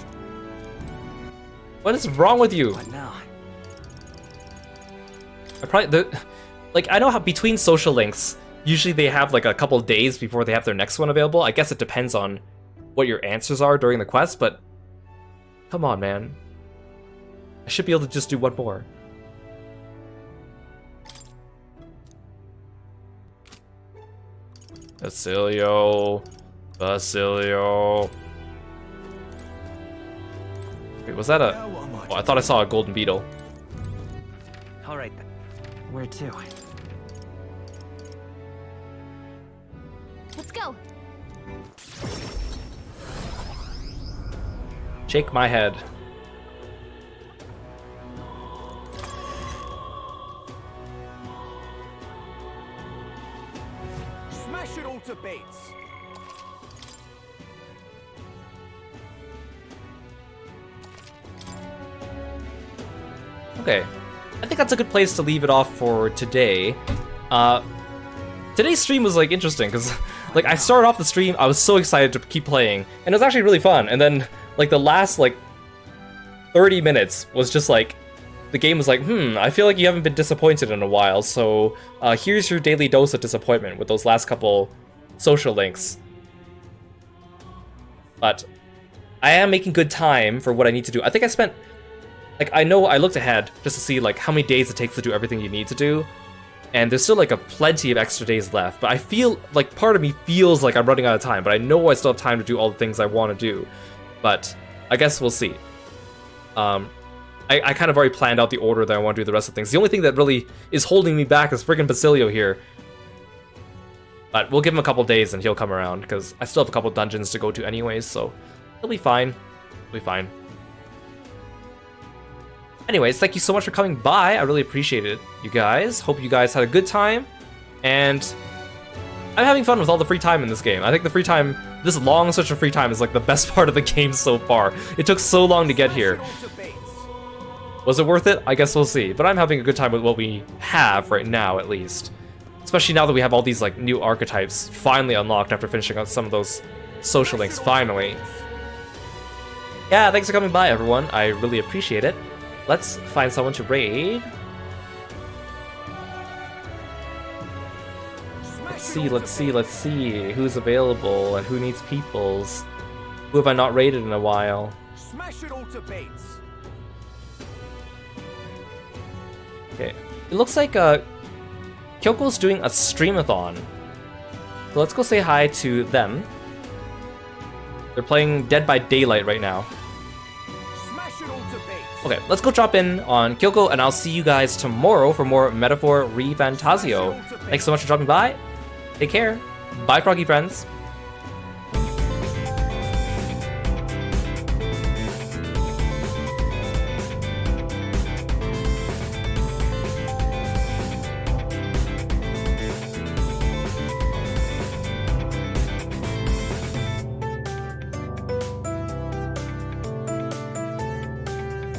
[SPEAKER 1] What is wrong with you?
[SPEAKER 6] What now?
[SPEAKER 1] I know how between social links, usually they have like a couple days before they have their next one available. I guess it depends on what your answers are during the quest, but come on, man. I should be able to just do one more. Basilio. Wait, was that a... Oh, I thought I saw a golden beetle.
[SPEAKER 9] Alright then. Where to?
[SPEAKER 4] Let's go.
[SPEAKER 1] Shake my head.
[SPEAKER 12] Smash it all to bits.
[SPEAKER 1] Okay, I think that's a good place to leave it off for today. Today's stream was like interesting because like I started off the stream, I was so excited to keep playing, and it was actually really fun. And then like the last like 30 minutes was just like the game was like, I feel like you haven't been disappointed in a while, so here's your daily dose of disappointment with those last couple social links. But I am making good time for what I need to do. I think I spent, like, I know I looked ahead just to see like how many days it takes to do everything you need to do, and there's still like a plenty of extra days left, but I feel like part of me feels like I'm running out of time, but I know I still have time to do all the things I want to do, but I guess we'll see. I kind of already planned out the order that I want to do the rest of things. The only thing that really is holding me back is friggin' Basilio here. But we'll give him a couple days and he'll come around, because I still have a couple dungeons to go to anyways, so He'll be fine. He'll be fine. Anyways, thank you so much for coming by. I really appreciate it, you guys. Hope you guys had a good time. And I'm having fun with all the free time in this game. I think the free time, this long stretch of free time is like the best part of the game so far. It took so long to get here. Was it worth it? I guess we'll see. But I'm having a good time with what we have right now, at least. Especially now that we have all these like new archetypes finally unlocked after finishing out some of those social links, finally. Yeah, thanks for coming by, everyone. I really appreciate it. Let's find someone to raid. Let's see who's available and who needs peoples. Who have I not raided in a while?
[SPEAKER 6] Smash it all to bits.
[SPEAKER 1] Okay, it looks like Kyoko's doing a streamathon. So let's go say hi to them. They're playing Dead by Daylight right now. Okay, let's go drop in on Kyoko, and I'll see you guys tomorrow for more Metaphor ReFantazio. Thanks so much for dropping by. Take care. Bye, froggy friends.